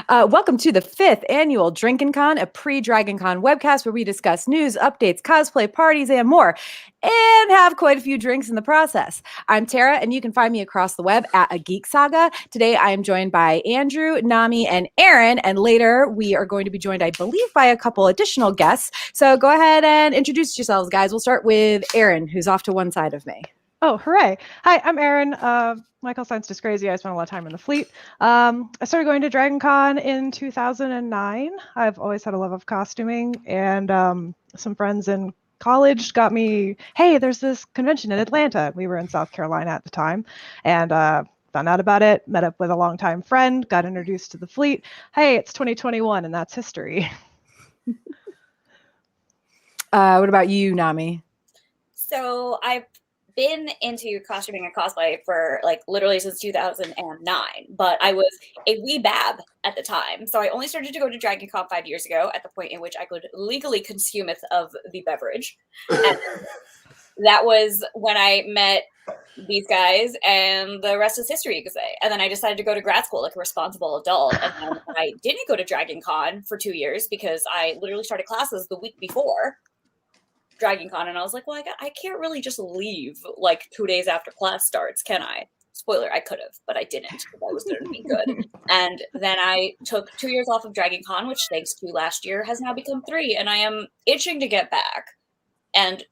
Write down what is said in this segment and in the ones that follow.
Welcome to the 5th annual Drinkin Con, a pre-Dragon Con webcast where we discuss news, updates, cosplay, parties, and more, and have quite a few drinks in the process. I'm Tara, and you can find me across the web at A Geek Saga. Today, I am joined by Andrew, Nami, and Aaron, and later we are going to be joined, I believe, by a couple additional guests. So go ahead and introduce yourselves, guys. We'll start with Aaron, who's off to one side of me. Oh, hooray. Hi, I'm Aaron. My call sign's just crazy. I spent a lot of time in the fleet. I started going to Dragon Con in 2009. I've always had a love of costuming, and some friends in college got me, hey, there's this convention in Atlanta. We were in South Carolina at the time, and found out about it, met up with a longtime friend, got introduced to the fleet. Hey, it's 2021, and that's history. What about you, Nami? So I've been into costuming and cosplay for like literally since 2009, but I was a wee bab at the time. So I only started to go to Dragon Con 5 years ago at the point in which I could legally consumeth of the beverage. And that was when I met these guys, and the rest is history, you could say. And then I decided to go to grad school like a responsible adult. And then I didn't go to Dragon Con for 2 years because I literally started classes the week before Dragon Con, and I was like, well, I can't really just leave like 2 days after class starts, can I? Spoiler, I could have, but I didn't because I was going to be good. And then I took 2 years off of Dragon Con, which thanks to last year has now become 3, and I am itching to get back. And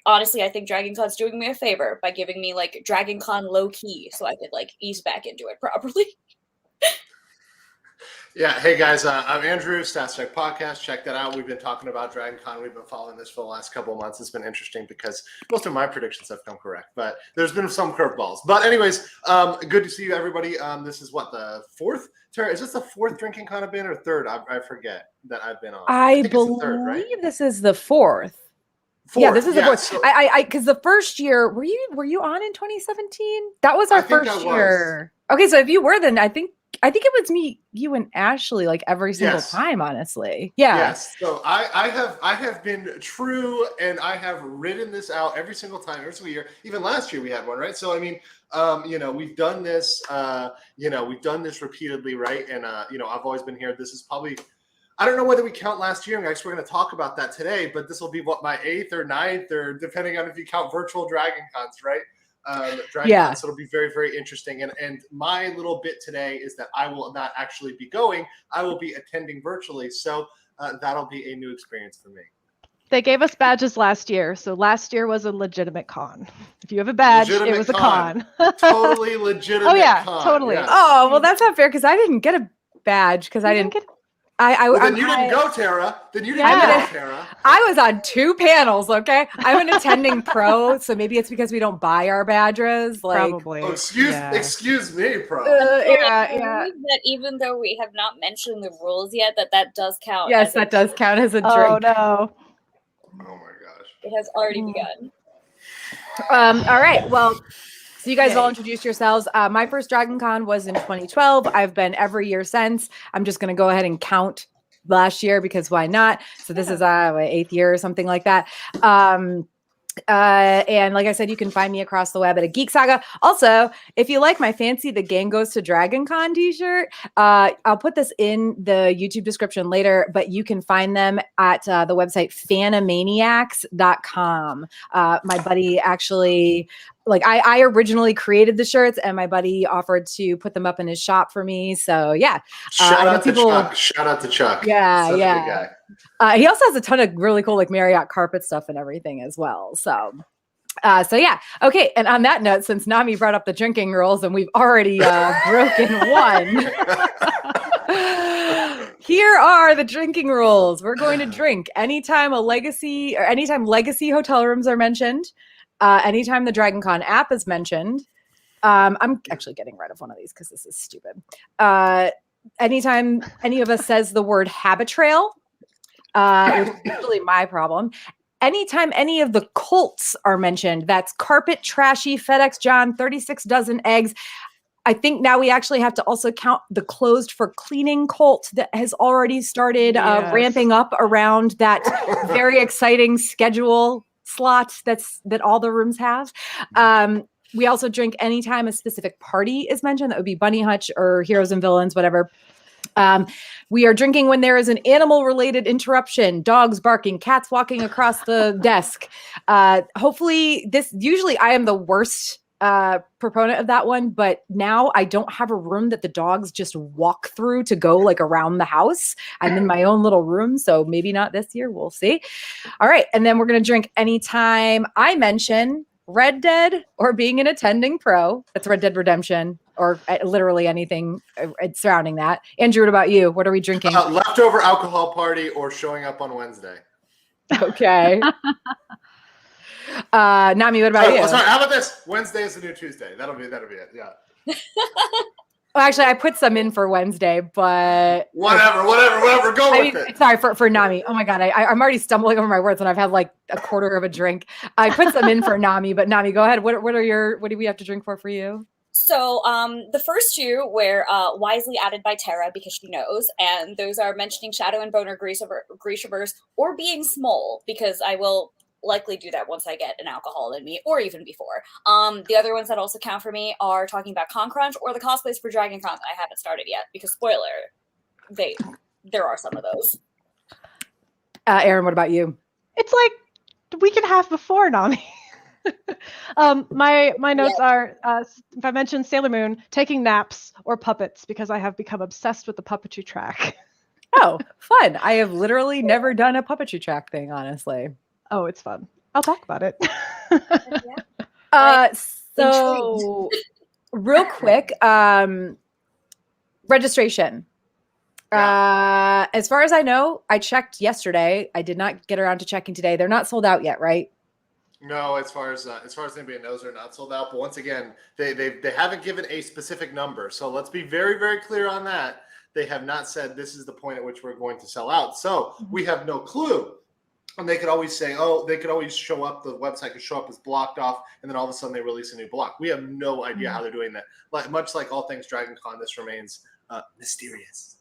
honestly, I think Dragon Con's doing me a favor by giving me like Dragon Con low key so I could like ease back into it properly. Yeah, hey guys, I'm Andrew, Stats Check Podcast. Check that out. We've been talking about Dragon Con. We've been following this for the last couple of months. It's been interesting because most of my predictions have come correct, but there's been some curveballs. But anyways, good to see you, everybody. This is what, the 4th? Tara, is this the 4th Drinking Con I've been, or 3rd? I forget that I've been on. I think believe it's the 3rd, right? This is the 4th. Yeah, this is the 4th. So, I because the first year, were you on in 2017? That was our first year. Okay, so if you were, then I think it was me, you, and Ashley like every single time, honestly. Yeah. Yes. So I have been true, and I have written this out every single time, every single year. Even last year we had one, right? So I mean, we've done this, we've done this repeatedly, right? And I've always been here. This is probably, I don't know whether we count last year. I guess we're going to talk about that today, but this will be what, my 8th or 9th, or depending on if you count virtual Dragon Cons, right? So it'll be very, very interesting. And my little bit today is that I will not actually be going. I will be attending virtually. So that'll be a new experience for me. They gave us badges last year. So last year was a legitimate con. If you have a badge, it was a con. Totally legitimate. Oh, yeah, con. totally. Yes. Oh, well, that's not fair because I didn't get a badge because I didn't. Then you didn't go, Tara. Then you didn't go, Tara. I was on 2 panels, okay? I'm an attending pro, so maybe it's because we don't buy our badges. Like, probably. Oh, excuse me, pro. That even though we have not mentioned the rules yet, that does count. Yes, that does count as a drink. Oh, no. Oh, my gosh. It has already begun. All right, well, so you guys all introduce yourselves. My first Dragon Con was in 2012. I've been every year since. I'm just going to go ahead and count last year because why not? So this is my 8th year or something like that. And like I said, you can find me across the web at A Geek Saga. Also, if you like my fancy The Gang Goes to Dragon Con t-shirt, I'll put this in the YouTube description later, but you can find them at the website fanamaniacs.com. My buddy actually, I originally created the shirts, and my buddy offered to put them up in his shop for me. So yeah. Shout out to Chuck. Yeah. Such a good guy. He also has a ton of really cool Marriott carpet stuff and everything as well. So yeah. Okay. And on that note, since Nami brought up the drinking rules and we've already broken one, here are the drinking rules. We're going to drink anytime legacy hotel rooms are mentioned, anytime the Dragon Con app is mentioned. I'm actually getting rid of one of these because this is stupid. Anytime any of us says the word Habitrail, which is usually my problem. Anytime any of the cults are mentioned, that's Carpet, Trashy, FedEx John, 36 Dozen Eggs. I think now we actually have to also count the Closed for Cleaning cult that has already started ramping up around that very exciting schedule slot that all the rooms have. We also drink anytime a specific party is mentioned. That would be Bunny Hutch or Heroes and Villains, whatever. We are drinking when there is an animal-related interruption, dogs barking, cats walking across the desk. Hopefully usually I am the worst proponent of that one, but now I don't have a room that the dogs just walk through to go like around the house. I'm in my own little room, so maybe not this year. We'll see. All right, and then we're going to drink anytime I mention Red Dead or being an attending pro. That's Red Dead Redemption or literally anything surrounding that. Andrew, what about you? What are we drinking? Leftover alcohol party or showing up on Wednesday. Okay. Nami, what about you? Sorry, how about this? Wednesday is the new Tuesday. That'll be it. Yeah. Well, actually, I put some in for Wednesday, but whatever. Go with it. Sorry for Nami. Oh my God, I'm already stumbling over my words, and I've had like a quarter of a drink. I put some in for Nami, but Nami, go ahead. What do we have to drink for you? So the first two were wisely added by Tara because she knows, and those are mentioning Shadow and Boner, Grease Reverse, or being small because I will likely do that once I get an alcohol in me, or even before. The other ones that also count for me are talking about Con Crunch or the cosplays for Dragon Con that I haven't started yet because spoiler, there are some of those. Aaron, what about you? It's like a week and a half before Nami. My notes are if I mention Sailor Moon, taking naps, or puppets because I have become obsessed with the puppetry track. Oh, fun. I have literally never done a puppetry track thing, honestly. Oh, it's fun. I'll talk about it. So real quick, registration. Yeah. As far as I know, I checked yesterday. I did not get around to checking today. They're not sold out yet, right? No, as far as anybody knows, they're not sold out. But once again, they haven't given a specific number. So let's be very, very clear on that. They have not said this is the point at which we're going to sell out. So we have no clue. And they could always say, they could always show up. The website could show up as blocked off, and then all of a sudden they release a new block. We have no idea how they're doing that. Much like all things Dragon Con, this remains mysterious.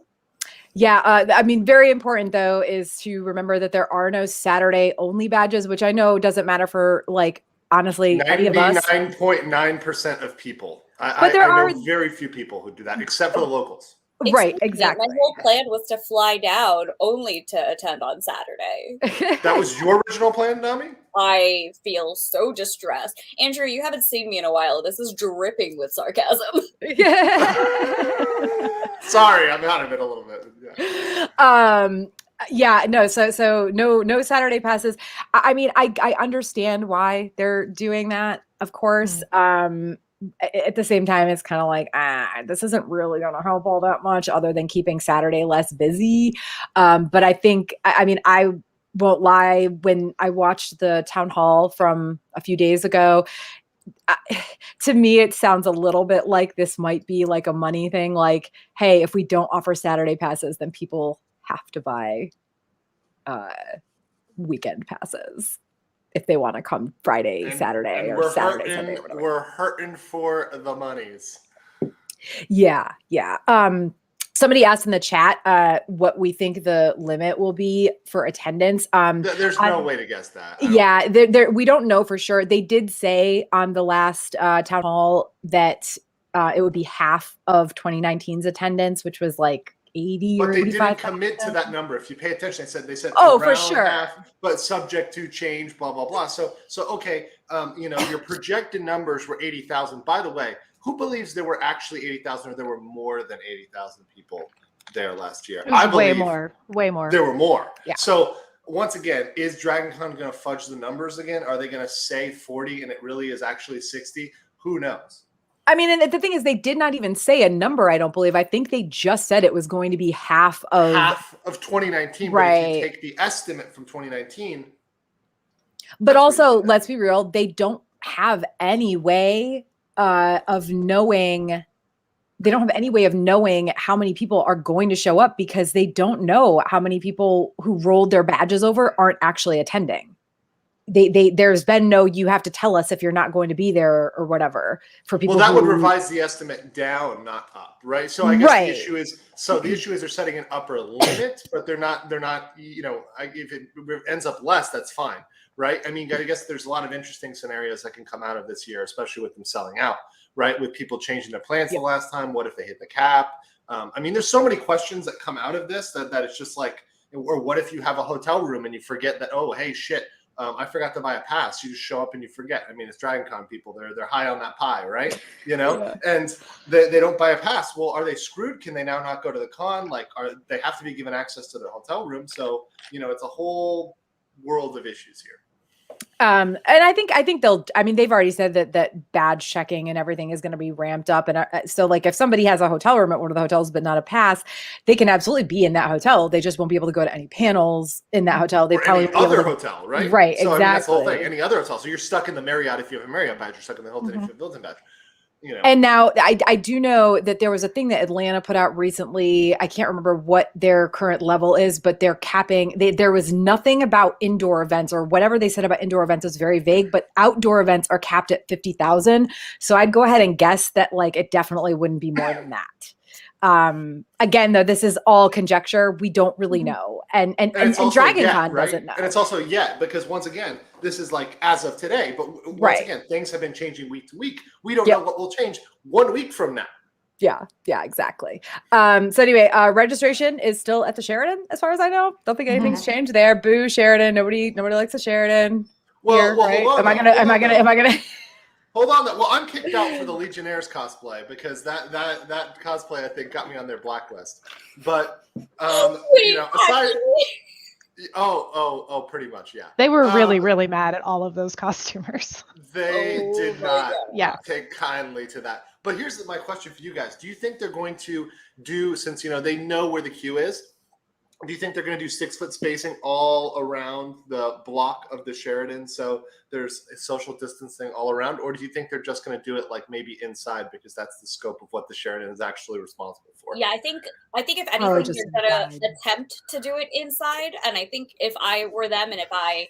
Yeah, I mean, very important though is to remember that there are no Saturday only badges, which I know doesn't matter for honestly any of us. 99.9% of people. But there are very few people who do that, except for the locals. Right, exactly. My whole plan was to fly down only to attend on Saturday. That was your original plan, Nami? I feel so distressed. Andrew, you haven't seen me in a while. This is dripping with sarcasm. Sorry, I'm out of it a little bit. So no Saturday passes. I mean, I understand why they're doing that, of course. At the same time, it's kind of like, this isn't really going to help all that much other than keeping Saturday less busy. But I think, I won't lie, when I watched the town hall from a few days ago, to me, it sounds a little bit like this might be like a money thing. Like, hey, if we don't offer Saturday passes, then people have to buy weekend passes if they want to come Friday, Saturday, or Saturday, Sunday, or whatever. We're hurting for the monies. Yeah. Somebody asked in the chat what we think the limit will be for attendance. There's no way to guess that. Yeah, we don't know for sure. They did say on the last town hall that it would be half of 2019's attendance, which was like 80 or 85. But they didn't commit to that number. If you pay attention, they said for sure, half, but subject to change, blah blah blah. So okay, your projected numbers were 80,000. By the way, who believes there were actually 80,000 or there were more than 80,000 people there last year? I believe way more. There were more. Yeah. So once again, is DragonCon going to fudge the numbers again? Are they going to say 40 and it really is actually 60? Who knows? I mean, and the thing is, they did not even say a number, I don't believe. I think they just said it was going to be half of 2019. Right. But if you take the estimate from 2019. But also, let's be real, they don't have any way of knowing. They don't have any way of knowing how many people are going to show up because they don't know how many people who rolled their badges over aren't actually attending. There's been no, you have to tell us if you're not going to be there or whatever for people. Well, that would revise the estimate down, not up, right? So I guess the issue is they're setting an upper limit, but they're not, if it ends up less, that's fine, right? I mean, I guess there's a lot of interesting scenarios that can come out of this year, especially with them selling out, right? With people changing their plans the last time. What if they hit the cap? I mean, there's so many questions that come out of this that it's just like, or what if you have a hotel room and you forget that, oh, hey, shit, I forgot to buy a pass. You just show up and you forget. I mean, it's DragonCon people. They're high on that pie, right? You know, Yeah. and they don't buy a pass. Well, are they screwed? Can they now not go to the con? Like, they have to be given access to their hotel room? So, you know, it's a whole world of issues here. And I think they'll, I mean, they've already said that badge checking and everything is going to be ramped up. And so like, if somebody has a hotel room at one of the hotels, but not a pass, they can absolutely be in that hotel. They just won't be able to go to any panels in that hotel. They Or probably any won't be other able to, hotel, right? Right, So, I mean, that's the whole exactly. thing. Any other hotel. So you're stuck in the Marriott if you have a Marriott badge. You're stuck in the Hilton if you have a Hilton badge. You know. And now I do know that there was a thing that Atlanta put out recently. I can't remember what their current level is, but they're capping. There was nothing about indoor events, or whatever they said about indoor events is very vague, but outdoor events are capped at 50,000. So I'd go ahead and guess that like it definitely wouldn't be more than that. Again, though, this is all conjecture. We don't really know. And it's also DragonCon yet, right? doesn't know. And it's also yet, because once again, this is like as of today. But once Right. again, things have been changing week to week. We don't Yep. know what will change 1 week from now. Yeah, exactly. So anyway, registration is still at the Sheraton, as far as I know. Don't think anything's changed there. Boo, Sheraton. Nobody likes the Sheraton. Well, Here, well, right? hold on, Am I though. gonna? Hold on. Well, I'm kicked out for the Legionnaires cosplay because that cosplay I think got me on their blacklist. But you know, aside, pretty much, yeah. They were really mad at all of those costumers. They did not Yeah. take kindly to that. But here's my question for you guys. Do you think they're going to do, since, you know, they know where the queue is, do you think they're going to do 6-foot spacing all around the block of the Sheraton so there's a social distancing all around? Or do you think they're just going to do it like maybe inside because that's the scope of what the Sheraton is actually responsible for? Yeah, I think if anything, just they're gonna inside. attempt to do it inside. And I think if I were them and if I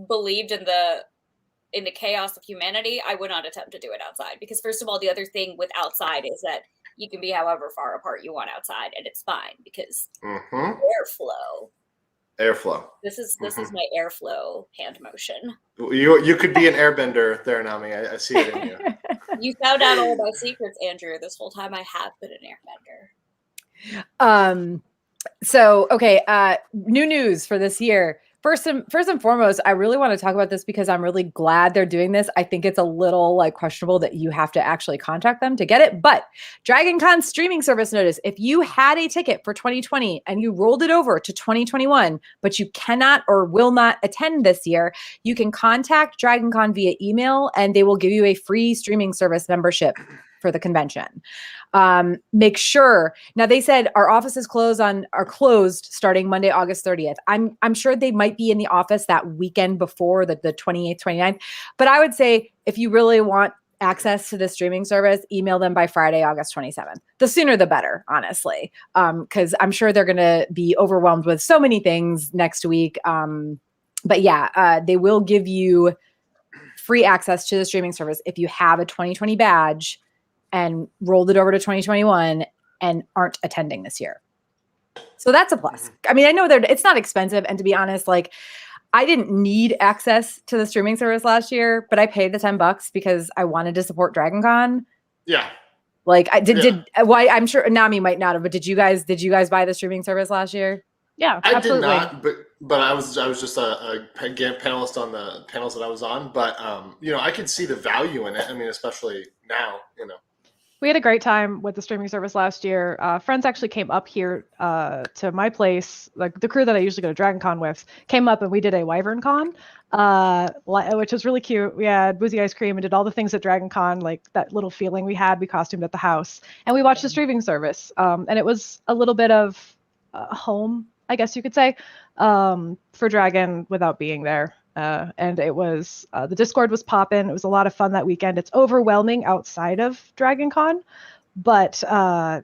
believed in the chaos of humanity, I would not attempt to do it outside. Because first of all, the other thing with outside is that you can be however far apart you want outside, and it's fine because airflow. This is my airflow hand motion. You could be an airbender there, Nami. I see it in you. You found out all my secrets, Andrew. This whole time I have been an airbender. So okay, new news for this year. First and foremost, I really want to talk about this because I'm really glad they're doing this. I think it's a little like questionable that you have to actually contact them to get it. But DragonCon streaming service notice: if you had a ticket for 2020 and you rolled it over to 2021, but you cannot or will not attend this year, you can contact DragonCon via email, and they will give you a free streaming service membership for the convention. Make sure. Now they said our offices are closed starting Monday, August 30th. I'm sure they might be in the office that weekend before the 28th, 29th. But I would say if you really want access to the streaming service, email them by Friday, August 27th. The sooner the better, honestly. Because I'm sure they're going to be overwhelmed with so many things next week. But yeah, they will give you free access to the streaming service if you have a 2020 badge and rolled it over to 2021 and aren't attending this year. So that's a plus. I mean, I know it's not expensive. And to be honest, like I didn't need access to the streaming service last year, but I paid the $10 because I wanted to support DragonCon. Yeah. Like I did. Why? I'm sure Nami might not have, but did you guys buy the streaming service last year? Yeah, I absolutely. did not, but I was just a panelist on the panels that I was on. But you know, I could see the value in it. I mean, especially now, you know. We had a great time with the streaming service last year. Friends actually came up here to my place. Like the crew that I usually go to DragonCon with came up and we did a Wyvern Con, which was really cute. We had boozy ice cream and did all the things at DragonCon, like that little feeling we had. We costumed at the house and we watched the streaming service. And it was a little bit of home, I guess you could say, for Dragon without being there. And it was the Discord was popping. It was a lot of fun that weekend. It's overwhelming outside of DragonCon, but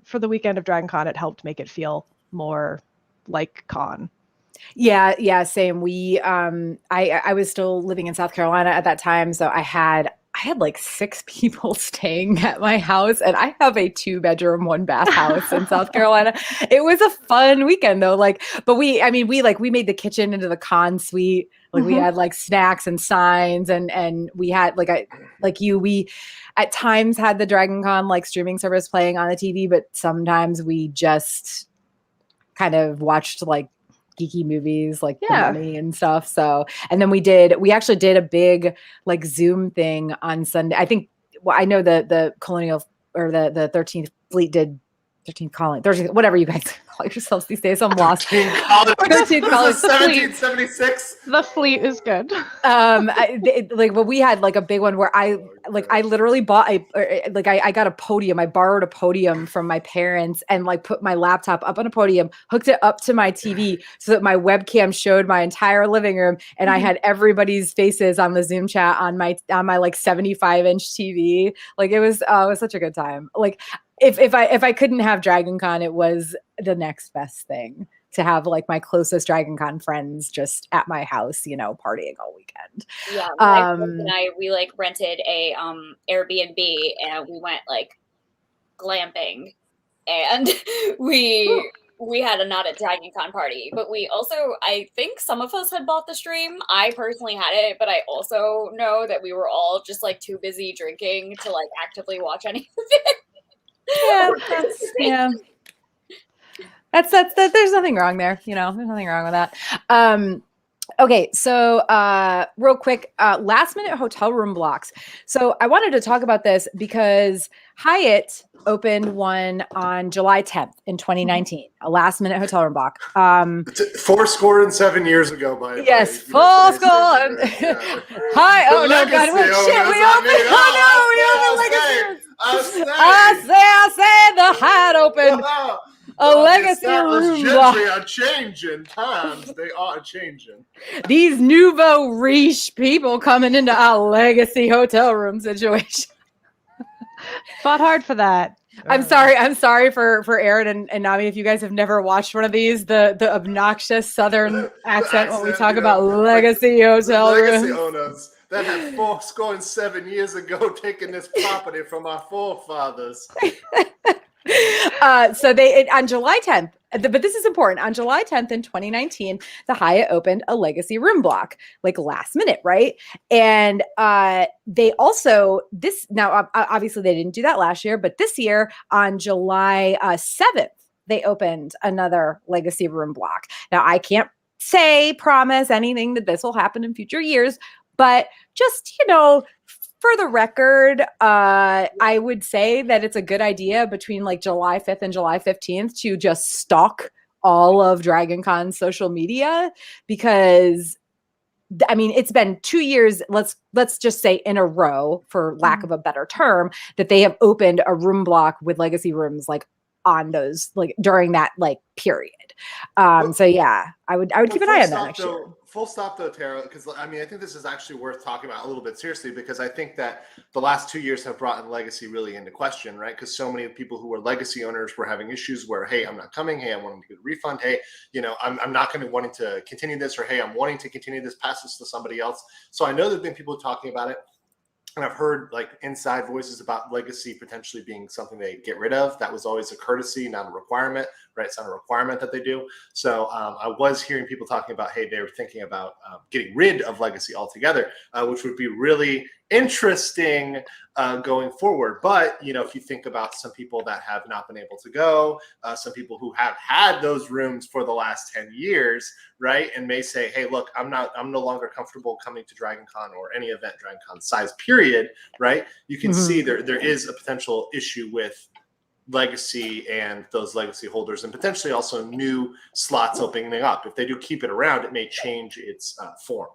for the weekend of DragonCon, it helped make it feel more like con. Yeah, same. We I was still living in South Carolina at that time, so I had had like 6 people staying at my house, and I have a 2-bedroom, 1-bath house in South Carolina. It was a fun weekend though. Like, but we made the kitchen into the con suite. Like we had like snacks and signs, and we had we at times had the Dragon Con like streaming service playing on the TV, but sometimes we just kind of watched like geeky movies like The Mummy and stuff. So, and then we actually did a big like Zoom thing on Sunday. I think, well, I know the Colonial or the 13th Fleet did 13th Colony, 13th, whatever you guys call yourselves these days. I'm lost. 13th Colony. 13th Colony. 1776. The Fleet is good. But we had like a big one where I literally bought I got a podium. I borrowed a podium from my parents and like put my laptop up on a podium, hooked it up to my TV so that my webcam showed my entire living room, and I had everybody's faces on the Zoom chat on my like 75-inch TV. Like it was such a good time. Like if I couldn't have Dragon Con, it was the next best thing to have like my closest Dragon Con friends just at my house, partying all weekend. Yeah, my friends and we like rented a Airbnb and we went like glamping, and we had a not at Dragon Con party. But we also, I think some of us had bought the stream. I personally had it, but I also know that we were all just like too busy drinking to like actively watch any of it. That's there's nothing wrong there. There's nothing wrong with that. Okay, so real quick, last minute hotel room blocks. So I wanted to talk about this because Hyatt opened one on July 10th in 2019, a last minute hotel room block. 7 years ago, by yes, 4 score. Hi, oh no, God, what shit? We opened. Oh no, we opened Legacy. I say the Hyatt opened. A legacy room block. They are changing times. They are changing. These nouveau riche people coming into our legacy hotel room situation. Fought hard for that. I'm sorry for Aaron and Nami. If you guys have never watched one of these, the obnoxious Southern accent when we talk about legacy hotel rooms. Legacy owners that had 7 years ago taken this property from our forefathers. So they on July 10th, but this is important. On July 10th in 2019, the Hyatt opened a legacy room block, like last minute, right? And they also obviously they didn't do that last year, but this year on July 7th, they opened another legacy room block. Now I can't promise anything that this will happen in future years, but just for the record, I would say that it's a good idea between like July 5th and July 15th to just stalk all of Dragon Con's social media, because it's been 2 years, let's just say in a row, for lack of a better term, that they have opened a room block with legacy rooms like on those, like during that like period. So yeah, I would keep an eye on that next year. Full stop though, Tara, because I think this is actually worth talking about a little bit seriously, because I think that the last 2 years have brought legacy really into question, right? Because so many people who were legacy owners were having issues where, hey, I'm not coming. Hey, I'm wanting to get a refund. Hey, I'm not going to wanting to continue this, or hey, I'm wanting to continue this, pass this to somebody else. So I know there've been people talking about it. And I've heard like inside voices about legacy potentially being something they get rid of. That was always a courtesy, not a requirement, right? It's not a requirement that they do. So I was hearing people talking about, hey, they were thinking about getting rid of legacy altogether, which would be really interesting going forward. But, if you think about some people that have not been able to go, some people who have had those rooms for the last 10 years, right? And may say, hey, look, I'm no longer comfortable coming to Dragon Con or any event Dragon Con size period, right? You can see there is a potential issue with legacy and those legacy holders, and potentially also new slots opening up. If they do keep it around, it may change its form.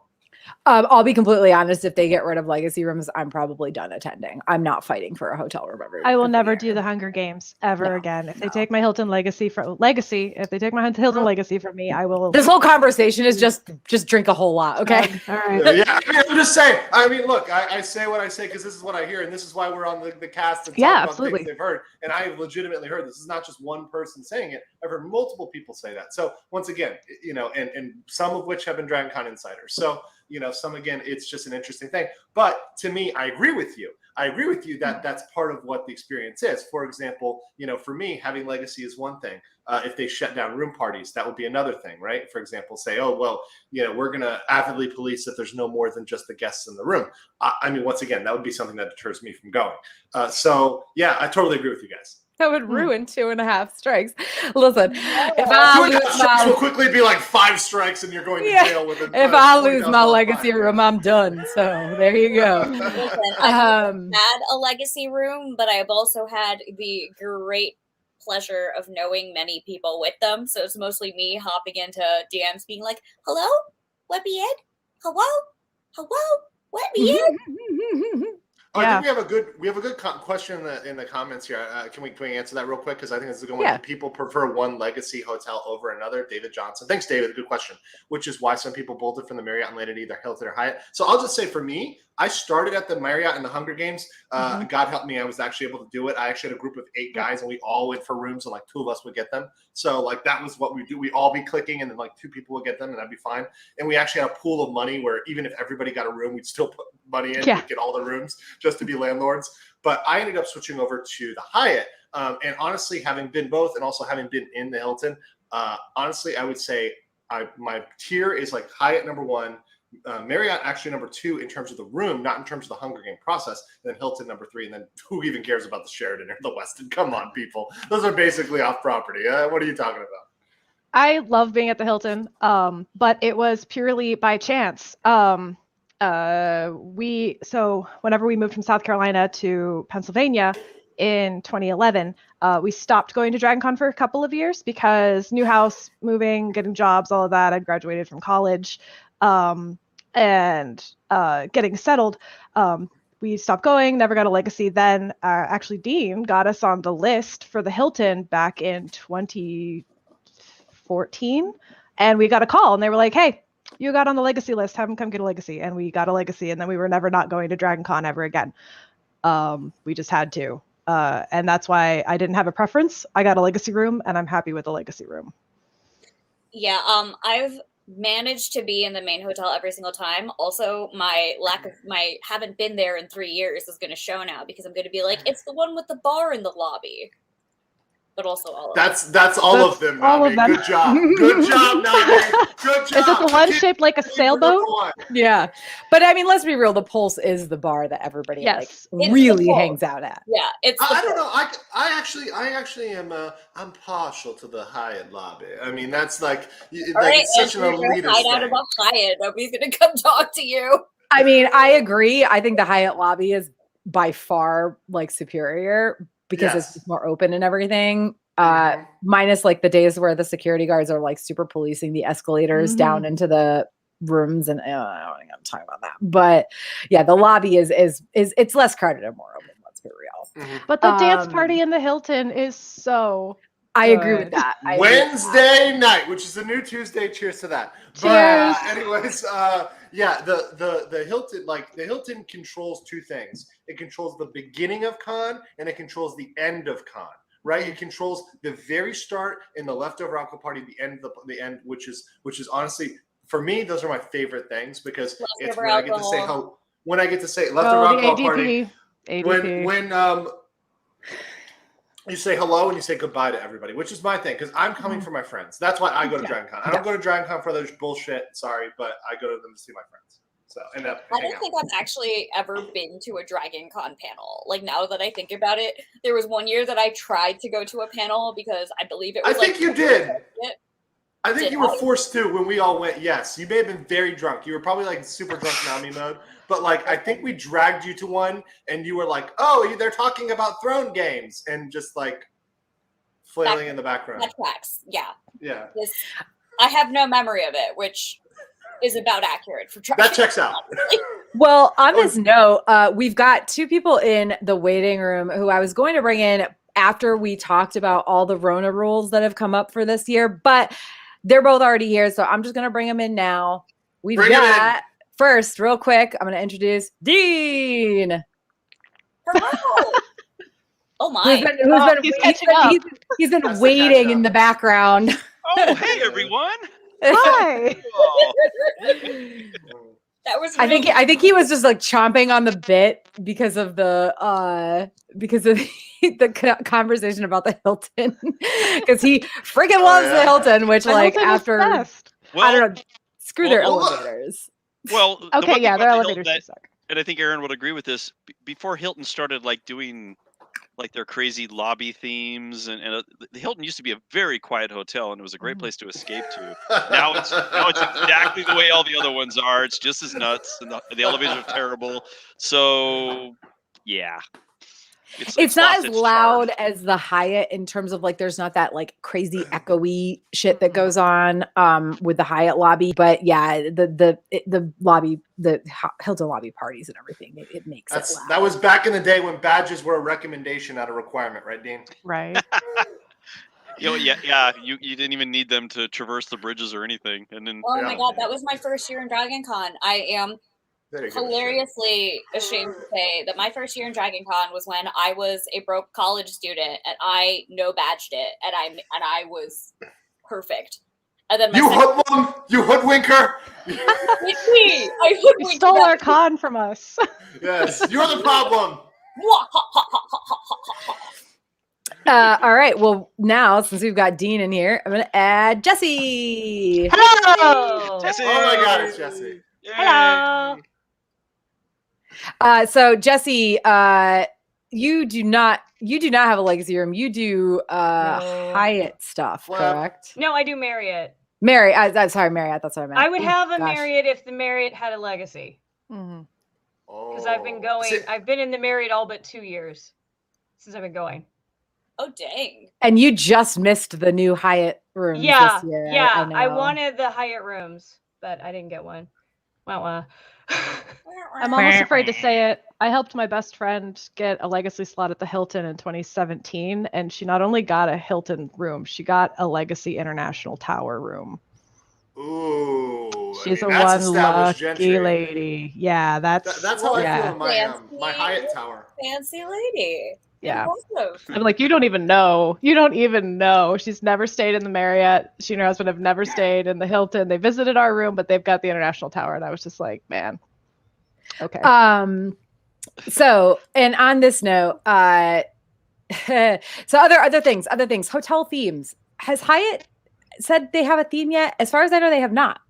I'll be completely honest. If they get rid of legacy rooms, I'm probably done attending. I'm not fighting for a hotel room every. I will never do the Hunger Games ever again. If they take my Hilton Legacy if they take my Hilton Legacy from me, I will. This whole conversation is just drink a whole lot, okay? All right. Yeah, I'm just saying. Look, I say what I say because this is what I hear, and this is why we're on the cast and talk about absolutely. things they've heard. And I have legitimately heard this is not just one person saying it. I've heard multiple people say that. So once again, and some of which have been Dragon Con insiders. So some, again, it's just an interesting thing. But to me, I agree with you. That that's part of what the experience is. For example, for me, having legacy is one thing. If they shut down room parties, that would be another thing, right? For example, say, oh, well, we're going to avidly police if there's no more than just the guests in the room. I mean, once again, that would be something that deters me from going. So yeah, I totally agree with you guys. That would ruin 2.5 strikes. Listen, if 2.5 strikes will quickly be like 5 strikes and you're going to jail with it. If I lose my legacy room, I'm done. So there you go. Listen, I've had a legacy room, but I've also had the great pleasure of knowing many people with them. So it's mostly me hopping into DMs being like, hello, what be it? Hello, what be it? I think we have a good question in the comments here. Can we answer that real quick? Because I think this is a good one. Yeah. Do people prefer one legacy hotel over another? David Johnson. Thanks, David. Good question. Which is why some people bolted from the Marriott and landed either Hilton or Hyatt. So I'll just say for me, I started at the Marriott in the Hunger Games. God help me, I was actually able to do it. I actually had a group of 8 guys, and we all went for rooms, and like 2 of us would get them. So like that was what we do. We all be clicking, and then like 2 people would get them, and that'd be fine. And we actually had a pool of money where even if everybody got a room, we'd still put money in to get all the rooms just to be landlords. But I ended up switching over to the Hyatt. And honestly, having been both and also having been in the Hilton, honestly, I would say my tier is like Hyatt number 1, Marriott actually number 2 in terms of the room, not in terms of the Hunger Game process, and then Hilton number 3, and then who even cares about the Sheraton or the Westin? Come on, people. Those are basically off property. What are you talking about? I love being at the Hilton, but it was purely by chance. So whenever we moved from South Carolina to Pennsylvania in 2011, we stopped going to DragonCon for a couple of years because new house, moving, getting jobs, all of that. I'd graduated from college. And getting settled, we stopped going, never got a legacy. Then actually Dean got us on the list for the Hilton back in 2014, and we got a call and they were like, hey, you got on the legacy list, have them come get a legacy. And we got a legacy, and then we were never not going to DragonCon ever again. We just had to, and that's why I didn't have a preference. I got a legacy room, and I'm happy with the legacy room. Yeah, I've managed to be in the main hotel every single time. Also, my haven't been there in 3 years is going to show now, because I'm going to be like, it's the one with the bar in the lobby. But also all of that's all of them. All Nami. of them. Good job. Good job, Nami. Good job. Is it the one shaped like a sailboat? Yeah, but I mean, let's be real. The Pulse is the bar that everybody really hangs out at. Yeah, it's. I don't know. I actually am. I'm partial to the Hyatt lobby. I mean, that's like it's such an elitist thing. Out of a Hyatt, nobody's gonna come talk to you. I mean, I agree. I think the Hyatt lobby is by far like superior, because it's more open and everything. Minus like the days where the security guards are like super policing the escalators down into the rooms, and I don't think I'm talking about that. But yeah, the lobby is it's less crowded and more open. Let's be real. But the dance party in the Hilton is so. I agree with that. Wednesday night, which is the new Tuesday. Cheers to that. Cheers. But anyways, the Hilton, the Hilton controls 2 things. It controls the beginning of con, and it controls the end of con. Right? It controls the very start and the leftover alcohol party, the end, which is honestly, for me, those are my favorite things, because it's when I get to say leftover alcohol party. When you say hello and you say goodbye to everybody, which is my thing, because I'm coming for my friends. That's why I go to DragonCon. I don't go to DragonCon for other bullshit. Sorry, but I go to them to see my friends. So I don't think I've actually ever been to a DragonCon panel. Like, now that I think about it, there was one year that I tried to go to a panel because I believe it was. I think you did. I think you were forced to when we all went. Yes, you may have been very drunk. You were probably like super drunk Nami mode. But like, I think we dragged you to one, and you were like, "Oh, they're talking about throne games," and just like flailing in the background. That tracks. Yeah. Yeah. I have no memory of it, which is about accurate for that checks out. Well, on this note, we've got 2 people in the waiting room who I was going to bring in after we talked about all the Rona rules that have come up for this year, but they're both already here, so I'm just going to bring them in now. We've got first, real quick, I'm going to introduce Dean. Hello. Oh my! He's been waiting in the background. Oh, hey everyone! Hi. That was. I think he was just like chomping on the bit because of the conversation about the Hilton, because he freaking loves the Hilton, which The like Hilton is the after best. I don't know, screw their well, elevators. Well, the Okay, one thing yeah, about their the elevators Hilton do suck. and I think Aaron would agree with this. Before Hilton started like doing like their crazy lobby themes, and the Hilton used to be a very quiet hotel, and it was a great place to escape to. Now it's exactly the way all the other ones are. It's just as nuts, and the elevators are terrible. So yeah, It's not lost as its loud charm. as the Hyatt in terms of like there's not that like crazy echoey shit that goes on with the Hyatt lobby, but yeah, the lobby, the Hilton lobby parties and everything, it makes it loud. That was back in the day when badges were a recommendation, not a requirement, right, Dean? Right. You didn't even need them to traverse the bridges or anything, and then Oh my god, that was my first year in Dragon Con. I am hilariously ashamed to say that my first year in Dragon Con was when I was a broke college student and I no badged it, and I was perfect. And then you hoodlum, you hoodwinker. You stole our con from us. Yes, you're the problem. All right. Well, now since we've got Dean in here, I'm gonna add Jesse. Hello. Jesse! Oh my god, it's Jesse. Hello. So Jesse, you do not have a legacy room. You do No. Hyatt stuff, Well, correct? No, I do Marriott. I'm sorry, Marriott. That's what I meant. I would have a Gosh. Marriott if the Marriott had a legacy. Because I've been going. I've been in the Marriott all but 2 years since I've been going. Oh dang! And you just missed the new Hyatt rooms Yeah, this year. yeah. I know. wanted the Hyatt rooms, but I didn't get one. Wah. I'm almost afraid to say it. I helped my best friend get a legacy slot at the Hilton in 2017, and she not only got a Hilton room, she got a Legacy International Tower room. Ooh, She's I mean, a that's one established lucky gentry. lady. Yeah, that's That's how I yeah. feel in my Hyatt tower. Fancy lady. Yeah. Impressive. I'm like, you don't even know. You don't even know. She's never stayed in the Marriott. She and her husband have never stayed in the Hilton. They visited our room, but they've got the International Tower. And I was just like, man. Okay. So, and on this note, so other things, hotel themes. Has Hyatt said they have a theme yet? As far as I know, they have not,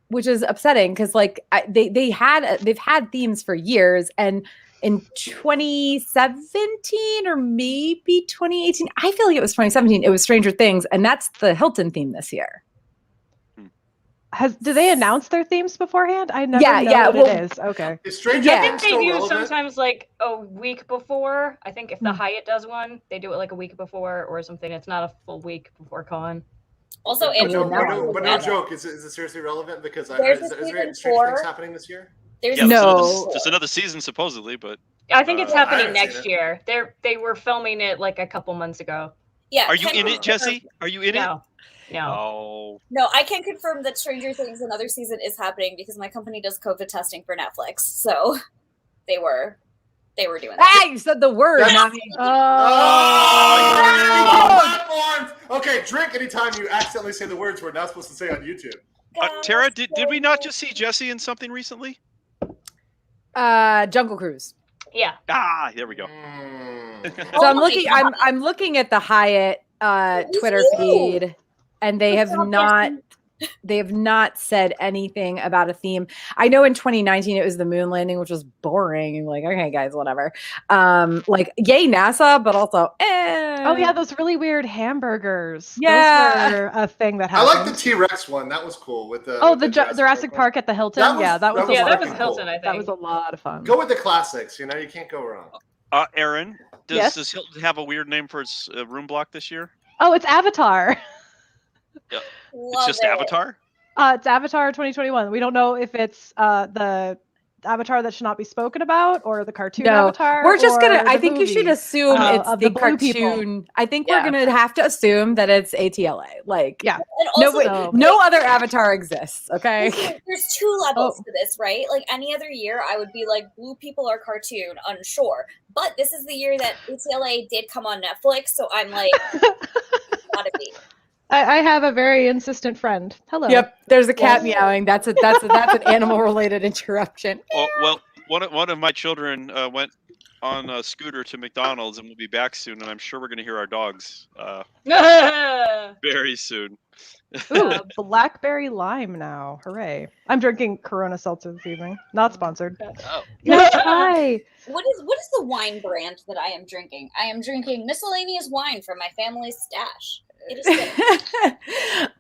which is upsetting because like they've had themes for years, and in 2017 or maybe 2018, I feel like it was 2017. It was Stranger Things, and that's the Hilton theme this year. Do they announce their themes beforehand? I never know what it is. Okay. Is Stranger I Things think they still do relevant? sometimes like a week before. I think if the Hyatt does one, they do it like a week before or something. It's not a full week before con. Also, But Andrew, no joke. Is it seriously relevant? Because There's is a there season Stranger 4. Things happening this year? There's yeah, No. there's another season supposedly, but I think it's I happening haven't seen next it. year. They were filming it like a couple months ago. Yeah. are you in Kendall- it, Jesse? Are you in it? No. Oh, No, I can confirm that Stranger Things another season is happening because my company does COVID testing for Netflix. So they were doing that. Ah, you said the word, Yes. not me. Platforms! Okay, drink anytime you accidentally say the words we're not supposed to say on YouTube. Tara, did we not just see Jesse in something recently? Jungle Cruise. Yeah. Ah, there we go. So I'm looking at the Hyatt Twitter feed, and they have not said anything about a theme. I know in 2019 it was the moon landing, which was boring. And like, okay, guys, whatever. Like, yay NASA, but also, Oh yeah, those really weird hamburgers. Yeah. Those were a thing that I happened. like the T-Rex one. That was cool. With the the Jurassic Park at the Hilton. That was- that was that was a lot was of fun. Hilton, I think. That was a lot of fun. Go with the classics. You know, you can't go wrong. Aaron, Yes? does Hilton have a weird name for its room block this year? Oh, it's Avatar. It's just Avatar? It's Avatar 2021. We don't know if it's the Avatar that should not be spoken about or the cartoon No, Avatar. we're just or gonna. I the think you should movie. assume it's of the the blue people. cartoon. I think Yeah. we're gonna have to assume that it's ATLA. Like, Yeah. And also, no other Avatar exists. Okay. there's 2 levels to this, right? Like any other year, I would be like, blue people are cartoon, unsure. But this is the year that ATLA did come on Netflix, so I'm like, gotta be. I have a very insistent friend. Hello. Yep, there's a cat Yes. meowing. That's an animal related interruption. Oh, well, one of my children went on a scooter to McDonald's and will be back soon, and I'm sure we're going to hear our dogs very soon. Ooh, blackberry lime now. Hooray. I'm drinking Corona Seltzer this evening. Not sponsored. Oh. Hi. What is the wine brand that I am drinking? I am drinking miscellaneous wine from my family's stash. It is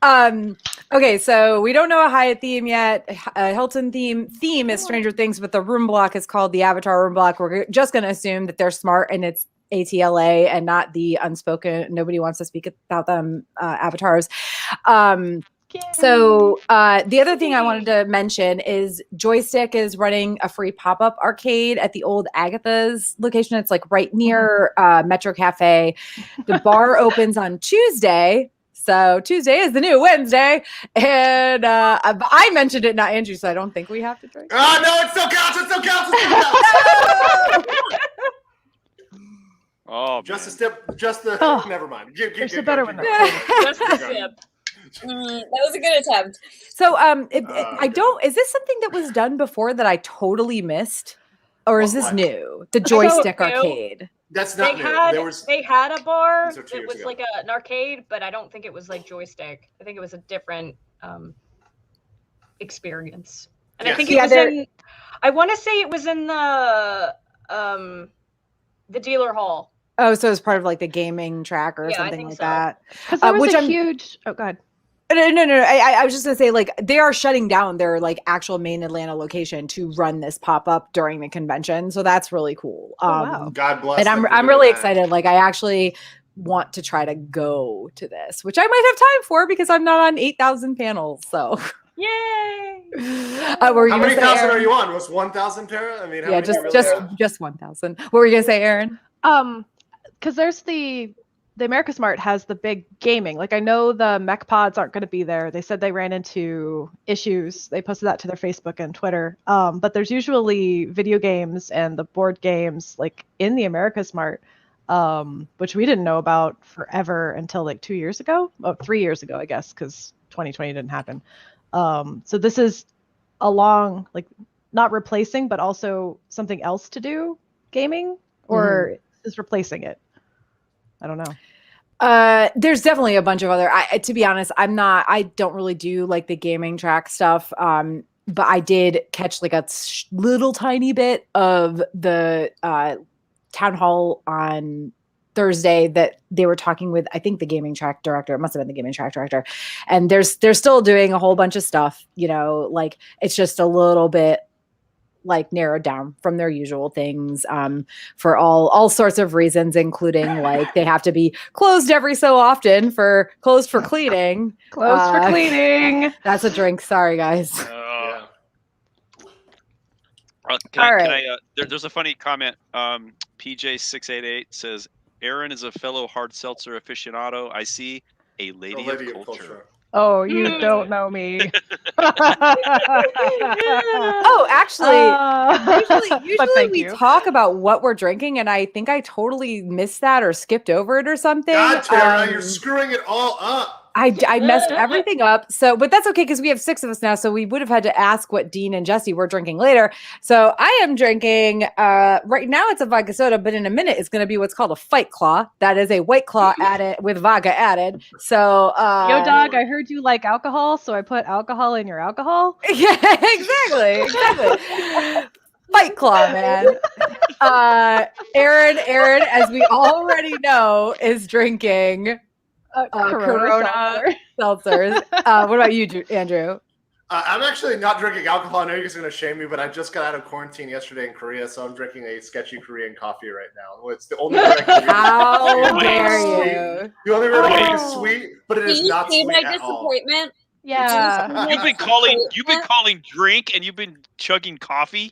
good. Okay, so we don't know a Hyatt theme yet. Hilton theme is Stranger Things, but the room block is called the Avatar room block. We're just going to assume that they're smart and it's ATLA and not the unspoken. Nobody wants to speak about them avatars. So the other thing I wanted to mention is Joystick is running a free pop-up arcade at the old Agatha's location. It's like right near Metro Cafe. The bar opens on Tuesday. So Tuesday is the new Wednesday. And I mentioned it, not Andrew, so I don't think we have to drink. Oh, no, it still counts. It still counts. It still counts. Oh, just man. a step. Just the. Never mind. There's a better one. Just the sip. That was a good attempt. So is this something that was done before that I totally missed? Or is this What? new? The Joystick new. arcade. That's not new. They had a bar These are 2 that years was ago. like an arcade, but I don't think it was like Joystick. I think it was a different experience. And I think it was in. I want to say it was in the dealer hall. Oh, so it's part of like the gaming track or Yeah, I something think like so. that. Because there was which a I'm- huge. Oh, go ahead. No. I was just gonna say, like, they are shutting down their like actual main Atlanta location to run this pop up during the convention, so that's really cool. Wow. God bless. And them for I'm doing really that. excited. Like, I actually want to try to go to this, which I might have time for because I'm not on 8,000 panels. So, Yay! what were you How gonna many say, thousand Aaron? are you on? Was 1,000, Tara? I mean, how Yeah, many do you really have? just 1,000. What were you gonna say, Aaron? Because there's the America Smart has the big gaming. Like I know the mech pods aren't going to be there. They said they ran into issues. They posted that to their Facebook and Twitter. But there's usually video games and the board games like in the America Smart, which we didn't know about forever until like 2 years ago. Oh, 3 years ago, I guess, because 2020 didn't happen. So this is along like not replacing, but also something else to do gaming, or is replacing it. I don't know. There's definitely a bunch of other. To be honest, I don't really do like the gaming track stuff. But I did catch like a little tiny bit of the town hall on Thursday that they were talking with, I think, the gaming track director. It must have been the gaming track director. And they're still doing a whole bunch of stuff. You know, like it's just a little bit like narrowed down from their usual things for all sorts of reasons, including like they have to be closed every so often closed for cleaning. Closed for cleaning. That's a drink. Sorry, guys. There's a funny comment. PJ688 says, Aaron is a fellow hard seltzer aficionado. I see a lady of culture. Oh, you don't know me. Oh, actually, usually we you. talk about what we're drinking, and I think I totally missed that or skipped over it or something. God, Tara, you're screwing it all up. I messed everything up. So, but that's okay because we have 6 of us now. So we would have had to ask what Dean and Jesse were drinking later. So I am drinking right now. It's a vodka soda, but in a minute it's going to be what's called a Fight Claw. That is a White Claw added with vodka added. So yo, dog, I heard you like alcohol, so I put alcohol in your alcohol. Yeah, exactly. Fight Claw, man. Aaron, as we already know, is drinking Corona seltzers. What about you, Andrew? I'm actually not drinking alcohol. I know you guys are going to shame me, but I just got out of quarantine yesterday in Korea, so I'm drinking a sketchy Korean coffee right now. It's the only way I can How dare you? The only way I can is sweet, but it is not see sweet my at all. disappointment? Yeah. You've been calling drink and you've been chugging coffee?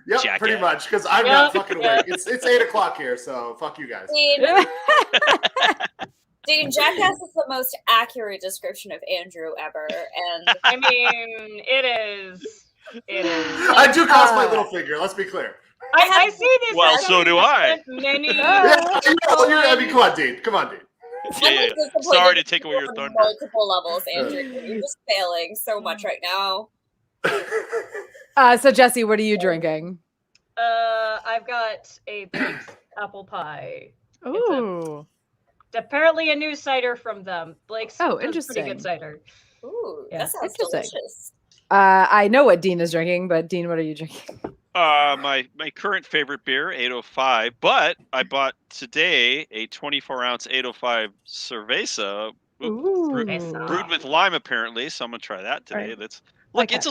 Yep, Jackass. pretty much, because I'm not fucking awake. It's 8 o'clock here, so fuck you guys. Dude, Jackass is the most accurate description of Andrew ever, and I mean, it is. I do cross my little finger. Let's be clear. I see this. Well, so do I. Many. I mean, come on, Dean. Yeah. Sorry to take away your thunder. Multiple levels, Andrew. You're just failing so much right now. So Jesse, what are you drinking? I've got a Blake's apple pie. Ooh. Apparently a new cider from them. Blake's interesting. pretty good cider. Ooh, Yeah. that sounds Interesting. delicious. I know what Dean is drinking, but Dean, what are you drinking? My current favorite beer, 805, but I bought today a 24-ounce 805 cerveza brewed with lime, apparently. So I'm gonna try that today. Right. That's look, it's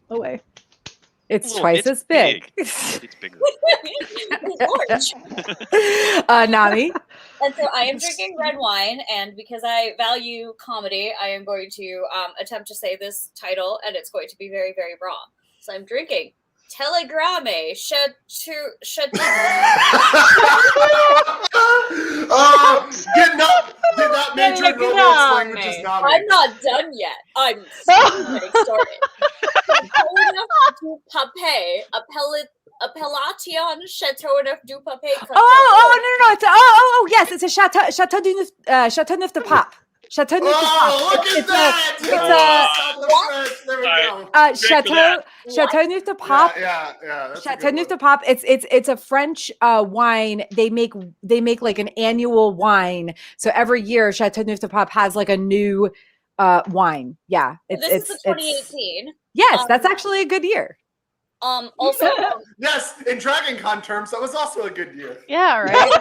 away. It's twice as big. It's bigger. It's orange. Nami. And so I am drinking red wine, and because I value comedy, I am going to attempt to say this title, and it's going to be very, very wrong. So I'm drinking Telegramme Did not major in romance languages, Nami. I'm not done yet. I'm still getting started. Du Pape, Appellation Chateauneuf du Pape. No. It's yes, it's a Chateauneuf de Pape. Chateauneuf de Pape. Look at that! There we go. Chateauneuf de Pape. Yeah. Chateauneuf de Pape. It's a French wine. They make like an annual wine. So every year, Chateauneuf de Pape has like a new wine. Yeah, this is the 2018. Yes, that's actually a good year. Also, yes, in Dragon Con terms, that was also a good year. Yeah, right.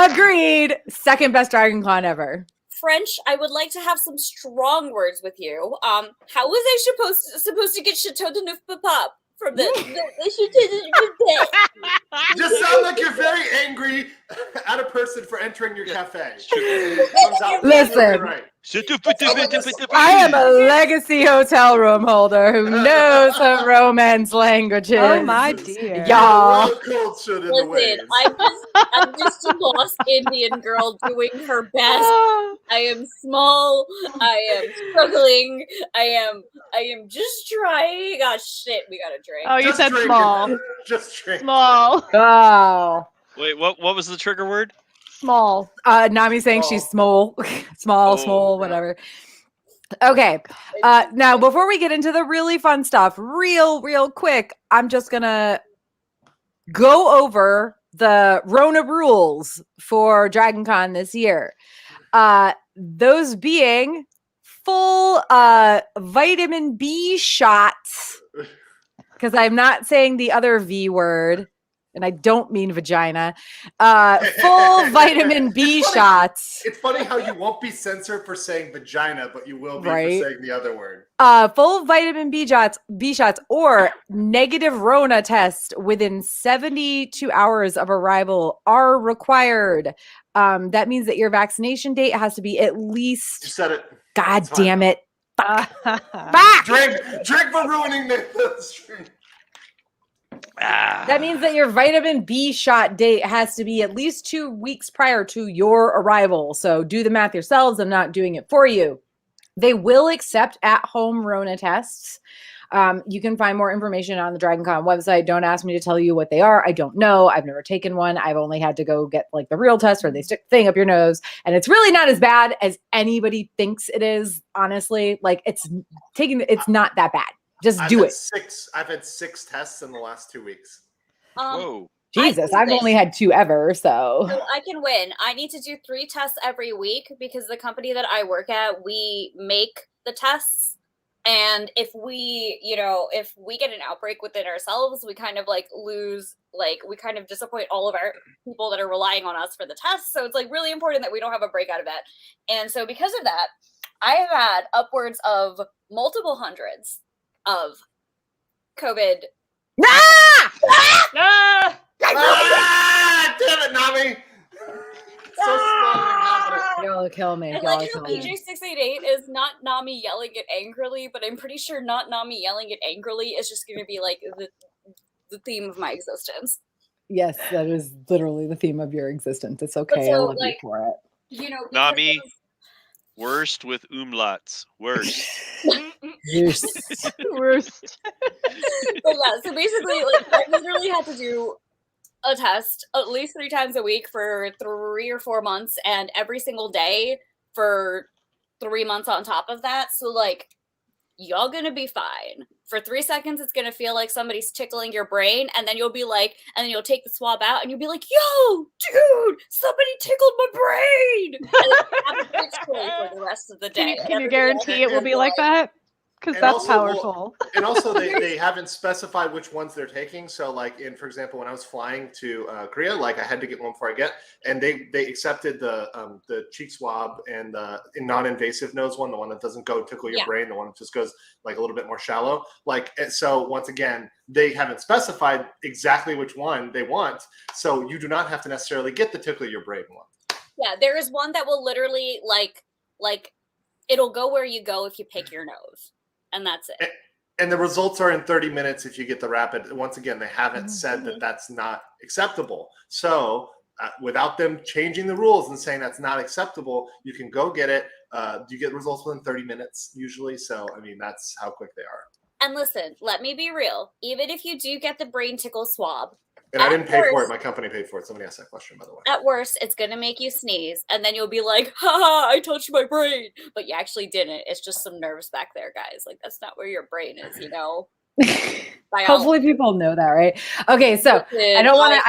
Agreed. Second best Dragon Con ever. French, I would like to have some strong words with you. How was I supposed to get Chateau de Neuf Pape from the Just sound like you're very angry at a person for entering your cafe. Listen, right. I am a legacy hotel room holder who knows her Romance languages. Oh my dear. Y'all. Listen, I'm just a lost Indian girl doing her best. I am small. I am struggling. I am just trying. Oh shit, we gotta drink. Oh, you Just said drink small. it. Just drink. Small. Oh. Wait, what was the trigger word? Small. Nami saying she's small, small, whatever. Okay. Now, before we get into the really fun stuff, real quick, I'm just gonna go over the Rona rules for Dragon Con this year. Those being full vitamin B shots, because I'm not saying the other V word. And I don't mean vagina. Full vitamin B shots. It's funny how you won't be censored for saying vagina, but you will be for saying the other word. Full vitamin B shots, or negative Rona test within 72 hours of arrival are required. That means that your vaccination date has to be at least. You said it. God damn it! Drink for ruining the stream. That means that your vitamin B shot date has to be at least 2 weeks prior to your arrival. So do the math yourselves. I'm not doing it for you. They will accept at-home Rona tests. You can find more information on the Dragon Con website. Don't ask me to tell you what they are. I don't know. I've never taken one. I've only had to go get like the real test where they stick the thing up your nose. And it's really not as bad as anybody thinks it is, honestly. Like it's not that bad. Just do it. I've had 6 tests in the last 2 weeks. Whoa. Jesus, I've only had 2 ever, so I can win. I need to do 3 tests every week because the company that I work at, we make the tests. And if we get an outbreak within ourselves, we kind of we kind of disappoint all of our people that are relying on us for the tests. So it's like really important that we don't have a breakout event. And so because of that, I have had upwards of multiple hundreds of COVID. Damn it, Nami! So strong and confident. Y'all kill me. I like how PJ688 is not Nami yelling it angrily, but I'm pretty sure not Nami yelling it angrily is just going to be like the theme of my existence. Yes, that is literally the theme of your existence. It's okay. So, I love you for it. You know, Nami, worst with umlauts. Worst. Worst. But yeah, so basically, like, I literally had to do attest at least 3 times a week for 3 or 4 months, and every single day for 3 months on top of that. So like, y'all gonna be fine. For 3 seconds, it's gonna feel like somebody's tickling your brain, and then you'll be like, and then you'll take the swab out, and you'll be like, "Yo, dude, somebody tickled my brain." And then for the rest of the day. Can you guarantee it will be like that? Because that's also, powerful. And also, they haven't specified which ones they're taking. So, like, for example, when I was flying to Korea, like I had to get one before I get, and they accepted the cheek swab and the non-invasive nose one, the one that doesn't go tickle your brain, the one that just goes like a little bit more shallow. Like, so once again, they haven't specified exactly which one they want, so you do not have to necessarily get the tickle your brain one. Yeah, there is one that will literally like it'll go where you go if you pick your nose. And that's it. And the results are in 30 minutes if you get the rapid. Once again, they haven't said that that's not acceptable. So without them changing the rules and saying that's not acceptable, you can go get it. You get results within 30 minutes usually. So, I mean, that's how quick they are. And listen, let me be real. Even if you do get the brain tickle swab, and I didn't pay for it. My company paid for it. Somebody asked that question, by the way. At worst, it's going to make you sneeze. And then you'll be like, ha, I touched my brain. But you actually didn't. It's just some nerves back there, guys. Like, that's not where your brain is, you know? Hopefully people know that, right? Okay, so I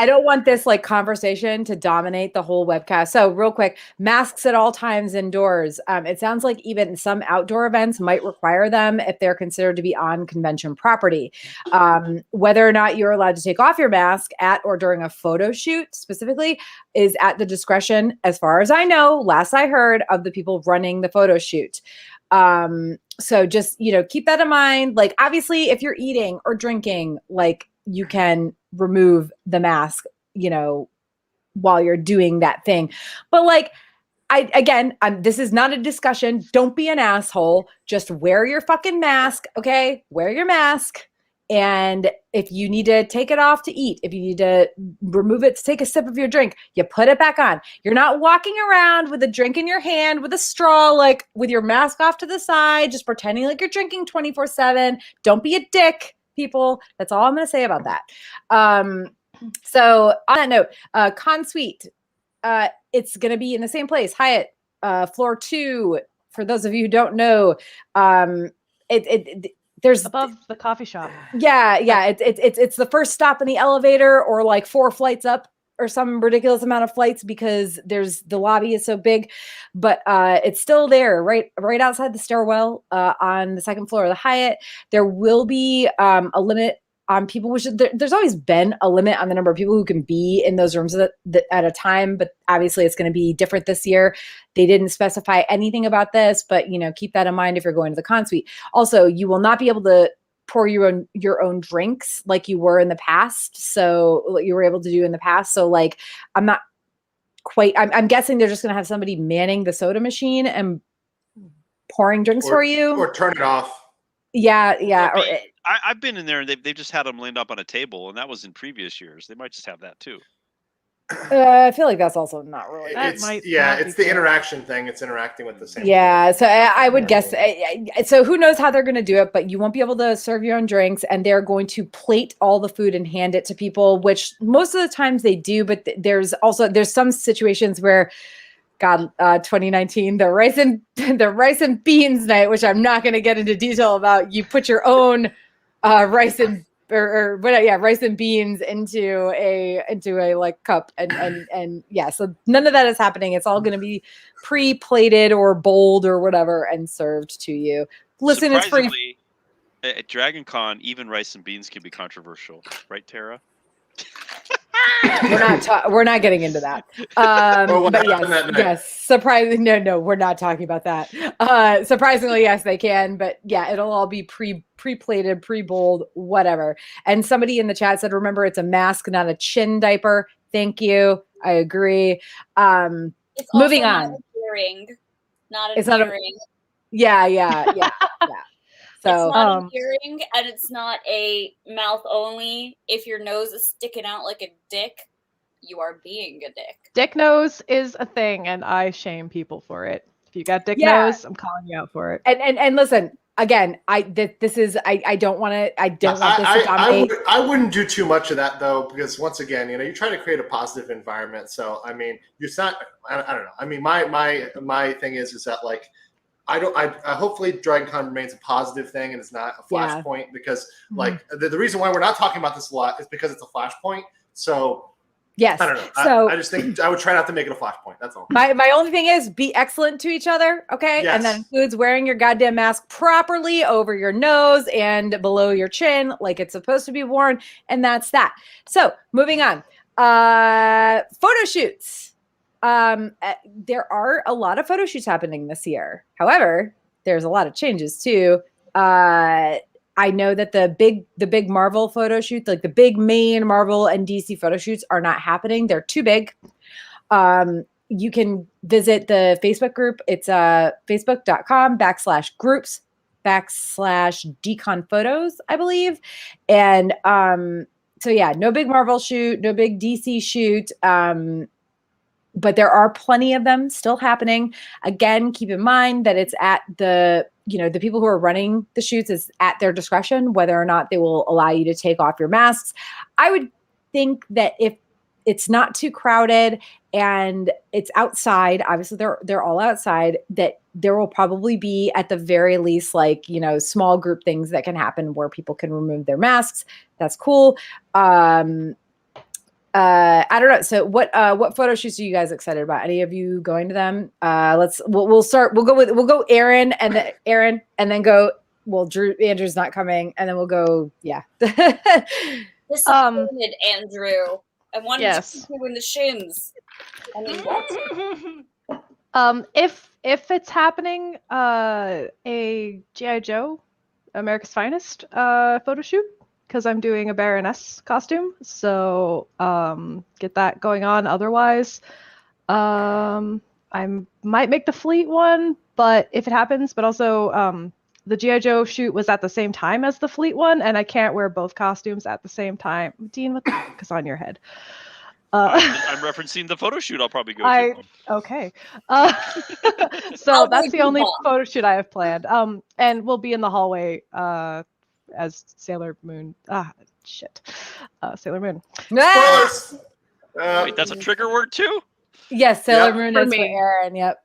don't want this like conversation to dominate the whole webcast. So real quick, masks at all times indoors. It sounds like even some outdoor events might require them if they're considered to be on convention property. Whether or not you're allowed to take off your mask at or during a photo shoot specifically is at the discretion, as far as I know, last I heard, of the people running the photo shoot. So just, keep that in mind. Like, obviously, if you're eating or drinking, like, you can remove the mask, while you're doing that thing. But like, this is not a discussion. Don't be an asshole. Just wear your fucking mask. Okay. Wear your mask. And if you need to take it off to eat, if you need to remove it to take a sip of your drink, you put it back on. You're not walking around with a drink in your hand with a straw, like with your mask off to the side, just pretending like you're drinking 24/7. Don't be a dick, people. That's all I'm going to say about that. So on that note, Con Suite, it's going to be in the same place, Hyatt, floor 2. For those of you who don't know, there's above the coffee shop. Yeah. It's the first stop in the elevator, or like 4 flights up, or some ridiculous amount of flights, because the lobby is so big. But it's still there, right outside the stairwell, on the 2nd floor of the Hyatt. There will be a limit on people, which there's always been a limit on the number of people who can be in those rooms at a time, but obviously it's going to be different this year. They didn't specify anything about this, but keep that in mind if you're going to the Con Suite. Also, you will not be able to pour your own drinks like you were in the past. So what you were able to do in the past. So like, I'm guessing they're just going to have somebody manning the soda machine and pouring drinks for you, or turn it off. Yeah. I've been in there and they've just had them lined up on a table, and that was in previous years. They might just have that too. I feel like that's also not really. It's the interaction thing. It's interacting with the same. Yeah, so I would guess. So who knows how they're going to do it, but you won't be able to serve your own drinks, and they're going to plate all the food and hand it to people, which most of the times they do. But there's some situations where, God, 2019, the rice and beans night, which I'm not going to get into detail about. You put your own rice and beans into a like cup, and yeah. So none of that is happening. It's all going to be pre-plated or bowled or whatever and served to you. Listen, it's free. At Dragon Con, even rice and beans can be controversial, right, Tara? We're not getting into that. But yes. Surprisingly, no, we're not talking about that. Surprisingly, yes, they can. But yeah, it'll all be pre-plated, pre-bowled, whatever. And somebody in the chat said, "Remember, it's a mask, not a chin diaper." Thank you. I agree. It's moving also on. Not an earring. Not an It's earring. not yeah. So it's not an earring, and it's not a mouth only. If your nose is sticking out like a dick, you are being a dick. Dick nose is a thing, and I shame people for it. If you got dick nose, I'm calling you out for it. And listen, again, I don't want to. I don't want this to dominate. I wouldn't do too much of that though, because once again, you try to create a positive environment. So I mean, it's not. I don't know. I mean, my thing is that like, I hopefully DragonCon remains a positive thing and it's not a flashpoint because like the reason why we're not talking about this a lot is because it's a flashpoint. So. Yes. I don't know. So I just think I would try not to make it a flashpoint. That's all. My only thing is be excellent to each other, okay? Yes. And that includes wearing your goddamn mask properly over your nose and below your chin, like it's supposed to be worn, and that's that. So moving on, photo shoots. There are a lot of photo shoots happening this year. However, there's a lot of changes too. I know that the big Marvel photo shoots, like the big main Marvel and DC photo shoots are not happening. They're too big. You can visit the Facebook group. It's facebook.com/groups/DCon photos, I believe. And so yeah, no big Marvel shoot, no big DC shoot. But there are plenty of them still happening. Again, keep in mind that it's at the people who are running the shoots is at their discretion, whether or not they will allow you to take off your masks. I would think that if it's not too crowded and it's outside, obviously they're all outside, that there will probably be at the very least, like, small group things that can happen where people can remove their masks. That's cool. I don't know. So what photo shoots are you guys excited about? Any of you going to them? We'll start. We'll go Aaron and then go. Well, Andrew's not coming, and then we'll go. Yeah. Disappointed, Andrew. I wanted Yes. to you in the shins. I mean, what? If it's happening, a G.I. Joe, America's Finest, photo shoot. Because I'm doing a Baroness costume, so get that going on. Otherwise, I might make the Fleet one, but if it happens, but also the G.I. Joe shoot was at the same time as the Fleet one, and I can't wear both costumes at the same time. Dean, what the fuck is on your head? I'm referencing the photo shoot I'll probably go to. Okay. So that's the only photo shoot I have planned. And we'll be in the hallway as Sailor Moon. Sailor Moon. Spoilers! Wait, that's a trigger word too? Yes, Sailor Moon for is me. for Aaron. Yep.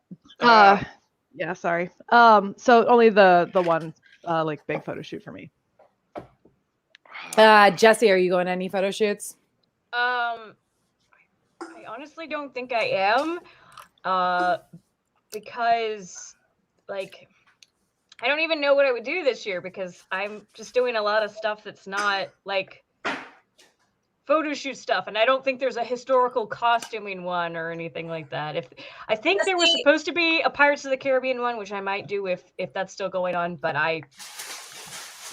Yeah, sorry. So only the one like big photo shoot for me. Jesse, are you going to any photo shoots? I honestly don't think I am, because like I don't even know what I would do this year because I'm just doing a lot of stuff that's not like photo shoot stuff, and I don't think there's a historical costuming one or anything like that. I think there was supposed to be a Pirates of the Caribbean one, which I might do if that's still going on, but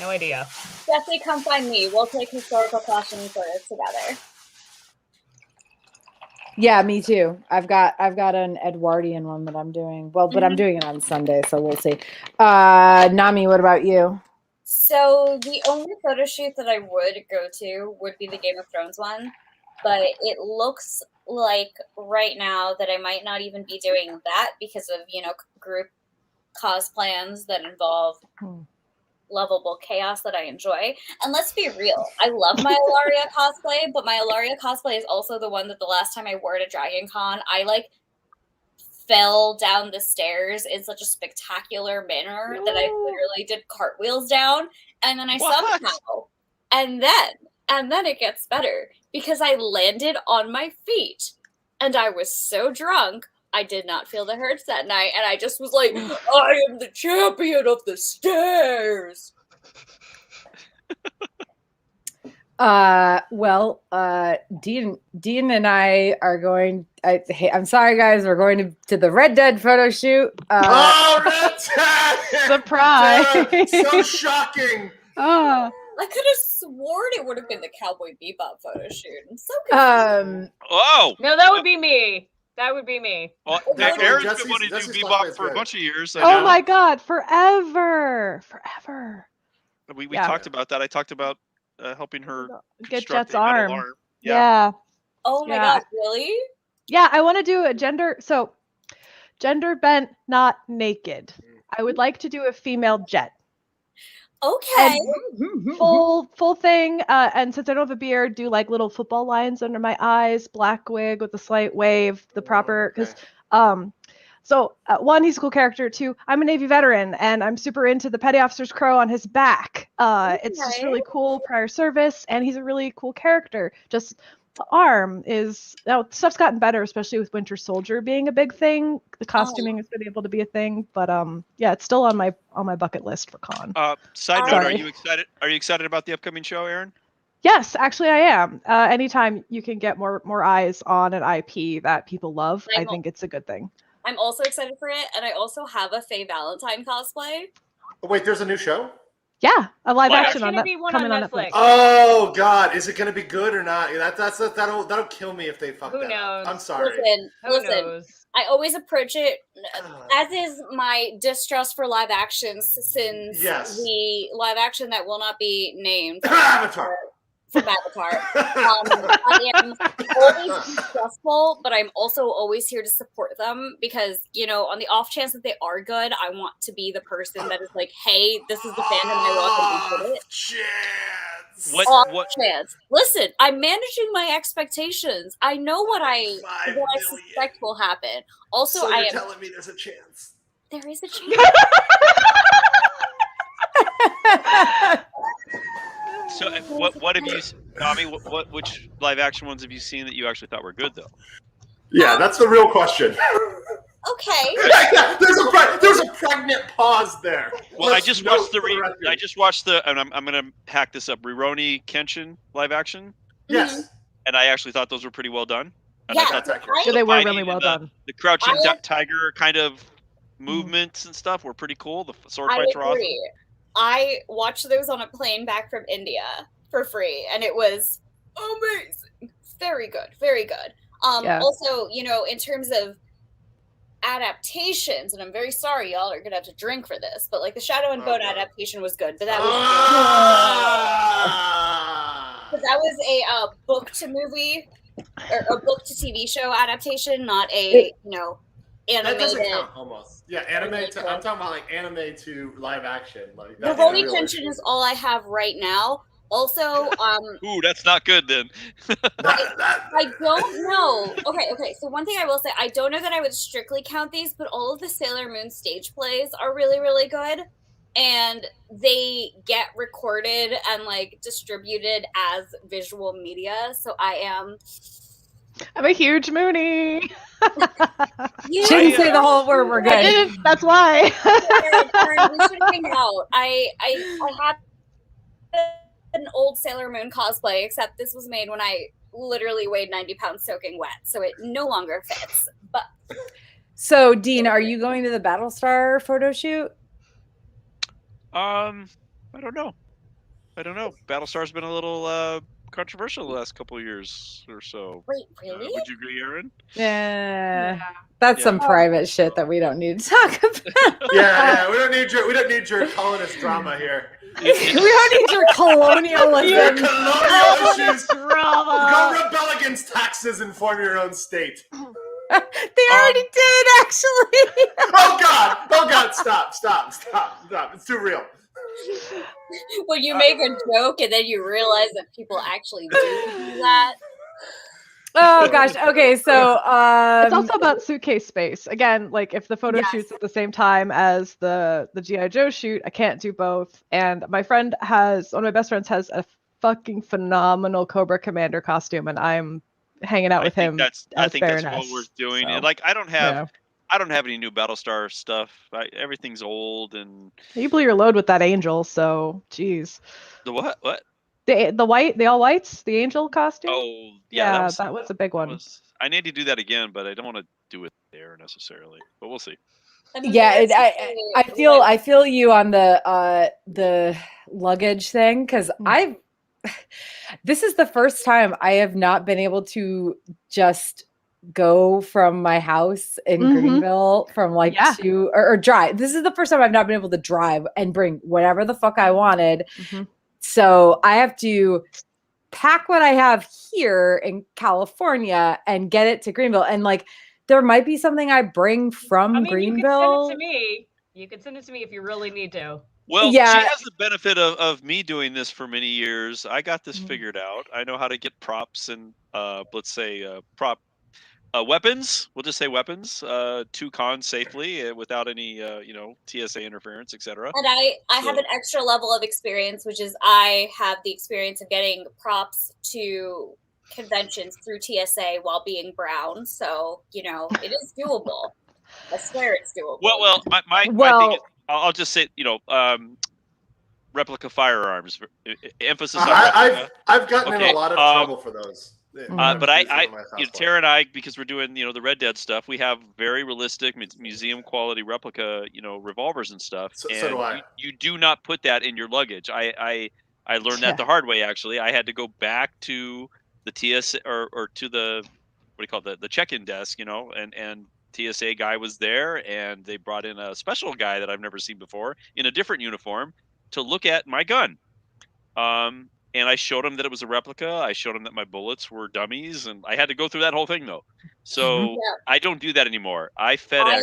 no idea. Definitely come find me. We'll take historical costuming photos together. Yeah, me too. I've got an Edwardian one that I'm doing. Well, but I'm doing it on Sunday, so we'll see. Nami, what about you? So the only photo shoot that I would go to would be the Game of Thrones one, but it looks like right now that I might not even be doing that because of group cause plans that involve lovable chaos that I enjoy. And let's be real, I love my Ilaria cosplay, but my Ilaria cosplay is also the one that the last time I wore at a DragonCon, I fell down the stairs in such a spectacular manner that I literally did cartwheels down, and then I somehow, and then it gets better because I landed on my feet, and I was so drunk I did not feel the hurts that night, and I just was like, I am the champion of the stairs. Dean and I are going. I'm sorry, guys. We're going to the Red Dead photo shoot. Red Dead! Surprise! So shocking. Oh. I could have sworn it would have been the Cowboy Bebop photo shoot. I'm so confused. Oh no, that would be me. That would be me. Well, Exactly. Aaron's been wanting to do Bebop for a bunch of years. Oh my God, forever. We talked about that. I talked about helping her get construct Jet's a metal arm. Yeah. Yeah. Oh my God, really? Yeah, I want to do a gender bent, not naked. I would like to do a female Jet. Okay. Full thing. And since I don't have a beard, do like little football lines under my eyes, black wig with a slight wave, the proper because so one, he's a cool character. Two, I'm a Navy veteran and I'm super into the petty officer's crow on his back. It's just really cool prior service, and he's a really cool character. Just the arm is now stuff's gotten better, especially with Winter Soldier being a big thing. The costuming has been able to be a thing, but yeah, it's still on my bucket list for con. Side note, Sorry. are you excited? Are you excited about the upcoming show, Aaron? Yes, actually I am. Anytime you can get more eyes on an IP that people love, I think it's a good thing. I'm also excited for it, and I also have a Faye Valentine cosplay. Oh, wait, there's a new show? Yeah, a live Live action There's gonna be one coming on on Netflix. Oh God, is it gonna be good or not? That'll kill me if they fuck Who that up. knows? I'm sorry. Who knows? I always approach it, as is my distrust for live actions, since the live action that will not be named Avatar. From Avatar. I am always distrustful, but I'm also always here to support them because, you know, on the off chance that they are good, I want to be the person that is like, hey, this is the fandom I want to be Chance. What chance? Listen, I'm managing my expectations. I know what I suspect will happen. Also, so I you're am telling me there's a chance. there is a chance. So what have you, Tommy? Which live action ones have you seen that you actually thought were good though? Yeah, that's the real question. Okay. there's a pregnant pause there. Well, I just watched and I'm gonna hack this up. Rurouni Kenshin live action. Yes. And I actually thought those were pretty well done. And Yeah, I thought they were really well done. The crouching tiger kind of movements and stuff were pretty cool. The sword fights were awesome. I watched those on a plane back from India for free, and it was amazing. Very good, very good. Also, you know, in terms of adaptations, and I'm very sorry, y'all are gonna have to drink for this, but like the Shadow and Bone adaptation was good, but that was a book to movie or a book to TV show adaptation, not a animated. That doesn't count almost. Yeah, anime. I'm talking about like anime to live action. Like the Rurouni Kenshin is all I have right now. Also, ooh, that's not good then. I don't know. Okay. So one thing I will say, I don't know that I would strictly count these, but all of the Sailor Moon stage plays are really, really good, and they get recorded and like distributed as visual media. So I'm a huge Mooney. You didn't say the whole word. We're good. I didn't. That's why. Aaron, we should hang out. I have an old Sailor Moon cosplay, except this was made when I literally weighed 90 pounds soaking wet, so it no longer fits. But so, Dean, are you going to the Battlestar photo shoot? I don't know. Battlestar's been a little controversial the last couple of years or so. Wait, really? Would you agree, Aaron? Yeah. That's some private shit that we don't need to talk about. Yeah, we don't need your colonist drama here. We don't need your colonialism. Your colonial issues. Drama. Go rebel against taxes and form your own state. They already did, actually. Oh God! Stop! It's too real. When you make a joke and then you realize that people actually do that. Oh gosh. Okay, so it's also about suitcase space. Again, like if the photo shoots at the same time as the G.I. Joe shoot, I can't do both. And one of my best friends has a fucking phenomenal Cobra Commander costume, and I'm hanging out with him. I think that's what we're doing. So, and like I don't have any new Battlestar stuff. Everything's old and you blew your load with that angel, so geez. The what? What? The all whites, the angel costume. Oh yeah, that was a big one. I need to do that again, but I don't want to do it there necessarily. But we'll see. I feel you on the luggage thing because this is the first time I have not been able to just go from my house in Greenville from to or drive. This is the first time I've not been able to drive and bring whatever the fuck I wanted. So I have to pack what I have here in California and get it to Greenville. And like, there might be something I bring from Greenville. You can send it to me if you really need to. Well, she Yeah. has the benefit of me doing this for many years. I got this Mhm. figured out. I know how to get props and let's say weapons. We'll just say weapons to con safely without any TSA interference, etc. And I have So- an extra level of experience, which is I have the experience of getting props to conventions through TSA while being brown. So, it is doable. I swear it's doable. Well, my thing Well, is, I'll just say, replica firearms. Emphasis on replica. I've gotten in Okay, a lot of trouble for those. But Tara and I, because we're doing the Red Dead stuff, we have very realistic museum quality replica revolvers and stuff. So and do I. You do not put that in your luggage. I learned that the hard way. Actually, I had to go back to the TSA or to the what do you call it, the check-in desk, and TSA guy was there, and they brought in a special guy that I've never seen before in a different uniform to look at my gun. And I showed him that it was a replica. I showed him that my bullets were dummies, and I had to go through that whole thing though. So I don't do that anymore. I FedEx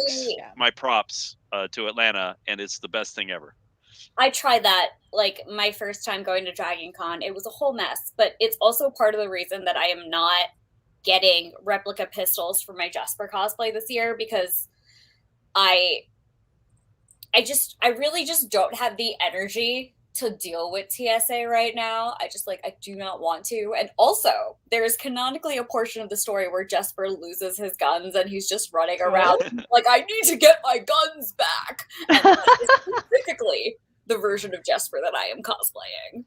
my props to Atlanta, and it's the best thing ever. I tried that like my first time going to Dragon Con. It was a whole mess, but it's also part of the reason that I am not getting replica pistols for my Jesper cosplay this year, because I really just don't have the energy to deal with TSA right now. I do not want to. And also, there is canonically a portion of the story where Jesper loses his guns and he's just running around like, I need to get my guns back. And that is specifically the version of Jesper that I am cosplaying.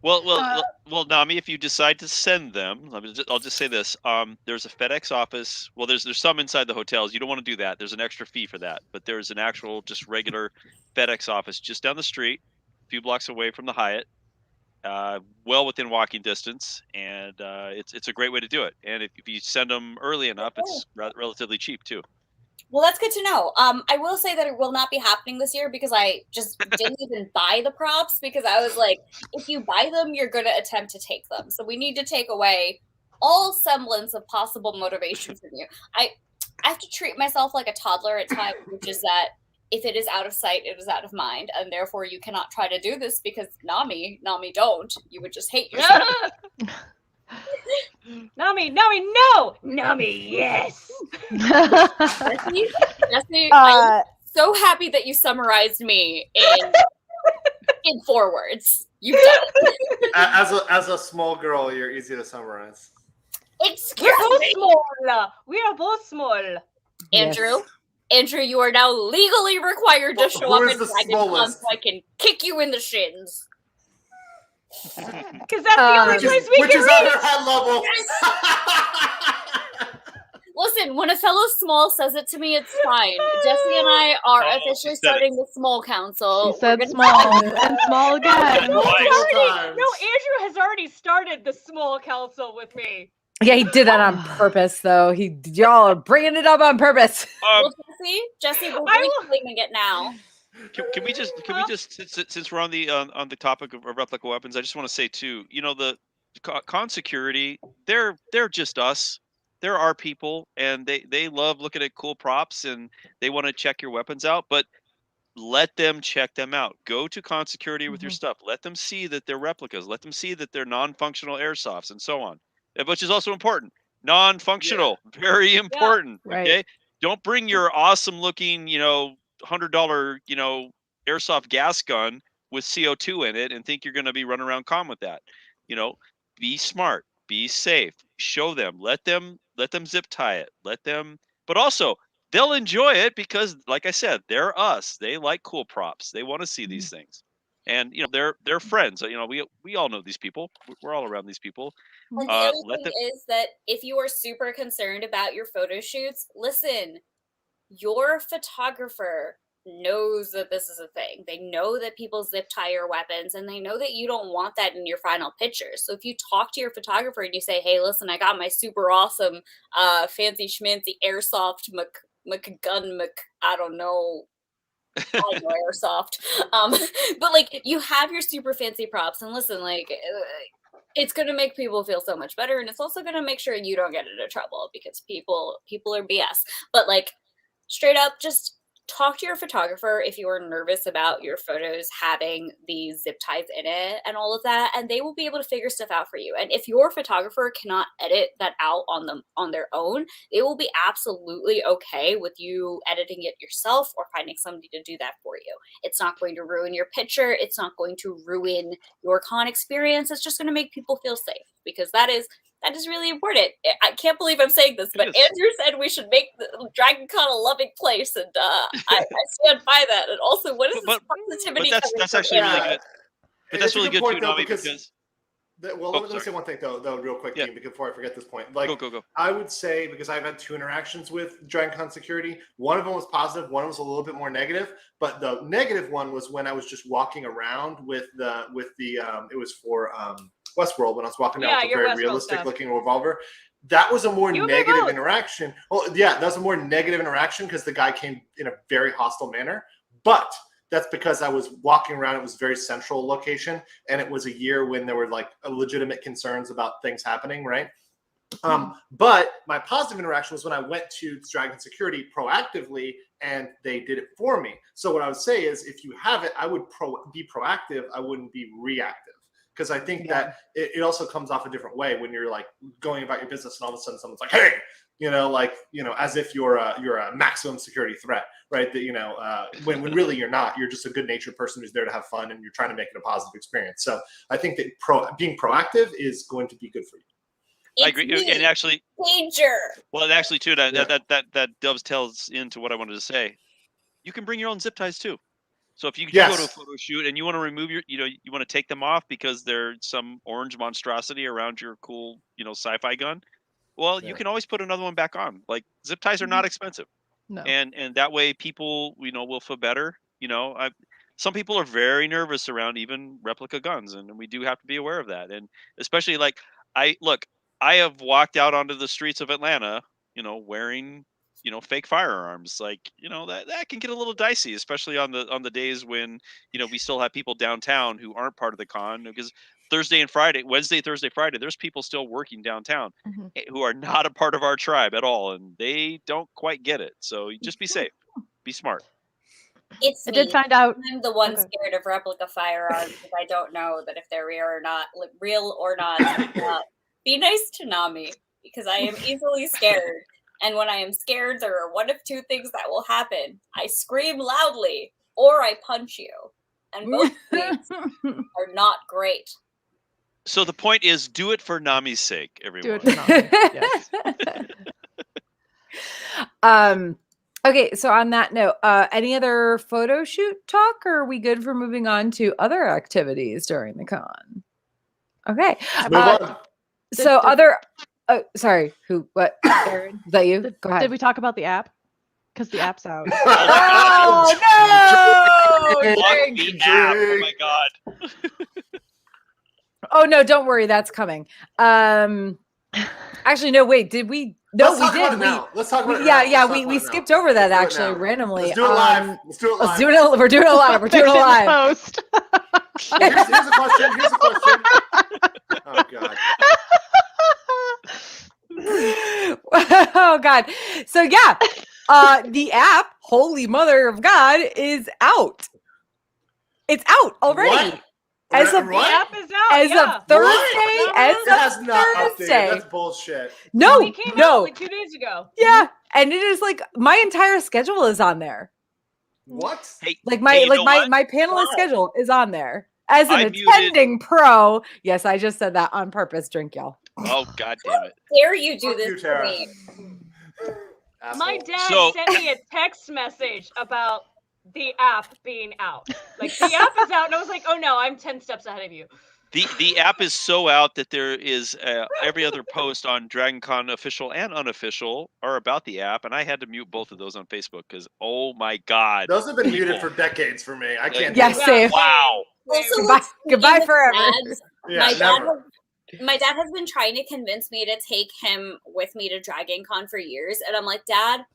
Well, Nami, if you decide to send them, I'll just say this: there's a FedEx office. Well, there's some inside the hotels. You don't want to do that. There's an extra fee for that. But there's an actual, just regular FedEx office just down the street, a few blocks away from the Hyatt, well within walking distance, and it's a great way to do it. And if you send them early enough, it's relatively cheap too. Well, that's good to know. I will say that it will not be happening this year because I just didn't even buy the props, because I was like, if you buy them, you're going to attempt to take them. So we need to take away all semblance of possible motivation from you. I have to treat myself like a toddler at times, which is that if it is out of sight, it is out of mind. And therefore you cannot try to do this because Nami, don't. You would just hate yourself. Nami, no! Nami, yes! Jesse, I'm so happy that you summarized me in 4 words. You've done it. As a small girl, you're easy to summarize. Excuse We're both me. small! We are both small! Andrew, you are now legally required to show up Who is in the Dragon Con smallest? so I can kick you in the shins. Because that's the only place we which can is reach! at her head level. Listen, when a fellow small says it to me, it's fine. Jesse and I are officially starting the small council. She said small and small again. Multiple No, times. Andrew has already started the small council with me. Yeah, he did that on purpose, though. Y'all are bringing it up on purpose. Well, Jesse, we're reclaiming it now. Can we just since we're on the topic of replica weapons, I just want to say too, the con security, they're just us. They're our people, and they love looking at cool props, and they want to check your weapons out, but let them check them out. Go to con security with your stuff. Let them see that they're replicas. Let them see that they're non-functional airsofts and so on, which is also important. Non-functional, very important. Right. Okay, don't bring your awesome looking, $100, airsoft gas gun with CO2 in it and think you're going to be running around con with that. Be smart, be safe, show them, let them zip tie it, but also they'll enjoy it because, like I said, they're us. They like cool props. They want to see these things. And they're friends. We all know these people. We're all around these people. And the other thing is that if you are super concerned about your photo shoots, listen, your photographer knows that this is a thing. They know that people zip tie your weapons, and they know that you don't want that in your final pictures. So if you talk to your photographer and you say, hey, listen, I got my super awesome fancy schmancy airsoft I don't know airsoft. But like, you have your super fancy props, and listen, like, it's going to make people feel so much better, and it's also going to make sure you don't get into trouble because people are BS. But like, straight up, just talk to your photographer if you are nervous about your photos having these zip ties in it and all of that, and they will be able to figure stuff out for you. And if your photographer cannot edit that out on their own, they will be absolutely okay with you editing it yourself or finding somebody to do that for you. It's not going to ruin your picture. It's not going to ruin your con experience. It's just going to make people feel safe, because that is really important. I can't believe I'm saying this, but Andrew said we should make the Dragon Con a loving place, and I stand by that. And also, what is this positivity? But that's actually really good. But that's really good too, Nami, because let me say one thing though, real quick, Dean, before I forget this point. Like, go. I would say, because I've had 2 interactions with Dragon Con security. One of them was positive, one was a little bit more negative. But the negative one was when I was just walking around with the it was for Westworld, when I was walking down with a very realistic looking revolver. That was a more negative interaction. Well, yeah, that was a more negative interaction because the guy came in a very hostile manner. But that's because I was walking around. It was a very central location, and it was a year when there were like legitimate concerns about things happening, right? But my positive interaction was when I went to Dragon Security proactively, and they did it for me. So what I would say is, if you have it, I would be proactive. I wouldn't be reactive. Because I think that it also comes off a different way when you're like going about your business and all of a sudden someone's like, hey, as if you're a maximum security threat, right? That, when really you're not. You're just a good natured person who's there to have fun, and you're trying to make it a positive experience. So I think that being proactive is going to be good for you. I agree. And actually, danger. Well, and actually too, that dovetails into what I wanted to say. You can bring your own zip ties too. So if you go to a photo shoot and you want to remove you want to take them off because there's some orange monstrosity around your cool, sci-fi gun, well, you can always put another one back on. Like, zip ties are not expensive. No. And that way people, will feel better. Some people are very nervous around even replica guns, and we do have to be aware of that. And especially I have walked out onto the streets of Atlanta, wearing fake firearms. That can get a little dicey, especially on the days when we still have people downtown who aren't part of the con, because Wednesday, Thursday, Friday, there's people still working downtown who are not a part of our tribe at all, and they don't quite get it. So just be safe, be smart. I did find out. I'm the one scared of replica firearms because I don't know that if they're real or not. Be nice to Nami, because I am easily scared. And when I am scared, there are one of 2 things that will happen. I scream loudly, or I punch you. And both things are not great. So the point is, do it for Nami's sake, everyone. Do it for Nami, yes. Okay, so on that note, any other photo shoot talk, or are we good for moving on to other activities during the con? Okay. Sorry, who? What? Aaron, is that you? Go ahead. Did we talk about the app? Because the app's out. Oh no! Oh my god. Oh no, don't worry, that's coming. Actually, no, wait, did we? No, we did. Let's talk about it. Yeah, we skipped over that actually randomly. Let's do it live. Let's do it live. We're doing it live. We're doing it live. Post. Here's a question. Oh god. Oh god. So yeah, the app, Holy Mother of God, is out. It's out already. What? The app is out. As of Thursday. That's bullshit. No, It came out like 2 days ago. Yeah, and it is like my entire schedule is on there. What? Hey, my panelist schedule is on there as an attending pro. Yes, I just said that on purpose. Drink, y'all. Oh god damn it! How dare you do this to me? My dad sent me a text message about the app being out. Like, the app is out, and I was like, oh no, I'm 10 steps ahead of you. The app is so out that there is every other post on Dragon Con official and unofficial are about the app, and I had to mute both of those on Facebook because oh my god, those have been muted for decades for me. I can't. Yes, same. Wow. Also, goodbye forever. My dad has been trying to convince me to take him with me to Dragon Con for years, and I'm like, Dad,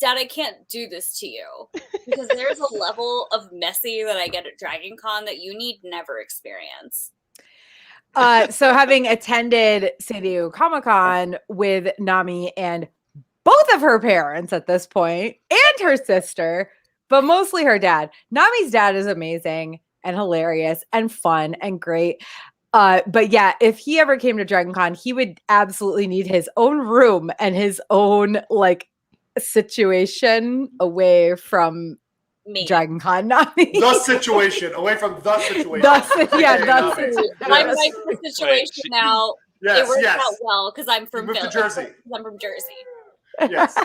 I can't do this to you because there's a level of messy that I get at Dragon Con that you need never experience. So having attended San Diego Comic-Con with Nami and both of her parents at this point and her sister, but mostly her dad. Nami's dad is amazing and hilarious and fun and great. But yeah, if he ever came to DragonCon, he would absolutely need his own room and his own like situation away from Me. DragonCon. Nami. The situation, away from the situation. Yeah, Okay, the Nami. situation. I'm Yes. like the situation now. It Yes, works yes. out well because I'm from You moved to Philly. Jersey. 'Cause I'm from Jersey. Yes.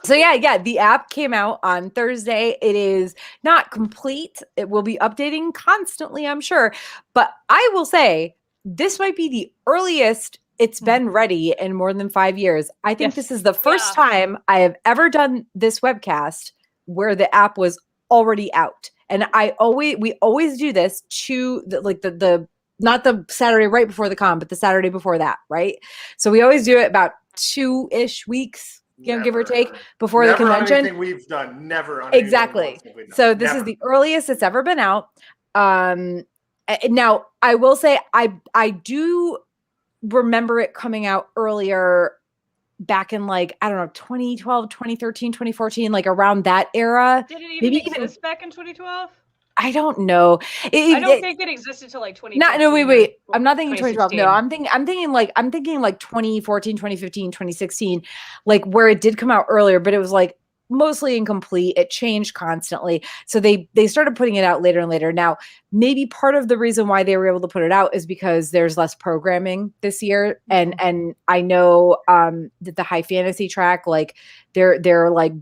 So yeah, the app came out on Thursday. It is not complete. It will be updating constantly, I'm sure. But I will say this might be the earliest it's been ready in more than 5 years. I think this is the first time I have ever done this webcast where the app was already out. And we always do this to the not the Saturday right before the con, but the Saturday before that, right? So we always do it about 2-ish weeks, give or take, before the convention. Never on anything we've done. Never on Exactly. anything we've done. So this is the earliest it's ever been out. Now I will say I do remember it coming out earlier back in like, I don't know, 2012, 2013, 2014, like around that era. Did it even exist back in 2012? I don't know. I don't think it existed until like 2015. No, wait. I'm not thinking 2012. 2016. No, I'm thinking like 2014, 2015, 2016, like where it did come out earlier, but it was like mostly incomplete. It changed constantly. So they started putting it out later and later. Now, maybe part of the reason why they were able to put it out is because there's less programming this year. And I know that the high fantasy track, like they're like,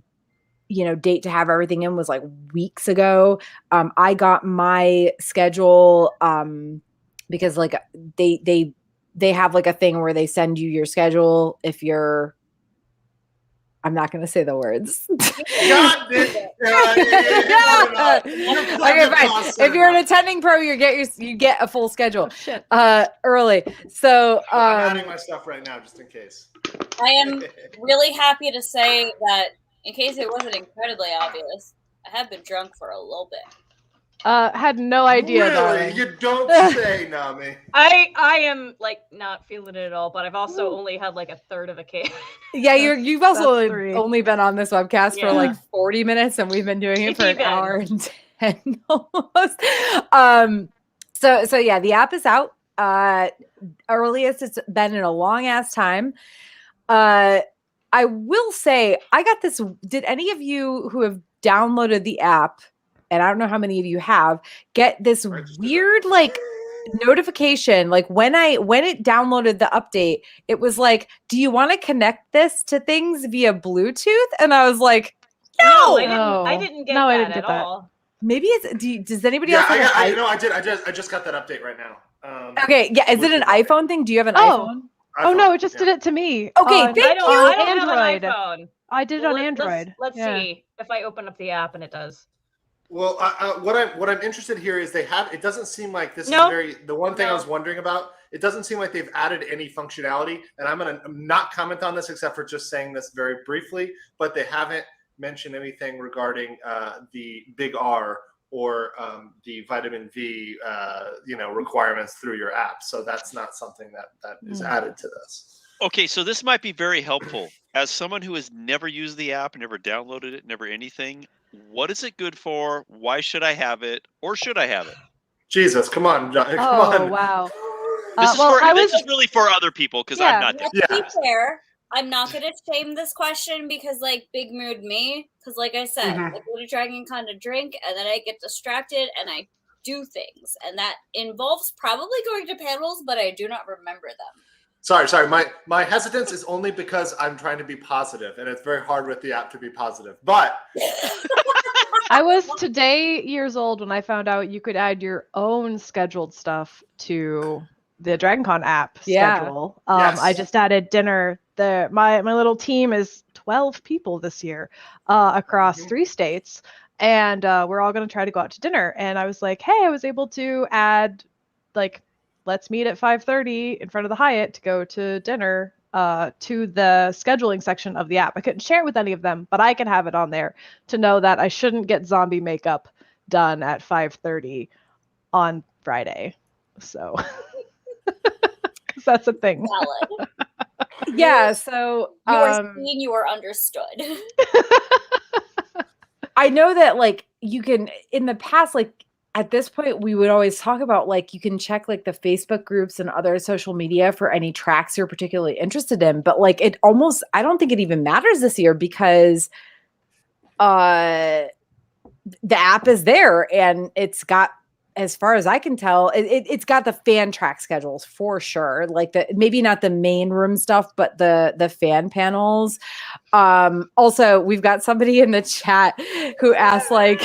date to have everything in was like weeks ago. I got my schedule because like they have like a thing where they send you your schedule if you're, I'm not going to say the words. God, Okay, fine. If you're an attending pro, you get a full schedule early. So I'm adding my stuff right now just in case. I am really happy to say that, in case it wasn't incredibly obvious, I have been drunk for a little bit. Had no idea. Really? Darling. You don't say, Nami. I am like not feeling it at all, but I've also only had like a third of a case. Yeah, you've also three. only been on this webcast for like 40 minutes, and we've been doing it for an hour and 10 almost. So yeah, the app is out. Earliest it's been in a long ass time. I will say, I got this. Did any of you who have downloaded the app, and I don't know how many of you have, get this weird like notification? Like when it downloaded the update, it was like, "Do you want to connect this to things via Bluetooth?" And I was like, "No, I didn't get that at all." Maybe it's. Does anybody else? I just got that update right now. Okay, yeah. Is it an iPhone thing? Do you have an iPhone? Oh no, it just did it to me. Okay, on, thank I you. don't Android. have an iPhone. I did it on Android. Let's see if I open up the app and it does. Well, what I'm interested here is it doesn't seem like this is the one thing I was wondering about. It doesn't seem like they've added any functionality, and I'm gonna not comment on this except for just saying this very briefly. But they haven't mentioned anything regarding the big R or the vitamin V, requirements through your app. So that's not something that is added to this. Okay, so this might be very helpful. As someone who has never used the app, never downloaded it, never anything, what is it good for? Why should I have it? Or should I have it? Jesus, come on, John. Come on. Wow. This is really for other people because I'm not there. Let's be fair. I'm not going to shame this question because, like, big mood me. Because, like I said, I go to DragonCon to drink, and then I get distracted, and I do things. And that involves probably going to panels, but I do not remember them. Sorry. My hesitance is only because I'm trying to be positive, and it's very hard with the app to be positive. But I was today years old when I found out you could add your own scheduled stuff to the DragonCon app schedule. Yes. I just added dinner. My little team is 12 people this year across 3 states, and we're all going to try to go out to dinner. And I was like, hey, I was able to add like, let's meet at 5:30 in front of the Hyatt to go to dinner to the scheduling section of the app. I couldn't share it with any of them, but I can have it on there to know that I shouldn't get zombie makeup done at 5:30 on Friday. So, because that's a thing. Yeah, so You are seen, you are understood. I know that like you can in the past, like at this point, we would always talk about like you can check like the Facebook groups and other social media for any tracks you're particularly interested in. But like it almost I don't think it even matters this year because the app is there and it's got, as far as I can tell, it's got the fan track schedules for sure. Like the maybe not the main room stuff, but the fan panels. Also, we've got somebody in the chat who asked like,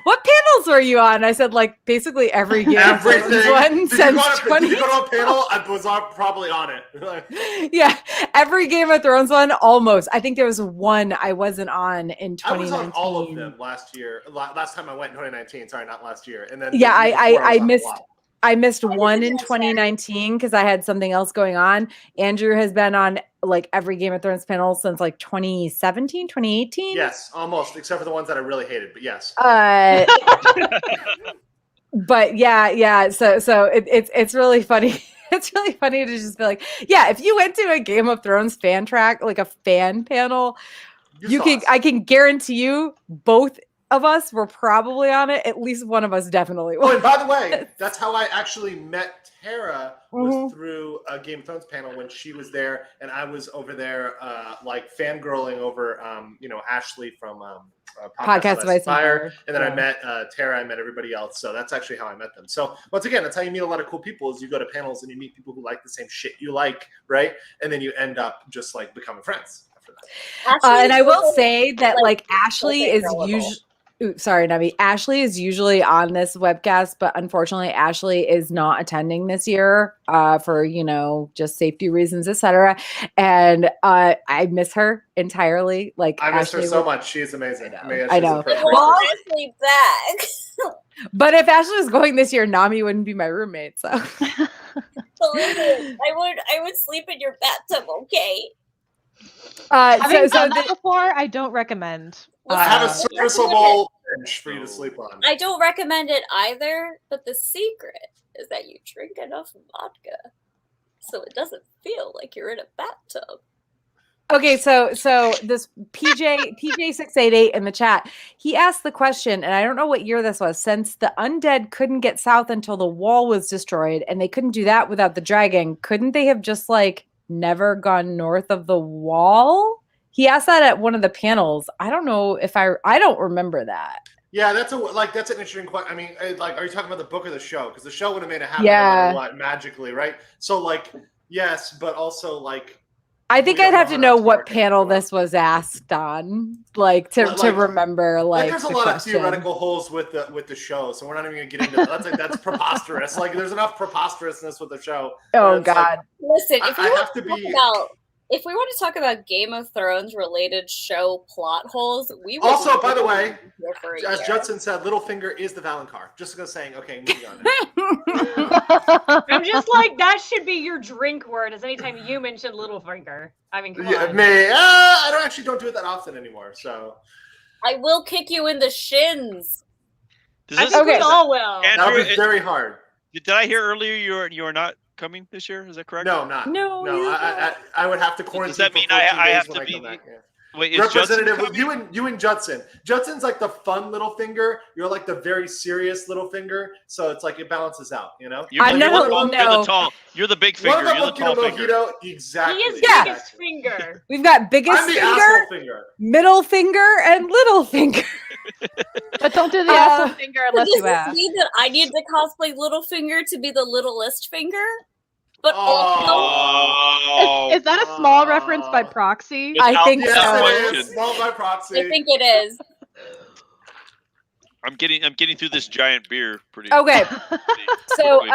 "What panels were you on?" I said like basically every Game of Thrones Everything. one Did since you go to a panel? I was probably on it. Yeah, every Game of Thrones one almost. I think there was one I wasn't on in 2019. I was on all of them last year. Last time I went in 2019. Sorry, not last year. And then yeah, I was missed. on a lot. I missed one in 2019 because I had something else going on. Andrew has been on like every Game of Thrones panel since like 2017, 2018. Yes, almost, except for the ones that I really hated. But yes. But yeah. So it's really funny. It's really funny to just be like, yeah, if you went to a Game of Thrones fan track, like a fan panel, I can guarantee you both of us were probably on it. At least one of us definitely was. Oh, and by the way, that's how I actually met Tara, was through a Game of Thrones panel when she was there, and I was over there like fangirling over Ashley from Podcast by Fire. And then I met Tara, I met everybody else. So that's actually how I met them. So once again, that's how you meet a lot of cool people, is you go to panels and you meet people who like the same shit you like, right? And then you end up just like becoming friends after that. And I will say that like Ashley is usually sorry, Navi. Ashley is usually on this webcast, but unfortunately, Ashley is not attending this year for just safety reasons, etc. And I miss her entirely. Like I miss her so much. She's amazing. I know. Well, Ashley back. But if Ashley was going this year, Nami wouldn't be my roommate. So I would sleep in your bathtub. Okay. Having done that before, I don't recommend. I have a serviceable bench for you to sleep on. I don't recommend it either, but the secret is that you drink enough vodka so it doesn't feel like you're in a bathtub. Okay, so this PJ688 in the chat, he asked the question, and I don't know what year this was. Since the undead couldn't get south until the wall was destroyed, and they couldn't do that without the dragon, couldn't they have just like never gone north of the wall? He asked that at one of the panels. I don't know if I don't remember that. Yeah, that's an interesting question. I mean, like, are you talking about the book or the show? Because the show would have made it happen no matter what, magically, right? So, like, yes, but also like, I think I'd have to know what panel this was asked on, like to remember. Like, there's a lot of theoretical holes with the show, so we're not even gonna get into that. That's preposterous. Like, there's enough preposterousness with the show. Oh God! Like, listen, if we want to talk about Game of Thrones related show plot holes, we will also, by the way, as Judson said, Littlefinger is the Valonqar. Just saying. Okay, moving on. I'm just like, that should be your drink word. Is anytime you mention Littlefinger. I mean, come on. I don't do it that often anymore. So I will kick you in the shins. I think we all will. That would be very hard. Did I hear earlier you are not coming this year? Is that correct? No, I'm not. No. I would have to quarantine. Does that mean I have to be? Wait, is representative with you and Judson. Judson's like the fun Littlefinger. You're like the very serious Littlefinger. So it's like it balances out, you know. You're the tall. You're the big finger. You're the tall finger. Exactly. He is biggest finger. We've got biggest finger, middle finger, and little finger. But don't do the asshole finger unless you ask. Does this mean that I need to cosplay Littlefinger to be the littlest finger? But is that a small reference by proxy? I think so. Yes, it is. Small by proxy. I think it is. I'm getting through this giant beer pretty. Okay. So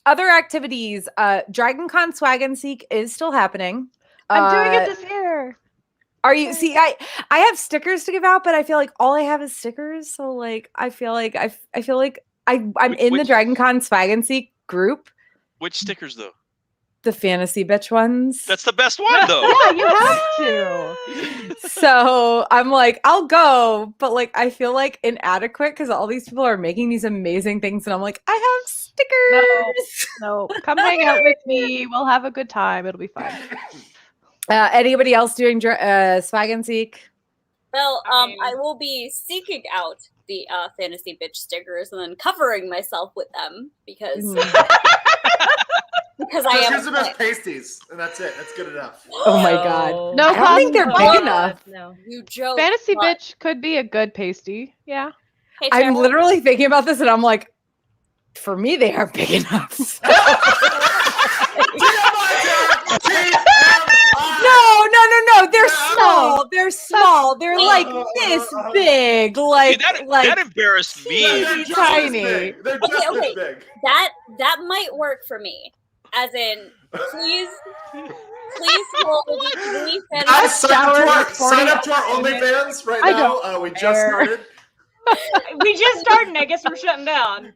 other activities. DragonCon Swag and Seek is still happening. I'm doing it this year. Are you? See, I have stickers to give out, but I feel like all I have is stickers. So like, I feel like I'm in the DragonCon Swag and Seek group. Which stickers though? the fantasy bitch ones. That's the best one, though. Yeah, you have to. So I'm like, I'll go, but like I feel like inadequate because all these people are making these amazing things, and I'm like, I have stickers. No, come hang out with me. We'll have a good time. It'll be fun. Anybody else doing swag and seek? Well, I mean- I will be seeking out the fantasy bitch stickers and then covering myself with them because because I Just am. use them as pasties, and that's it. That's good enough. Oh my god. No I don't think they're cosplay. big enough. No. You joke. Fantasy but- bitch could be a good pasty. Yeah. Hey, I'm Tara, literally thinking about this, and I'm like, for me, they aren't big enough. No. They're No. small. They're small. They're like this big. Like, See, like that embarrassed me. They're just tiny. as big. They're just Okay. as big. that might work for me. As in, please hold the fantasy. Guys, showered sign up to our 40 OnlyFans right I now. don't We just care. started. We just started. I guess we're shutting down.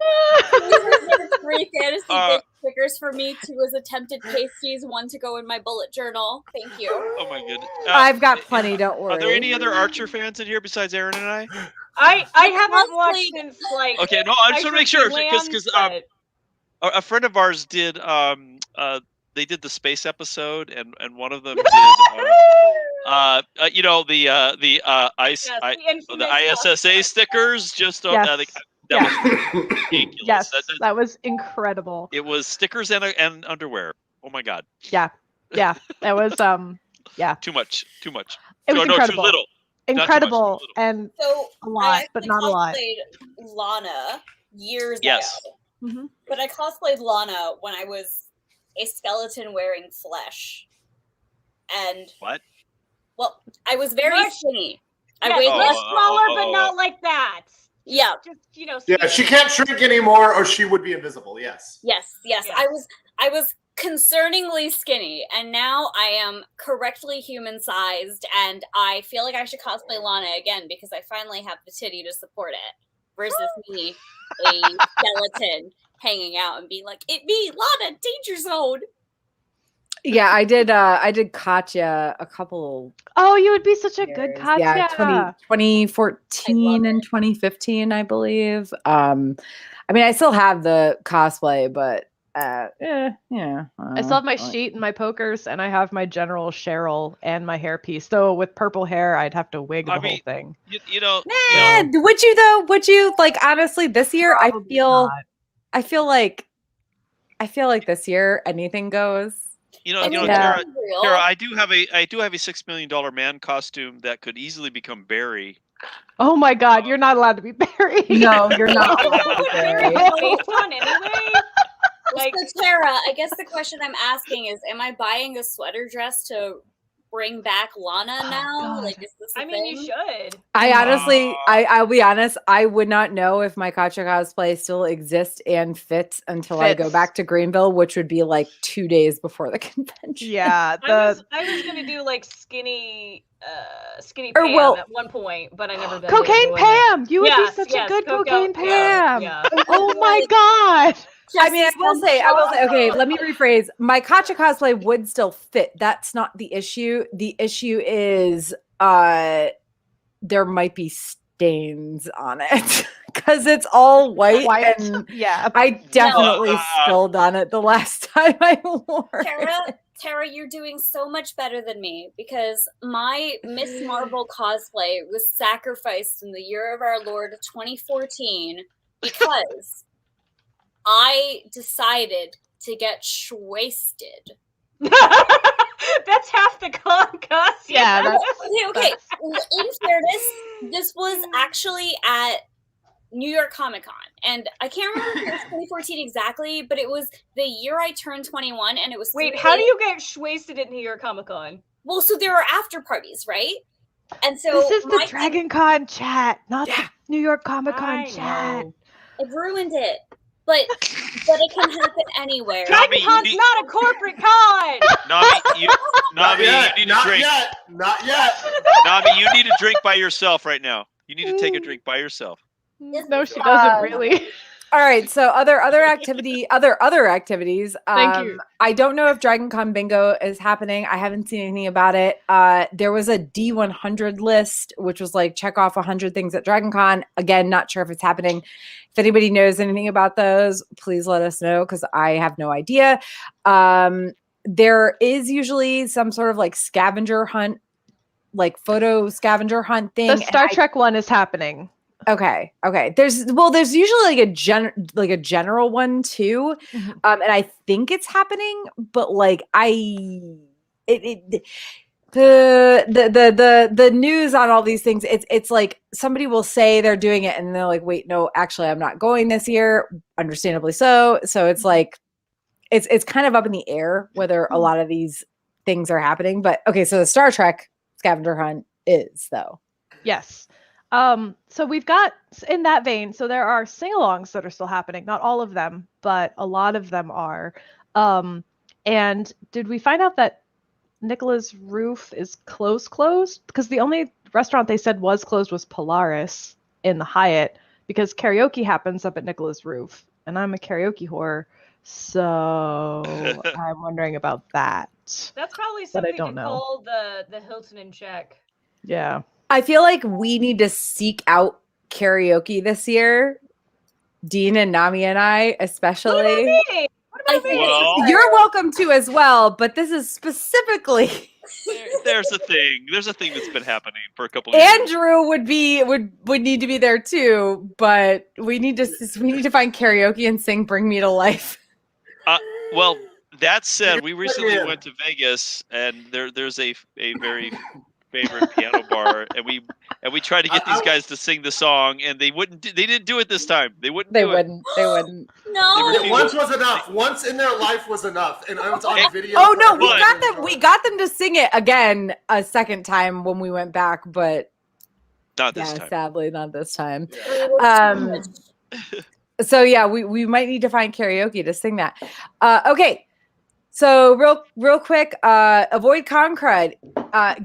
Please 3 fantasy Uh, bitch stickers for me, 2 as attempted pasties, 1 to go in my bullet journal. Thank you. Oh my goodness. I've got plenty. Don't worry. Are there any other Archer fans in here besides Aaron and I? I haven't watched Cosplayed- since like. Okay, no, I just want to make sure because but- a friend of ours did they did the space episode and one of them did you know the ice Yes, I, the the infamous ISSA stickers just Yes. I think that was ridiculous. Yes, That- that was incredible. it was stickers and underwear. Oh my god, Yeah, that was yeah, too much. it was No, incredible. too little. Not too much, Incredible, too little. and So a lot, but not a lot. I cosplayed Lana years Yes. ago. Mhm. But I cosplayed Lana when I was a skeleton wearing flesh. And What? well, I was very Much- skinny. I Yes, weighed Oh, less less. smaller, oh, but oh. not like that. Yeah. Just you know. Yeah, she can't shrink anymore, or she would be invisible. Yes. Yes. Yes. I was concerningly skinny, and now I am correctly human sized, and I feel like I should cosplay Lana again because I finally have the titty to support it. Versus me, a skeleton hanging out and being like, "It me, Lana, danger zone." Yeah, I did Katya a couple Oh, you would be such a good years. Katya. Yeah, 2014 and 2015, I believe. I mean, I still have the cosplay, but yeah. I still have my sheet and my pokers, and I have my General Cheryl and my hairpiece. Though with purple hair, I'd have to wig the I whole mean, thing. You know, Nah, would you though? Would you like honestly this year? Probably I not. feel like this year anything goes. you know, I mean, Yeah. that's real. Tara, I do have a $6 million man costume that could easily become Barry. Oh my God, you're not allowed to be buried. No, you're not. Very based on anyway. Like So Tara, I guess the question I'm asking is, am I buying a sweater dress to bring back Lana Oh, now? God. Like, is this a I mean, thing? you should. I honestly, I'll be honest, I would not know if my Katya cosplay still exists and fits until I go Fits. back to Greenville, which would be like 2 days before the convention. Yeah, I was gonna do like skinny Or Pam well- at one point, but I never did Cocaine it. Pam. You would Yes, be such yes, a good Coco- Cocaine yeah, Pam. yeah. Oh my God. I mean, I will say, okay, let me rephrase. My Katya cosplay would still fit. That's not the issue. The issue is there might be stains on it because it's all white, and Yeah. I definitely No. spilled on it the last time I wore it. Tara, you're doing so much better than me because my Miss Marvel cosplay was sacrificed in the year of our Lord 2014 because I decided to get shwasted. That's half the con cost. Yeah, that's, Okay. In fairness, this was actually at New York Comic Con, and I can't remember if it was 2014 exactly, but it was the year I turned 21, and it was. Wait, 3 how do days- you get wasted at New York Comic Con? Well, so there are after parties, right? And so this is the my- Dragon Con chat, not the New York Comic Con I chat. know. I've ruined it, but it can happen anywhere. Nami, Dragon you Con's need- not a corporate con. Nami, you need to drink. Not yet. Nami, you need a drink by yourself right now. You need to take a drink by yourself. Yes, No, she Uh, doesn't really. All right. So other activities. Thank you. I don't know if Dragon Con Bingo is happening. I haven't seen anything about it. There was a D100 list, which was like check off 100 things at Dragon Con. Again, not sure if it's happening. If anybody knows anything about those, please let us know because I have no idea. There is usually some sort of like scavenger hunt, like photo scavenger hunt thing. The Star Trek one is happening. Okay. There's usually like a general one too, and I think it's happening, but like the news on all these things, it's like somebody will say they're doing it, and they're like, wait, no, actually, I'm not going this year. Understandably so. So it's like it's kind of up in the air whether a lot of these things are happening. But okay, so the Star Trek scavenger hunt is though. Yes. So we've got in that vein, so there are sing-alongs that are still happening. Not all of them, but a lot of them are. And did we find out that Nicola's Roof is closed? Because the only restaurant they said was closed was Polaris in the Hyatt, because karaoke happens up at Nicola's Roof. And I'm a karaoke whore, so I'm wondering about that. That's probably But I something don't to know. call the Hilton in check. Yeah. I feel like we need to seek out karaoke this year. Dean and Nami and I, especially. What about me? What about me? Well, You're welcome to as well, but this is specifically there's a thing. There's a thing that's been happening for a couple of years. Andrew would need to be there too, but we need to find karaoke and sing "Bring Me to Life." Well, that said, we recently went to Vegas, and there's a very favorite piano bar, and we tried to get these guys to sing the song, and they didn't do it this time. They wouldn't. They wouldn't. No. They Once was enough. Once in their life was enough, and I was on video. Oh no, for everyone. we got them to sing it again a second time when we went back, but Not this time. sadly not this time. Yeah. So yeah, we might need to find karaoke to sing that. Okay. So real quick, avoid con crud.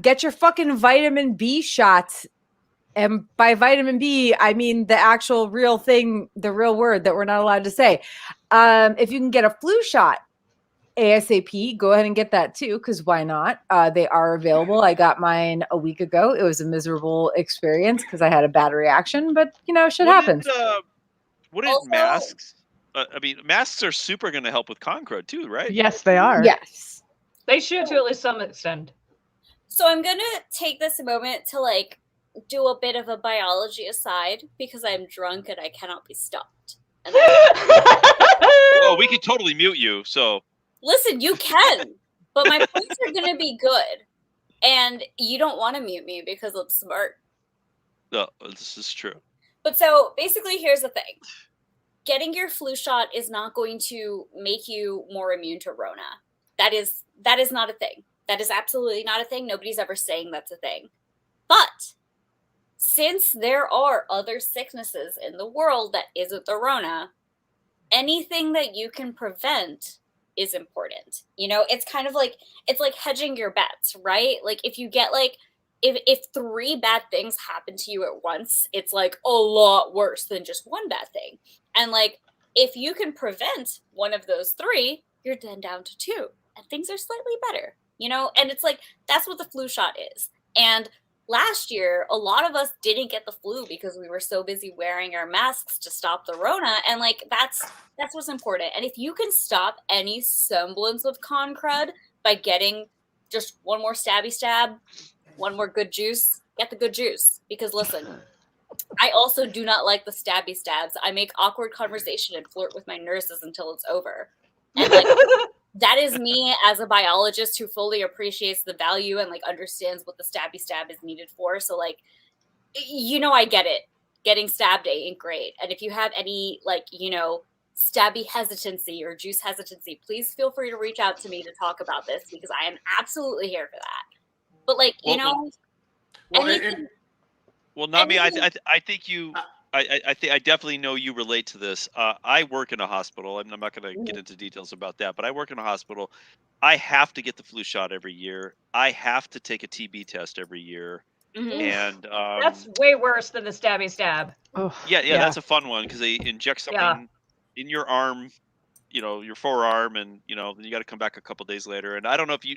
Get your fucking vitamin B shots. And by vitamin B, I mean the actual real thing, the real word that we're not allowed to say. If you can get a flu shot ASAP, go ahead and get that too, because why not? They are available. I got mine a week ago. It was a miserable experience because I had a bad reaction, but shit happens. What did Also- masks? I mean, masks are super going to help with con crud too, right? Yes, they are. Yes. They should to at least some extent. So I'm gonna take this moment to like do a bit of a biology aside because I'm drunk and I cannot be stopped. And Oh, we could totally mute you. So listen, you can, but my points are gonna be good, and you don't want to mute me because I'm smart. no, this is true. But so basically, here's the thing. Getting your flu shot is not going to make you more immune to Rona. That is not a thing. That is absolutely not a thing. Nobody's ever saying that's a thing. But since there are other sicknesses in the world that isn't the Rona, anything that you can prevent is important. It's kind of like, it's like hedging your bets, right? Like if you get like, if 3 bad things happen to you at once, it's like a lot worse than just one bad thing. And like, if you can prevent one of those 3, you're then down to 2 and things are slightly better, and it's like, that's what the flu shot is. And last year, a lot of us didn't get the flu because we were so busy wearing our masks to stop the Rona. And like, that's what's important. And if you can stop any semblance of con crud by getting just one more stabby stab, one more good juice, get the good juice. Because listen, I also do not like the stabby stabs. I make awkward conversation and flirt with my nurses until it's over. And like, that is me as a biologist who fully appreciates the value and like understands what the stabby stab is needed for. So like, I get it. Getting stabbed ain't great. And if you have any like, stabby hesitancy or juice hesitancy, please feel free to reach out to me to talk about this because I am absolutely here for that. But like, anything, Well, Nami, I think you. I think I definitely know you relate to this. I work in a hospital. I'm not going to get into details about that, but I work in a hospital. I have to get the flu shot every year. I have to take a TB test every year, and That's way worse than the stabby stab. Oh, yeah, that's a fun one because they inject something in your arm, your forearm, and then you got to come back a couple days later. And I don't know if do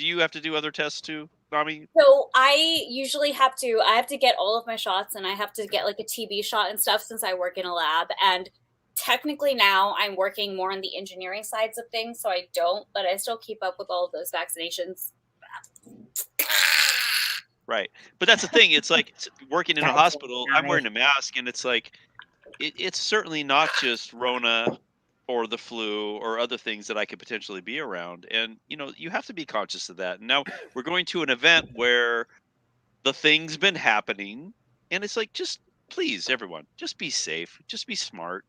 you have to do other tests too, Nami? So I usually have to get all of my shots, and I have to get like a TB shot and stuff since I work in a lab. And technically now I'm working more on the engineering sides of things, so I don't, but I still keep up with all of those vaccinations. Right. But that's the thing. It's like working in a hospital, I'm wearing a mask, and it's like, it's certainly not just Rona or the flu or other things that I could potentially be around. And, you have to be conscious of that. And now we're going to an event where the thing's been happening, and it's like, just please, everyone, just be safe, just be smart.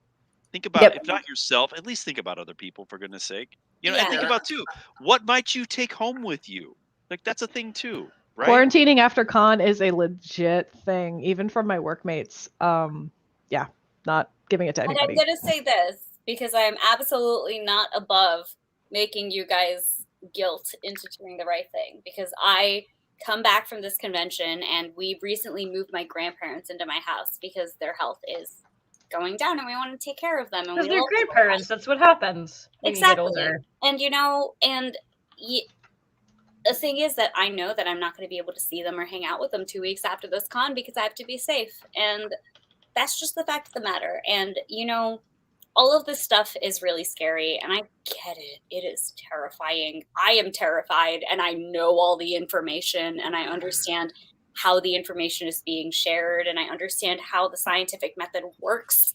Think about, if not yourself, at least think about other people, for goodness sake. And think about, too, what might you take home with you? Like, that's a thing, too. Right? Quarantining after con is a legit thing, even from my workmates. Not giving it to anybody. And I'm going to say this, because I am absolutely not above making you guys guilt into doing the right thing. Because I come back from this convention, and we recently moved my grandparents into my house because their health is going down, and we want to take care of them. And because they're grandparents. That's what happens when you get older. And the thing is that I know that I'm not going to be able to see them or hang out with them 2 weeks after this con because I have to be safe. And that's just the fact of the matter. And, all of this stuff is really scary, and I get it. It is terrifying. I am terrified, and I know all the information, and I understand how the information is being shared, and I understand how the scientific method works.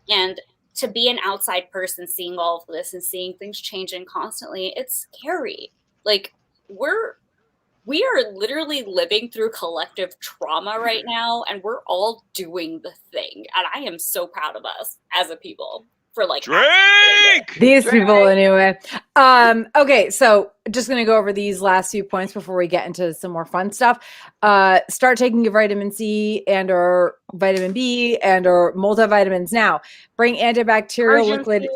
And to be an outside person seeing all of this and seeing things changing constantly, it's scary. Like, we are literally living through collective trauma right now, and we're all doing the thing. And I am so proud of us as a people for these people anyway. Okay, so just gonna go over these last few points before we get into some more fun stuff. Start taking your vitamin C and or vitamin B and or multivitamins now. Bring antibacterial liquid.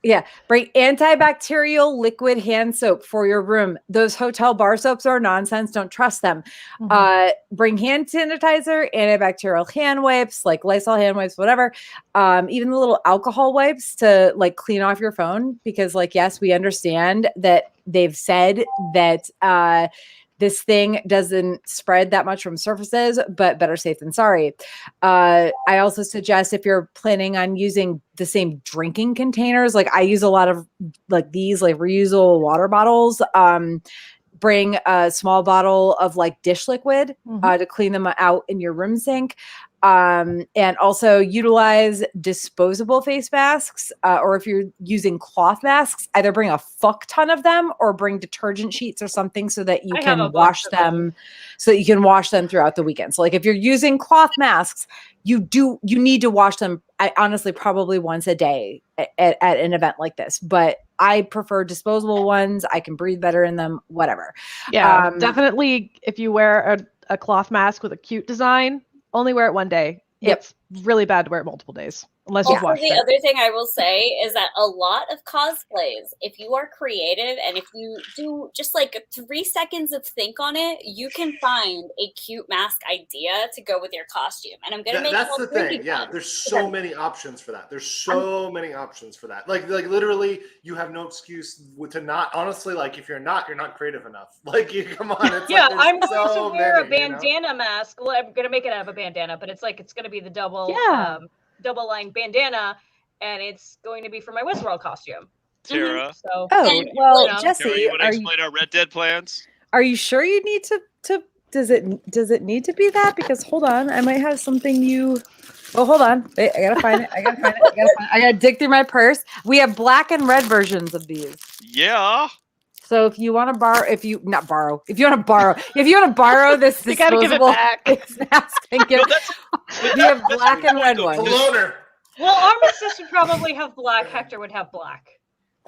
Yeah, bring antibacterial liquid hand soap for your room. Those hotel bar soaps are nonsense. Don't trust them. Bring hand sanitizer, antibacterial hand wipes, like Lysol hand wipes, whatever. Even the little alcohol wipes to like clean off your phone, because like, yes, we understand that they've said that this thing doesn't spread that much from surfaces, but better safe than sorry. I also suggest, if you're planning on using the same drinking containers, like I use a lot of like these like reusable water bottles, bring a small bottle of like dish liquid to clean them out in your room sink. And also utilize disposable face masks, or if you're using cloth masks, either bring a fuck ton of them or bring detergent sheets or something so that you can wash them, throughout the weekend. So like if you're using cloth masks, you need to wash them, honestly, probably once a day at an event like this. But I prefer disposable ones. I can breathe better in them, whatever. Yeah, definitely. If you wear a cloth mask with a cute design, only wear it one day. It's really bad to wear it multiple days unless you've washed it. The other thing I will say is that a lot of cosplays, if you are creative and if you do just like 3 seconds of think on it, you can find a cute mask idea to go with your costume. And I'm gonna make that's the thing. Yeah, there's so many options for that. Many options for that. Like literally, you have no excuse to not. Honestly, like if you're not creative enough. Like you come on. It's I'm going to wear a bandana mask. Well, I'm gonna make it out of a bandana, but it's gonna be the double line bandana, and it's going to be for my Westworld costume. Tara. So, Jesse, Tara, you want to explain our Red Dead plans? Are you sure you need to? Does it need to be that? Because hold on, I might have something you. Oh, hold on. Wait, I gotta find it. I gotta dig through my purse. We have black and red versions of these. Yeah. So if you want to borrow, if you want to borrow this disposable, you gotta give it back. Mask and give we have black and red ones. Loner. Well, Armistice would probably have black. Hector would have black.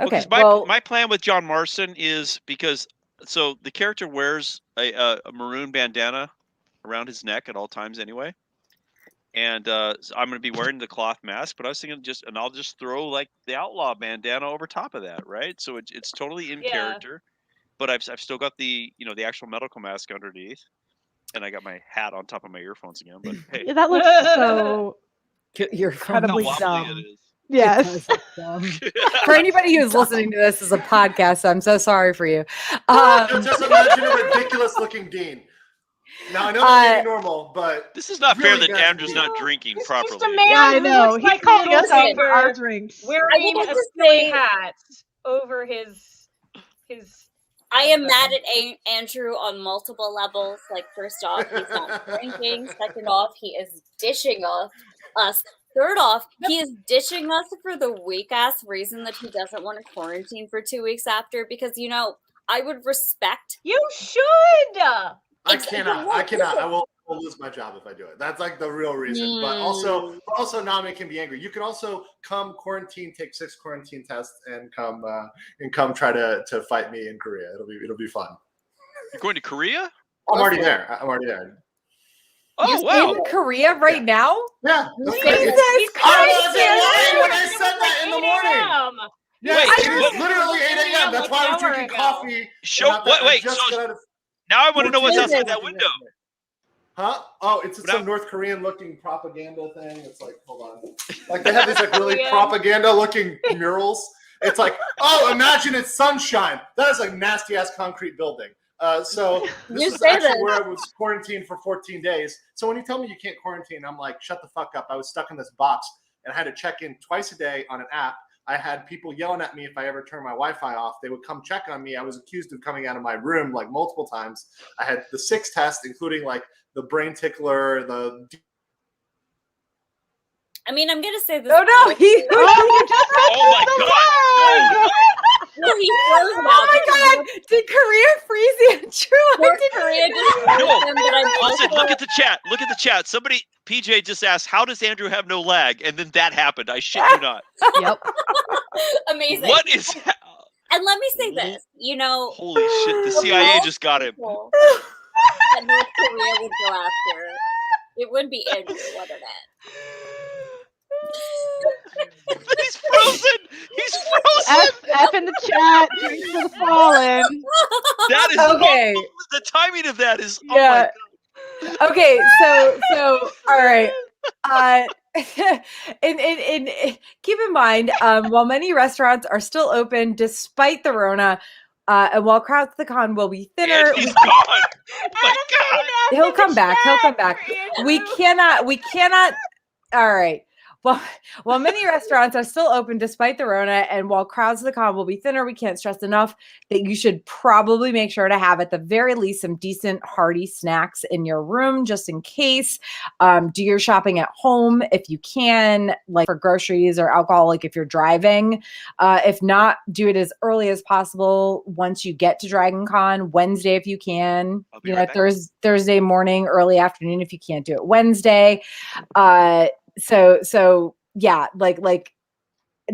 Okay. My plan with John Marston is so the character wears a maroon bandana around his neck at all times anyway. And so I'm going to be wearing the cloth mask, but I was thinking I'll just throw like the outlaw bandana over top of that, right? So it's totally in character, but I've still got the the actual medical mask underneath, and I got my hat on top of my earphones again. But hey, that looks so you're incredibly dumb. Yes. For anybody who's listening to this as a podcast, I'm so sorry for you. Just imagine a ridiculous-looking Dean. Now I know that may be normal, but This is not really fair that bad Andrew's Dean. not drinking It's properly. just a man Yeah, I who know. looks He's like calling us out for our Littlefinger drinks. wearing I a just silly say- hat over his. I am mad at Andrew on multiple levels. Like, first off, he's not drinking. Second off, he is dishing us. Third off, he is ditching us for the weak-ass reason that he doesn't want to quarantine for 2 weeks after. Because, I would respect. You should. I cannot. I will lose my job if I do it. That's like the real reason. But also Nami can be angry. You can also come quarantine, take 6 quarantine tests, and come try to fight me in Korea. It'll be fun. You're going to Korea? I'm already there. Oh, wow. In Korea right now? Yeah. Jesus I Christ! wasn't lying when I said that in the morning. Yeah, Wait, it is literally 8 a.m. That's why I'm drinking coffee. Now I want to know what's outside that window. Huh? Oh, it's some North Korean looking propaganda thing. It's like, hold on. Like they have these like really propaganda looking murals. It's like, oh, imagine it's sunshine. That is like nasty ass concrete building. So this is actually where I was quarantined for 14 days. So when you tell me you can't quarantine, I'm like, shut the fuck up. I was stuck in this box and I had to check in twice a day on an app. I had people yelling at me if I ever turned my Wi-Fi off. They would come check on me. I was accused of coming out of my room like multiple times. I had the 6 tests, including like the brain tickler, I'm gonna say this. Oh no! Oh my god! He froze him out. Oh my god! Did Korea freeze Andrew? North Korea just froze him, but I'm also... Listen, look at the chat. Look at the chat. Somebody, PJ just asked, how does Andrew have no lag? And then that happened. I shit you not. Yep. Amazing. What is And let me say this, Holy shit, the CIA just got him. That North Korea would go after. It would be Andrew, wouldn't it? He's frozen. He's frozen. F in the chat. Drinks for the fallen. That is okay. The timing of that is. Yeah. Oh my god. Okay, so all right. In keep in mind, while many restaurants are still open despite the Rona, and while crowds at the con will be thinner, And he's gone. Oh my god. He'll come back. We cannot. All right. Well, while many restaurants are still open despite the Rona, and while crowds at the con will be thinner, we can't stress enough that you should probably make sure to have at the very least some decent hearty snacks in your room, just in case. Do your shopping at home if you can, like for groceries or alcohol, like if you're driving. If not, do it as early as possible once you get to Dragon Con, Wednesday if you can. Thursday morning, early afternoon if you can't do it Wednesday. So yeah, like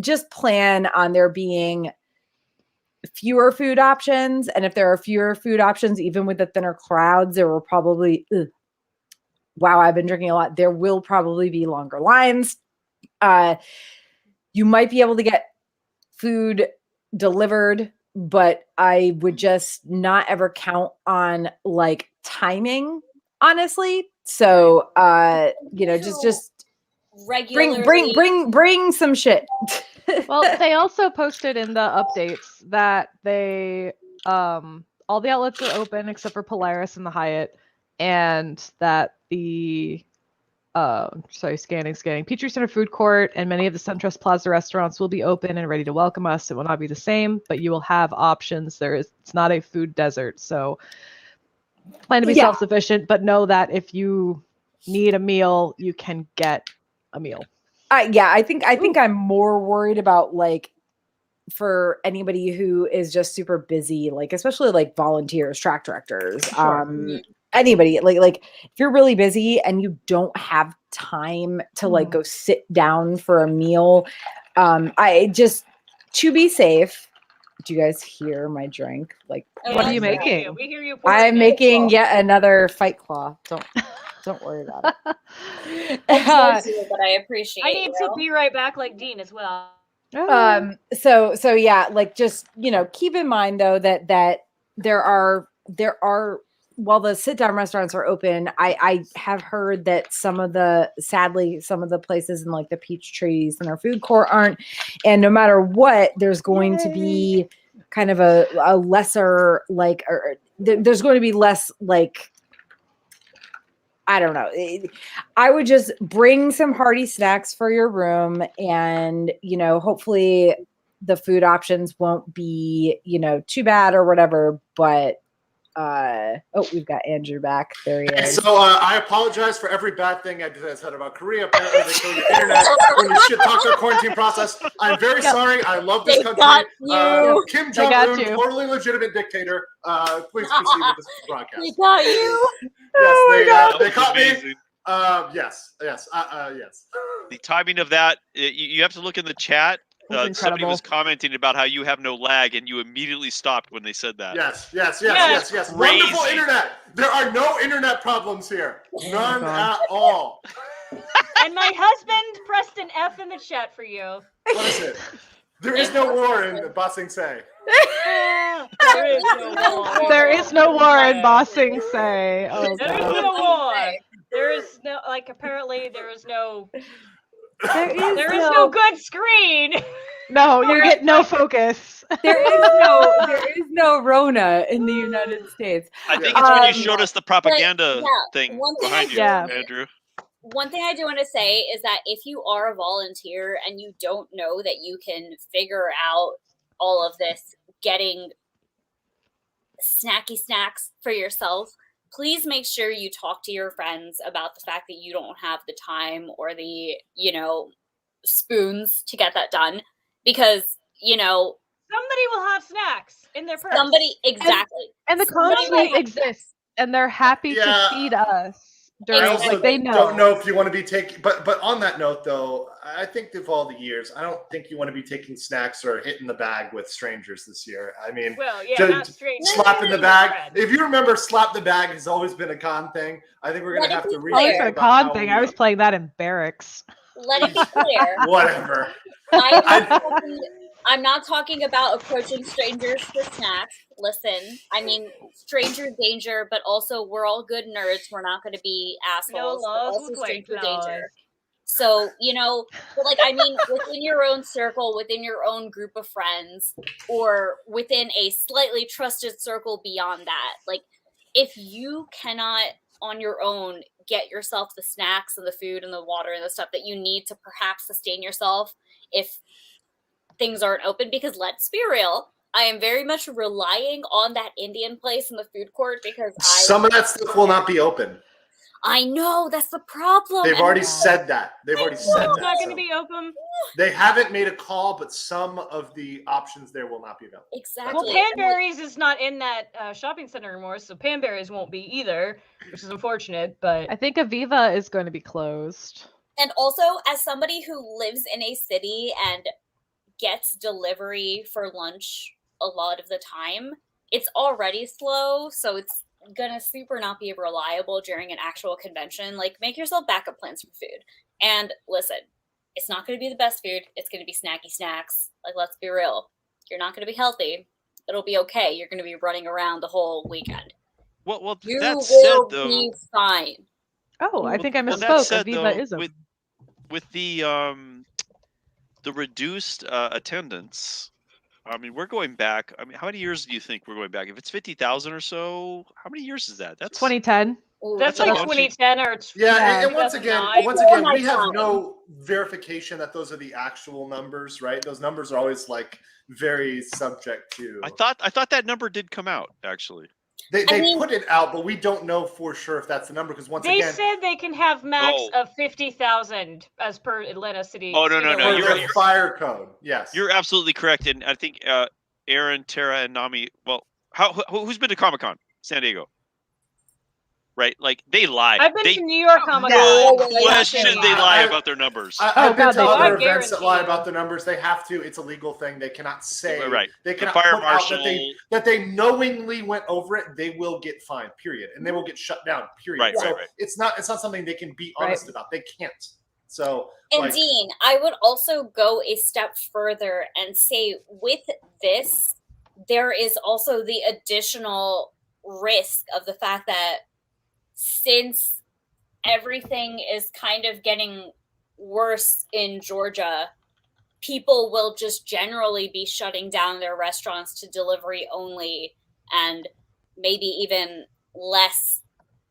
just plan on there being fewer food options. And if there are fewer food options, even with the thinner crowds, there will probably, wow, I've been drinking a lot. There will probably be longer lines. You might be able to get food delivered, but I would just not ever count on like timing, honestly. So, just bring some shit. Well, they also posted in the updates that they all the outlets are open except for Polaris and the Hyatt, and that the scanning Petrie Center Food Court and many of the SunTrust Plaza restaurants will be open and ready to welcome us. It will not be the same, but you will have options. It's not a food desert, so plan to be self-sufficient, but know that if you need a meal, you can get a meal. I think I'm more worried about like for anybody who is just super busy, like especially like volunteers, track directors, anybody like if you're really busy and you don't have time to like go sit down for a meal, I just to be safe. Do you guys hear my drink? Like, what are you making? We hear you. I'm making yet another Fight Claw. Don't worry about it. But I appreciate. I need to be right back, like Dean as well. So yeah, like just keep in mind though that there are while the sit down restaurants are open, I have heard that sadly some of the places in like the Peach Trees and our food court aren't. And no matter what, there's going to be kind of a lesser like, or there's going to be less like, I don't know. I would just bring some hearty snacks for your room, and hopefully the food options won't be too bad or whatever. But we've got Andrew back. There he is. So I apologize for every bad thing I said about Korea. Apparently they kill your internet when you shit talk their quarantine process. I'm very sorry. I love this country. Got you. Kim They got Jong-un, you. totally legitimate dictator. Please proceed with this broadcast. We got you. Yes, they That caught was me. amazing. Yes. The timing of that, you have to look in the chat. That's Somebody incredible. was commenting about how you have no lag, and you immediately stopped when they said that. Yes. Crazy. Wonderful internet. There are no internet problems here. None at all. And my husband pressed an F in the chat for you. What is it? There is no war in Ba Sing Se. There is no war. There is no war in Ba Sing Se. Oh, There is God. no war. There is no, like, apparently there is no There is no good screen. No, you get no focus. there is no Rona in the United States. I think it's when you Um, showed us the propaganda yeah, thing one thing behind you, Yeah. Andrew. One thing I do want to say is that if you are a volunteer and you don't know that you can figure out all of this, getting snacky snacks for yourself, please make sure you talk to your friends about the fact that you don't have the time or the, spoons to get that done. Because, Somebody will have snacks in their purse. somebody, exactly. And the Somebody consulate might- exists, and they're happy Yeah. to feed us. During, I also like they know. don't know if you want to be taking, but on that note, though, I think of all the years, I don't think you want to be taking snacks or hitting the bag with strangers this year. I mean, Well, yeah, to- not straight. slapping the bag. If you remember, slap the bag has always been a con thing. I think we're gonna Let it have to be Oh, clear. it's rethink a about con how thing. we- I was playing that in barracks. Let it be clear. Whatever. I'm not talking about approaching strangers for snacks. Listen, I mean, stranger danger, but also we're all good nerds. We're not going to be assholes. but laws also look like stranger laws. danger. So, but like, I mean, within your own circle, within your own group of friends, or within a slightly trusted circle beyond that, like, if you cannot on your own get yourself the snacks and the food and the water and the stuff that you need to perhaps sustain yourself if things aren't open, because let's be real, I am very much relying on that Indian place in the food court because Some of that stuff will not be open. I know that's the problem. They've and already I'm- said that. They've already said It's that. not going to so. be open. They haven't made a call, but some of the options there will not be available. Exactly. Well, And, like, Panberries is not in that shopping center anymore, so Panberries won't be either, which is unfortunate. But I think Aviva is going to be closed. And also, as somebody who lives in a city and gets delivery for lunch a lot of the time, it's already slow, so it's gonna super not be reliable during an actual convention. Like, make yourself backup plans for food. And listen, it's not gonna be the best food. It's gonna be snacky snacks. Like, let's be real. You're not gonna be healthy. It'll be okay. You're gonna be running around the whole weekend. Well, You that will said, though, be fine. Oh, I think I well, that misspoke. said, Aviva though, is open. with the reduced attendance. I mean, we're going back. I mean, how many years do you think we're going back? If it's 50,000 or so, how many years is that? That's 2010. Ooh, that's a like bunch of- 2010 or Yeah, and once again, 2009. we have no verification that those are the actual numbers, right? Those numbers are always like very subject to. I thought that number did come out actually. They I mean- put it out, but we don't know for sure if that's the number because once They again, said they can have max Oh. of 50,000 as per Atlanta City. Oh, no, City no, for Hall. the fire code, yes. You're absolutely correct, and I think Aaron, Tara, and Nami. Well, who's been to Comic-Con San Diego? Right, like they lie. I've been They to New York Comic Con. no Yeah. question they lie I- about their numbers. I've been God, to they other do. events that lie Guarantee. about the numbers. They have to. It's a legal thing. They cannot say. Right. They The cannot fire put out marshal. that they knowingly went over it. They will get fined. Period, and they will get shut down. Period. Right, so right. it's not something they can be honest about. They can't. So And like, Dean, I would also go a step further and say with this, there is also the additional risk of the fact that since everything is kind of getting worse in Georgia, people will just generally be shutting down their restaurants to delivery only, and maybe even less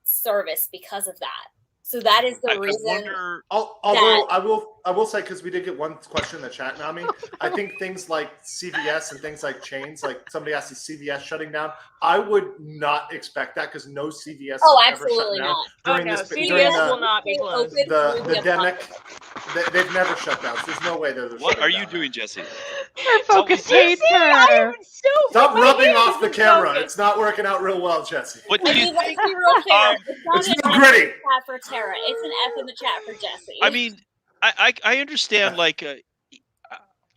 service because of that. So that is the reason. Although I will say, because we did get one question in the chat, Nami, I think things like CVS and things like chains, like somebody asked, is CVS shutting down? I would not expect that, because no CVS absolutely ever shut not. down. CVS will not be closed. The demic, they've never shut down. So there's no way they're What are you down. doing, Jesse? Her focus hates I her. am so Stop my rubbing hand off the is camera. focused. It's not working out real well, Jesse. What do I you mean, let's think? be real clear. It's It's not real an F in gritty. the chat for Tara. It's an F in the chat for Jesse. I mean, I understand, like,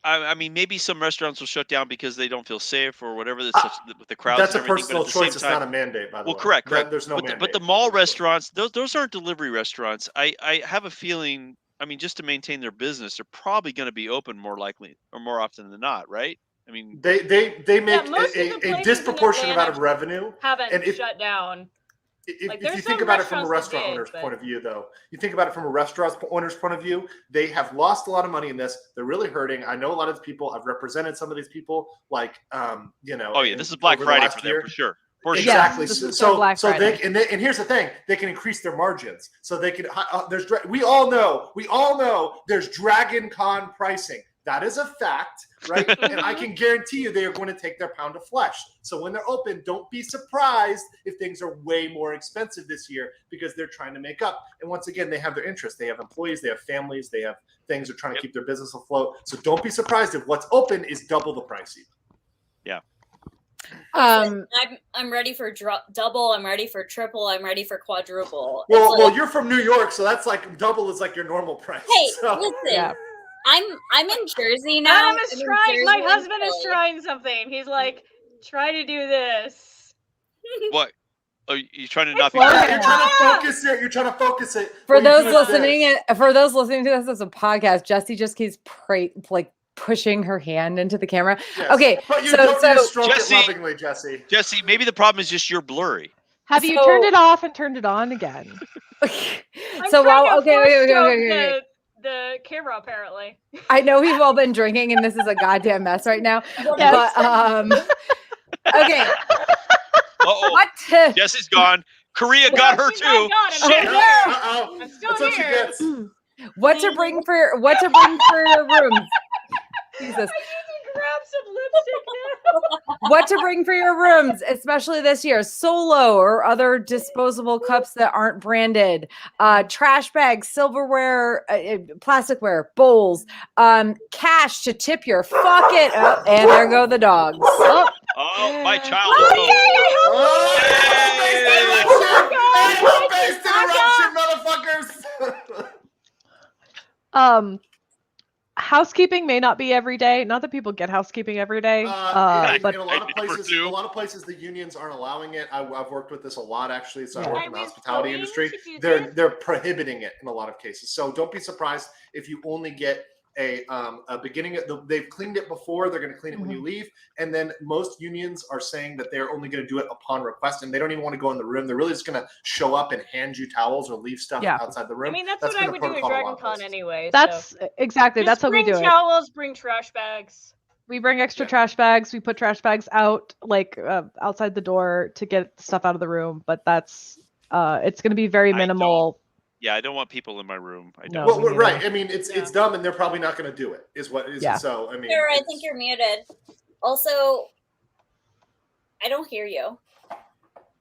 I mean, maybe some restaurants will shut down because they don't feel safe or whatever, with the crowds That's and a everything. personal but at the choice. same It's time, not a mandate, by the way. well, correct. There's no but mandate. but the mall restaurants, those aren't delivery restaurants. I have a feeling, I mean, just to maintain their business, they're probably going to be open more likely or more often than not, right? I mean, they make most of the a places in disproportionate amount of Atlanta revenue. haven't And if- shut down. Like, If there's you think some about it from a restaurants that restaurant did, owner's but- point of view, though, you think about it from a restaurant owner's point of view, they have lost a lot of money in this. They're really hurting. I know a lot of people. I've represented some of these people, like, you know. oh yeah, this is Black over the Friday last for them year. for sure. For sure. Exactly. this is So, their Black so Friday. and here's the thing: they can increase their margins. So they can. We all know there's Dragon Con pricing. That is a fact, right? And I can guarantee you they are going to take their pound of flesh. So when they're open, don't be surprised if things are way more expensive this year, because they're trying to make up. And once again, they have their interests. They have employees, they have families, they have things. They're trying to keep their business afloat. So don't be surprised if what's open is double the price even. Yeah. I'm ready for double. I'm ready for triple. I'm ready for quadruple. Well, you're from New York, so that's like double is like your normal price. Hey, so. listen. Yeah. I'm in Jersey now. Adam is I'm in trying. Jersey My and husband is Philly. trying something. He's like, try to do this. What? Oh, you trying to not be? Well, You're trying to focus it. You're trying to focus it. For What you those do is listening, this. for those listening to this as a podcast, Jesse just keeps pushing her hand into the camera. Yes. Okay, But you so- don't need to so- stroke Jesse- it lovingly, Jesse. Jesse, maybe the problem is just you're blurry. Have you So- turned it off and turned it on again? I'm so trying while to force the camera apparently. I know we've all been drinking and this is a goddamn mess right now. Yes. But okay, Uh-oh. what? Jesse's gone. Korea got her She's too. not gone. I'm Shit. still Yeah. here. Uh-oh. I'm still That's what she here. gets. What to bring for your rooms? Jesus. Grab some lipstick now. What to bring for your rooms, especially this year: Solo or other disposable cups that aren't branded, trash bags, silverware, plasticware, bowls, cash to tip your fuck it up, and there go the dogs. Oh, Oh, my child. Oh, Oh, space interruption, motherfuckers! housekeeping may not be every day. Not that people get housekeeping every day, but in a lot of Number places, two. the unions aren't allowing it. I've worked with this a lot, actually. So Yeah. I work I in the mean, hospitality so industry. even if you They're did- they're prohibiting it in a lot of cases. So don't be surprised if you only get a beginning. They've cleaned it before. They're going to clean it when you leave. And then most unions are saying that they're only going to do it upon request, and they don't even want to go in the room. They're really just going to show up and hand you towels or leave stuff Yeah. outside the room. I mean, that's what been I the would do at protocol a lot Dragon of Con places. anyway. that's exactly Just that's how we bring do it. towels, bring trash bags. We bring extra Yeah. trash bags. We put trash bags out, outside the door to get stuff out of the room. But that's it's going to be very I minimal. Yeah, I don't want people in my room. I No. don't. Well, me right. neither. I mean, it's Yeah. dumb, and they're probably not going to do it. Is what is Yeah. so. I mean, Sarah, I it's- think you're muted. Also, I don't hear you.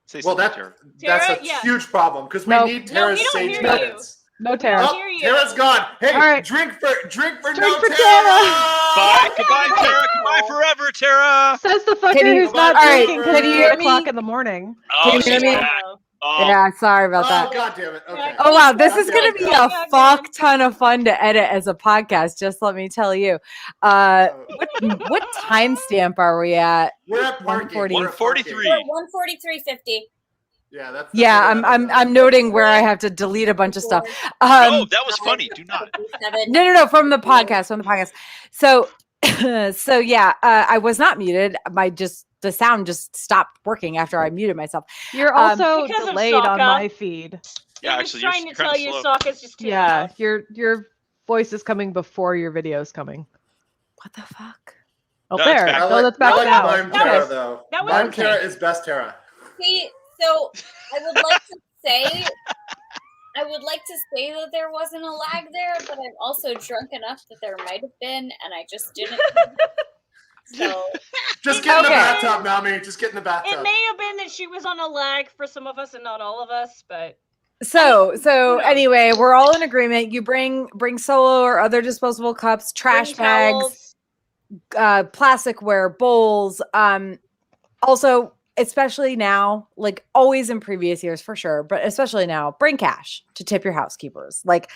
Say Well, something, that's Tara, a yeah. huge problem because we No. need No, we Tara's don't sage hear minutes. No, Tara. I Oh, hear you. Tara's gone. Hey, All right. drink for Drink no for Tara. Bye. Goodbye, Tara. Goodbye forever, Tara. Says the fucker Can you- who's not All right, drinking can till you hear 8 o'clock me? in the morning. Oh, Can you she's hear me? back. Oh, Yeah, sorry about Oh, that. God damn it. Okay. Oh wow, this is gonna be Yeah, a yeah, fuck ton of fun to edit as a podcast. Just let me tell you. What timestamp are we at? We're at parking. 140. We're at parking. 143. We're 143.50. Yeah, that's Yeah, what I'm noting where I have to delete a bunch of stuff. no, that was funny. Do not. No, from the podcast, So, so yeah, I was not muted. the sound just stopped working after I muted myself. You're also Because of delayed on Sokka. my feed. Yeah, He was actually, trying to kinda tell you slow. Sokka's just too Yeah, loud. your voice is coming before your video's coming. What the fuck? Oh, No, it's there. back. No, that's back I like now. Mime That Terra was- though. that was Mime okay. Terra is best Terra. See, so I would like to say that there wasn't a lag there, but I'm also drunk enough that there might have been, and I just didn't. So Just get in the Okay. bathtub, Nami. Just get in the bathtub. It may have been that she was on a lag for some of us and not all of us, but So who knows? anyway, we're all in agreement. You bring Solo or other disposable cups, trash Bring bags, towels. plasticware, bowls. Also, especially now, like always in previous years for sure, but especially now, bring cash to tip your housekeepers. Like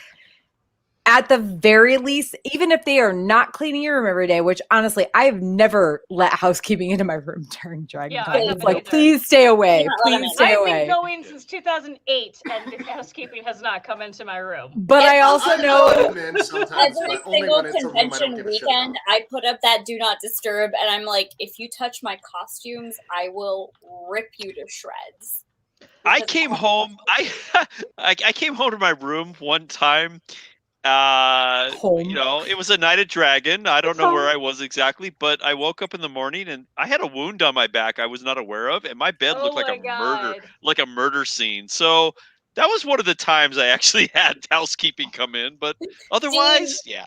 at the very least, even if they are not cleaning your room every day, which honestly, I have never let housekeeping into my room during Dragon Yeah, Con. I It's haven't like, either. please stay away. Do not let 'em Please in. stay I've away. been going since 2008, and the housekeeping has not come into my room. But I also I'll know let 'em in sometimes, every but only single when it's a room I don't convention give a shit weekend, about. I put up that do not disturb, and I'm like, if you touch my costumes, I will rip you to shreds. I Because came don't home. touch I came home to my room one time. Home. You know, it was a night at Dragon. I don't It's know where home. I was exactly, but I woke up in the morning and I had a wound on my back I was not aware of, and my bed Oh looked like my a murder scene. So that was one of the times I actually had housekeeping come in, but otherwise, yeah.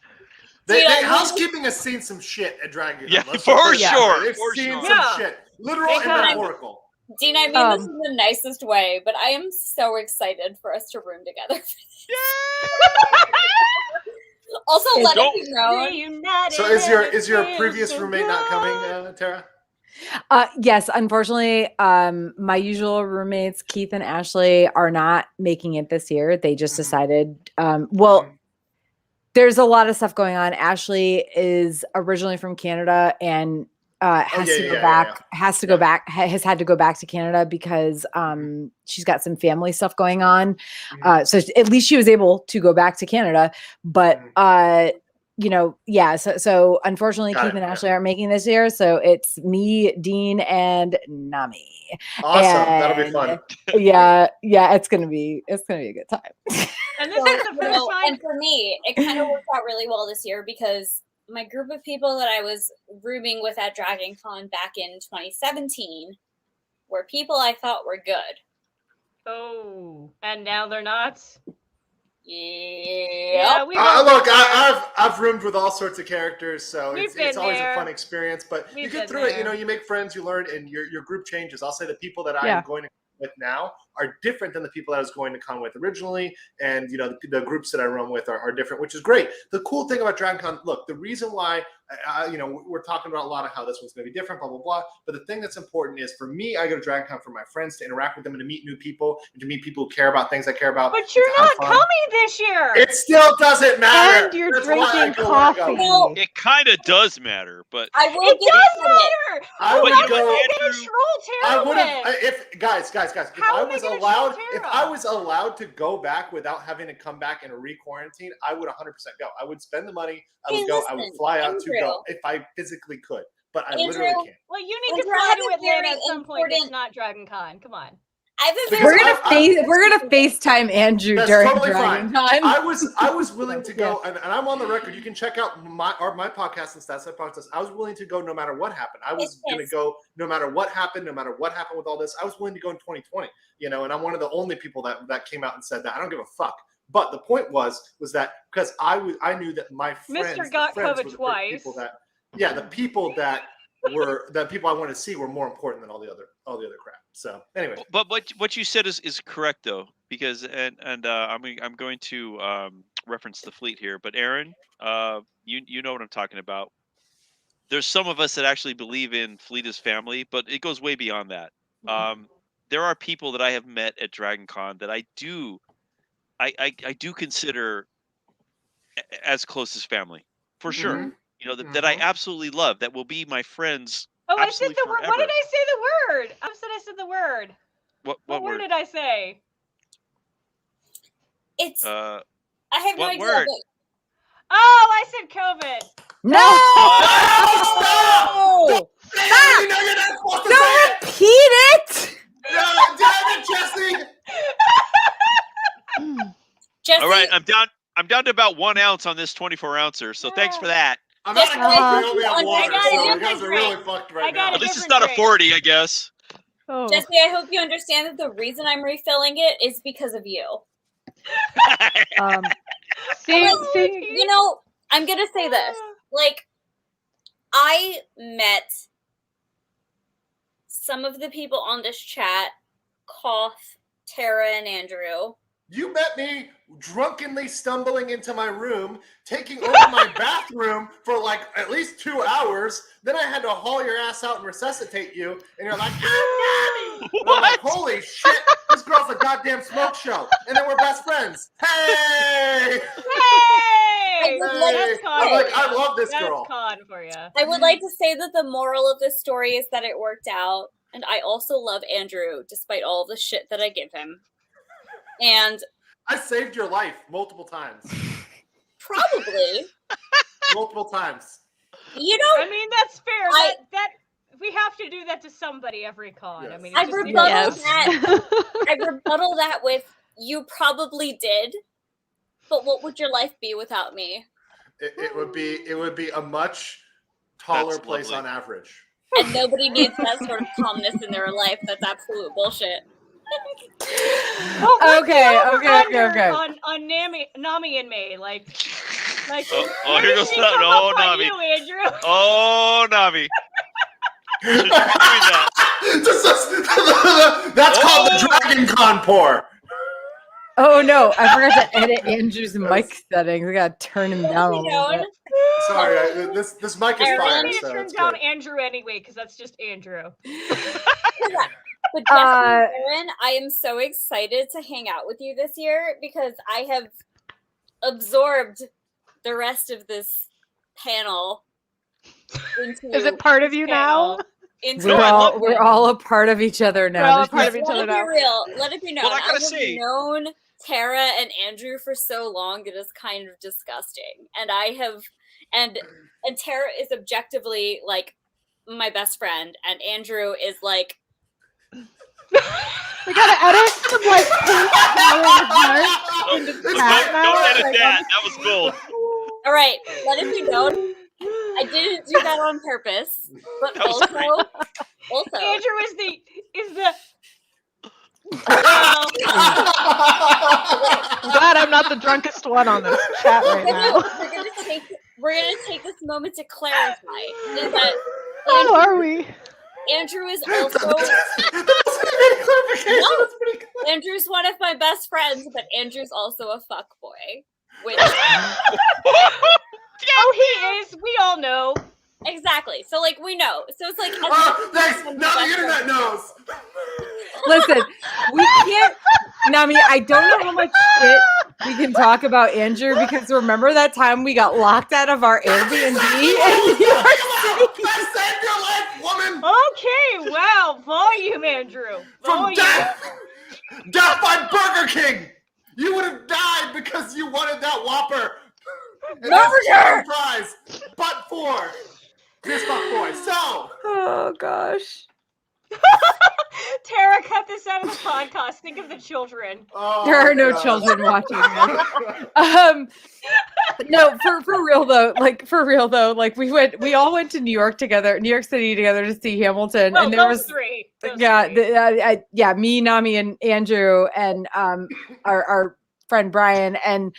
Dude, I mean- Housekeeping has seen some shit at Dragon. Yeah, Let's for just put it that sure, way. They've for seen sure. some Yeah. shit, literal They and have. metaphorical. Dean, I mean this in the nicest way, but I am so excited for us to room together. Also, It's- let it Don't- be known. Reunited So is your feels previous so roommate not coming, good. Tara? Yes, unfortunately, my usual roommates, Keith and Ashley, are not making it this year. They just Mhm. decided, Mhm. there's a lot of stuff going on. Ashley is originally from Canada and has to go back, has to go back, has had to go back to Canada because she's got some family stuff going on. Mhm. So at least she was able to go back to Canada, but you know, yeah. So unfortunately, Got Keith it, and yeah. Ashley aren't making this year. So it's me, Dean, and Nami. Awesome. That'll be And fun. Yeah, it's gonna be a good time. And this So, is the you first know, time. and for me, it kind of worked out really well this year because my group of people that I was rooming with at Dragon Con back in 2017 were people I thought were good. Oh, and now they're not. Yeah. we've all Look, been there. I've roomed with all sorts of characters, so We've it's been always there. a fun experience. But you We've get been through it. You there. know, you make friends, you learn, and your group changes. I'll say the people that I Yeah. am going to with now are different than the people I was going to con with originally, and you know the groups that I roam with are different, which is great. The cool thing about Dragon Con, look, the reason why you know we're talking about a lot of how this one's going to be different, blah blah blah. But the thing that's important is for me, I go to Dragon Con for my friends to interact with them and to meet new people and to meet people who care about things I care about. But you're and to have not fun. coming this year. It still doesn't matter. And you're That's why I drinking go where I go. coffee. Well, It kind of does matter, but I will It give does credit. matter. I Well, would how go. would they get a Andrew, Shroll I Terra would have win? if guys. If How I would was they get a allowed, Shroll if Terra? I was allowed to go back without having to come back and re-quarantine, I would 100% go. I would spend the money. I would Hey, go. I would listen, fly out to Andrew. go if I physically could, but I Andrew, literally can't. Well, you need to Andrew, I fly have to a Atlanta very at some point. It's important- not Dragon Con. Come on. I have a Because very We're gonna FaceTime Andrew That's during totally Dragon fine. Con. I was willing to go, and I'm on the record. You can check out my podcast and Stats podcast. I was willing to go no matter what happened. I was going to go no matter what happened with all this. I was willing to go in 2020, you know, and I'm one of the only people that came out and said that. I don't give a fuck. But the point was that because I knew that my friends, Mr. got friends COVID were the twice. people that, yeah, the people that were the people I wanted to see were more important than all the other crap. So anyway, but what you said is correct though, because I'm going to reference the fleet here. But Aaron, you know what I'm talking about. There's some of us that actually believe in fleet as family, but it goes way beyond that. There are people that I have met at Dragon Con that I do consider as close as family, for sure. Mhm. You know that I absolutely love, that will be my friends. Oh, I said absolutely the word. What forever. did I say the word? I said the word. What What word word? did I say? It's. Uh, I have no what idea. word? But Oh, I said COVID. No! Stop! Stop! You know you're not supposed to No! I'm down to about 1 ounce on this 24 ouncer. So thanks for that. I'm out of coffee. I only have water, got a so you different guys are really drink. fucked I right got now. a At least it's different not a drink. 40, I guess. Oh. Jesse, I hope you understand that the reason I'm refilling it is because of you. See, You know, I'm gonna say this. Like, I met some of the people on this chat, Koth, Tara, and Andrew. You met me drunkenly stumbling into my room, taking over my bathroom for like at least 2 hours. Then I had to haul your ass out and resuscitate you. And you're like, I'm Gabby! And I'm like, holy shit, this girl's a goddamn smoke show. And then we're best friends. Hey! Hey! That's I'm like, I love this That's girl. con for you. I would like to say that the moral of this story is that it worked out. And I also love Andrew, despite all the shit that I give him. And I saved your life multiple times. probably. Multiple times. You know, I mean, that's fair. I- that we have to do that to somebody every con. Yes. I mean, I it just- rebuttal Yes. that. I rebuttal that with, you probably did, but what would your life be without me? It would be a much taller That's place lovely. on average. And nobody needs that sort of calmness in their life. That's absolute bullshit. Well, what's the Okay, over-under okay. On Nami and me, like. Oh, when here did goes she that. come Oh, up on Nami. you, Andrew? Oh, Navi. Should you be doing that? That's called the Oh! Dragon Con pour. Oh no, I forgot to edit Andrew's mic settings. I gotta turn him down a little bit. Sorry, this mic is Aaron, fire, I'm gonna so turn it's down good. Andrew anyway, because that's just Andrew. But Jesse and Aaron, I am so excited to hang out with you this year because I have absorbed the rest of this panel into. is it part of you now? Into No, I love We're all a part of each other now. We're all a There's part just- of each Let other it be now. real. Let it be known. Well, I gotta have say- known Tara and Andrew for so long it is kind of disgusting. And I have and Tara is objectively like my best friend, and Andrew is like We gotta edit some like pink colored hearts Oh, into don't cat now. edit Like, that. That was gold. all right, let it be known. I didn't do that on purpose. But That was also Andrew is the. Well, I'm glad I'm not the drunkest one on this chat right now. we're gonna take this moment to clarify is that How are we? Andrew is also Andrew's one of my best friends, but Andrew's also a fuckboy. Which oh, he is. We all know. exactly. So like we know. So it's like Oh, thanks. Now the internet knows. Listen, we can't. Nami, I don't know how much shit we can talk about Andrew because remember that time we got locked out of our Airbnb in New York City? I saved your life, woman. Okay, wow, volume, Andrew. From Volume. death by Burger King. You would have died because you wanted that Whopper. And that's the prize. But for this fuckboy. So. Oh gosh. Tara, cut this out of the podcast. Think of the children. Oh, There are no God. children watching this. No, for real though, like we all went to New York City together to see Hamilton, Well, and there those was three. Those yeah, three. me, Nami, and Andrew, and our friend Brian, and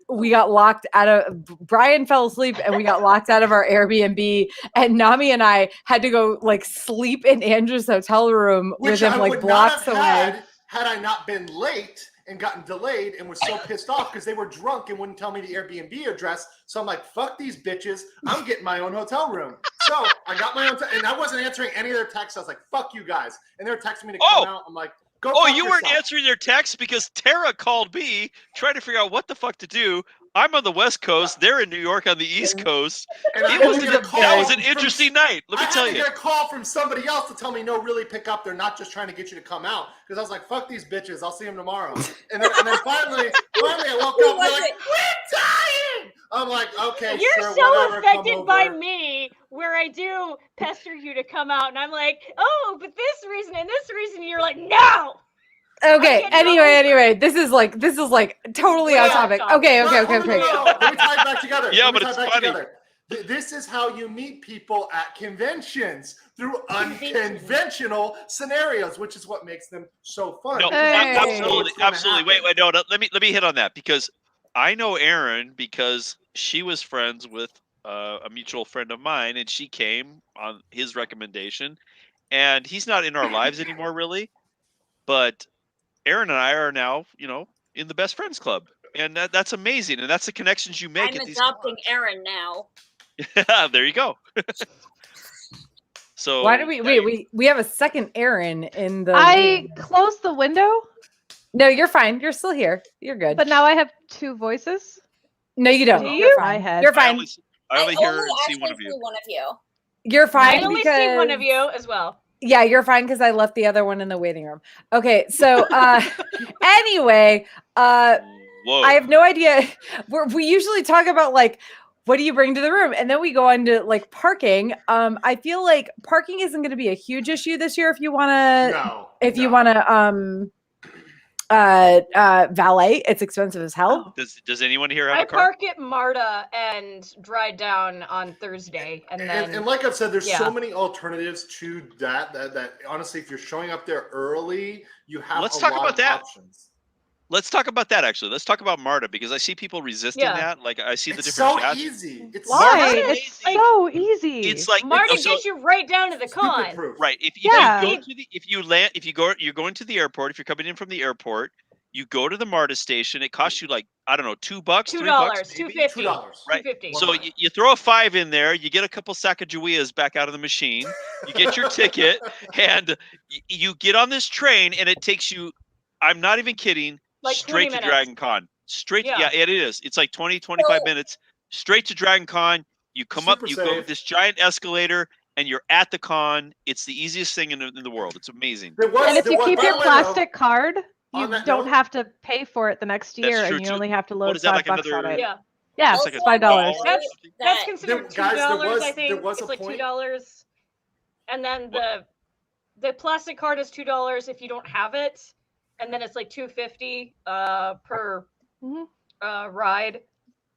we got locked out of. Brian fell asleep, and we got locked out of our Airbnb. And Nami and I had to go like sleep in Andrew's hotel room Which with him I like would blocks not away. have had I not been late and gotten delayed and was so pissed off because they were drunk and wouldn't tell me the Airbnb address. So I'm like, fuck these bitches. I'm getting my own hotel room. So I got my own, and I wasn't answering any of their texts. I was like, fuck you guys. And they were texting me to come out. I'm like, go Oh, fuck you weren't yourself. answering their texts because Tara called me trying to figure out what the fuck to do. I'm on the West Coast. They're in New York on the East Coast. And I It was had to get a call that was an from- interesting night. Let me tell I had you. to get a call from somebody else to tell me, no, really pick up. They're not just trying to get you to come out. Because I was like, fuck these bitches. I'll see them tomorrow. And then finally I woke up and they're like, we're dying. I'm like, okay, You're sure, so whatever, come affected by over. me, where I do pester you to come out, and I'm like, oh, but this reason and this reason, and you're like, no. Okay. getting Anyway, this is like totally Way off off topic. topic. Okay. No, Let me tie it back together. Yeah, Let me but tie it's it back funny. together. This is how you meet people at conventions, through unconventional scenarios, which is what makes them so fun. No, because you Hey. don't know what's gonna absolutely. Wait, happen. no. Let me hit on that because I know Erin because she was friends with a mutual friend of mine, and she came on his recommendation. And he's not in our lives anymore, really. But Erin and I are now, in the best friends club, and that's amazing. And that's the connections you make I'm at these. adopting Aaron now. There you go. So Why do we have a second Aaron in the I closed the window, No, you're fine. You're still here. You're good. but now I have two voices. No, you don't. Do You're you? fine. My head. You're I fine. only hear and see actually one of you. see one of you. You're fine. I only because... see one of you as well. Yeah, you're fine because I left the other one in the waiting room. Okay, so anyway, Whoa. I have no idea. We usually talk about like what do you bring to the room, and then we go on to like parking. I feel like parking isn't going to be a huge issue this year if you want to. You want to valet, it's expensive as hell. Does anyone here have I a car? park at MARTA and drive down on Thursday, and then And like I've said, there's Yeah. so many alternatives to that honestly, if you're showing up there early, you have Let's a talk lot about of that. options. Let's talk about that actually. Let's talk about MARTA because I see people resisting Yeah. that. Like I see the It's different so chats. easy. It's Why? so Marta, It's like- so easy. It's like MARTA so- gets you right down to the stupid con. proof. right. If Yeah. you go to the you're going to the airport. If you're coming in from the airport, you go to the MARTA station. It costs you like I don't know, $2, $3, $2, maybe? $2.50, $2. Right. $2.50. So you throw a 5 in there, you get a couple Sacagaweas back out of the machine, you get your ticket, and you get on this train, and it takes you, I'm not even kidding, Like straight 20 to minutes. Dragon Con. Straight, Yeah. yeah, it is. It's like 20, 25 So- minutes, straight to Dragon Con. You come up, Super you go safe. this giant escalator, and you're at the con. It's the easiest thing in the world. It's amazing. There was, and if there you was- keep by your the way, plastic card, you on that don't note- have to pay for it the next That's year, true, and you too. only have to What load is that, like $5 on another- it. Yeah, Yeah, It's it's like a $5. $5. that's That- considered $2. guys, I think there was it's a like point- $2, and then the plastic card is $2 if you don't have it, and then it's like $2.50 per Mhm. ride.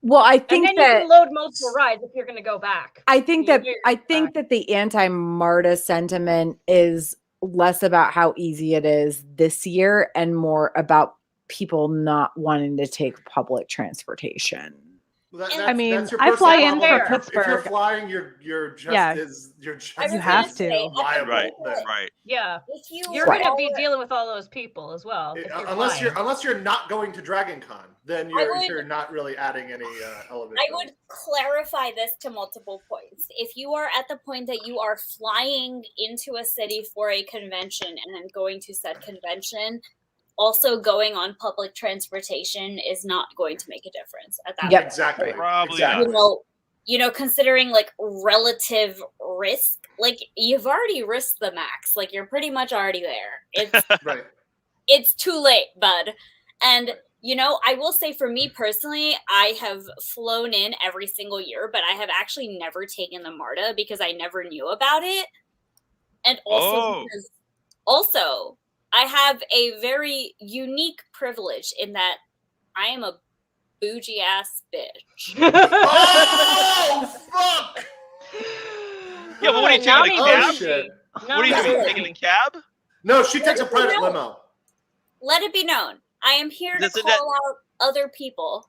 Well, I And think then you that can load multiple rides if you're going to go back. I think You that do your I think that the anti-MARTA sentiment is less about how easy it is this year and more about people not wanting to take public transportation. Well, I mean, that's your I personal fly in problem. from If you're Pittsburgh. flying, you're just Yeah. you're just I was You gonna have say, to. at the liable Right, point that right. Yeah, If you you're Right. going to be dealing with all those people as well. if you're unless flying. you're not going to Dragon Con, then would- you're not really adding any element. I would clarify this to multiple points. If you are at the point that you are flying into a city for a convention and then going to said convention, also going on public transportation is not going to make a difference at that Yep. point. Exactly. Probably exactly. Considering like relative risk, like you've already risked the max. Like you're pretty much already there. Right. It's too late, bud. And I will say for me personally, I have flown in every single year, but I have actually never taken the MARTA because I never knew about it. And also I have a very unique privilege in that I am a bougie ass bitch. Oh fuck! Yeah, but what are you Now taking a me cab? Oh, bougie. shit. Now What are you me doing? bougie. Taking a cab? No, she takes a No. private limo. Let it be known, I am here to Doesn't call that- out other people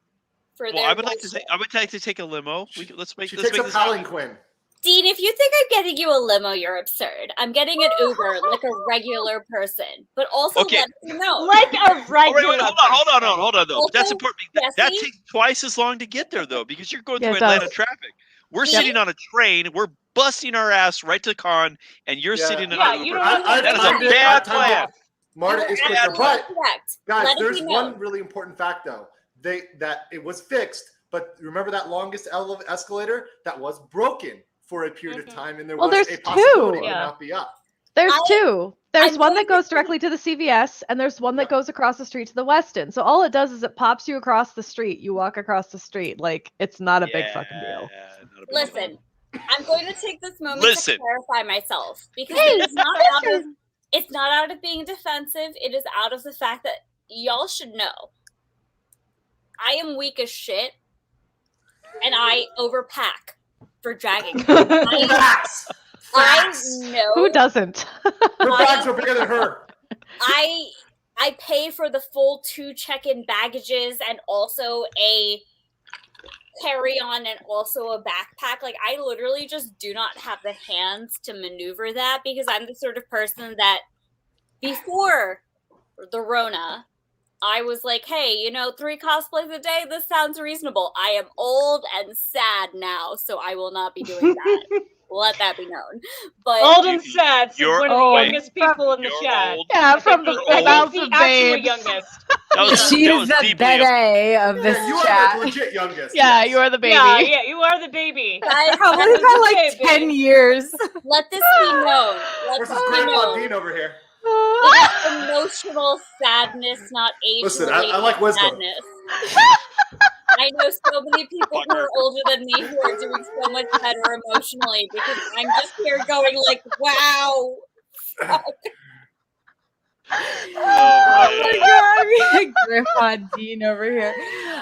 for Well, their I would like to bullshit. say I would like to take a limo. Let's make She let's takes make a this happen. palanquin. Dean, if you think I'm getting you a limo, you're absurd. I'm getting an Uber like a regular person, but also Okay. let me know. Like a Oh, wait, regular. wait, hold on, though. Also, That's important. That Jesse? takes twice as long to get there, though, because you're going Yeah, through it does. Atlanta traffic. We're Yeah. sitting on a train. We're busting our ass right to con, and you're Yeah. sitting in Yeah, an you Uber. don't I know That is a timed it, bad I timed it. plan. Marta You is are quicker, absolutely but correct. guys, Let it there's be known. one really important fact though. That it was fixed, but remember that longest escalator that was broken for a period of time, and there Well, was there's a possibility two. it would Yeah. not be up. There's two. There's I'm one going that goes to- directly to the CVS, and there's one that Yeah. goes across the street to the Westin. So all it does is it pops you across the street. You walk across the street. Like, it's not a big fucking deal. Yeah, not a big deal. Listen, I'm going to take this moment Listen. to clarify myself because Hey, it is not out of it's not out of being defensive. It is out of the fact that y'all should know I am weak as shit, and I overpack for dragging. Facts. I know. Who doesn't? Her bags are bigger than her. I pay for the full 2 check-in baggages and also a carry-on and also a backpack. Like, I literally just do not have the hands to maneuver that, because I'm the sort of person that before the Rona, I was like, hey, 3 cosplays a day, this sounds reasonable. I am old and sad now, so I will not be doing that. Let that be known. But Old and sad. So You're one of the old. youngest people in the You're chat. old. Yeah, I from think the I mouths think of the actual babes. youngest. She That is was the deeply bede of this You are chat. the legit youngest. Yeah, yes. you are the baby. Yeah, you are the baby. guys, Probably That was by the like baby. 10 years. let this be known. Let Versus this be Grandpa known. Dean over here. It is emotional sadness, not Listen, age-related I like wisdom. sadness. I know so many people who are older than me who are doing so much better emotionally, because I'm just here going like, wow. Fuck. Oh my god, Grandpa Dean over here.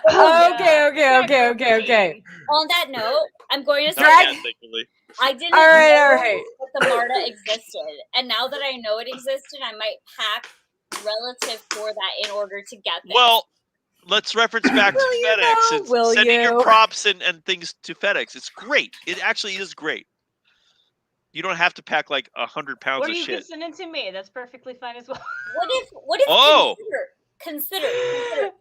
Okay. On that note, I'm going to say Not yet, thankfully. I didn't All right. know that the MARTA existed, and now that I know it existed, I might pack relative for that in order to get there. Well, let's reference back to Will you FedEx though? and Will sending you? your props and things to FedEx. It's great. It actually is great. You don't have to pack like 100 pounds Or of you shit. can send it to me. That's perfectly fine as well. What if Oh. consider I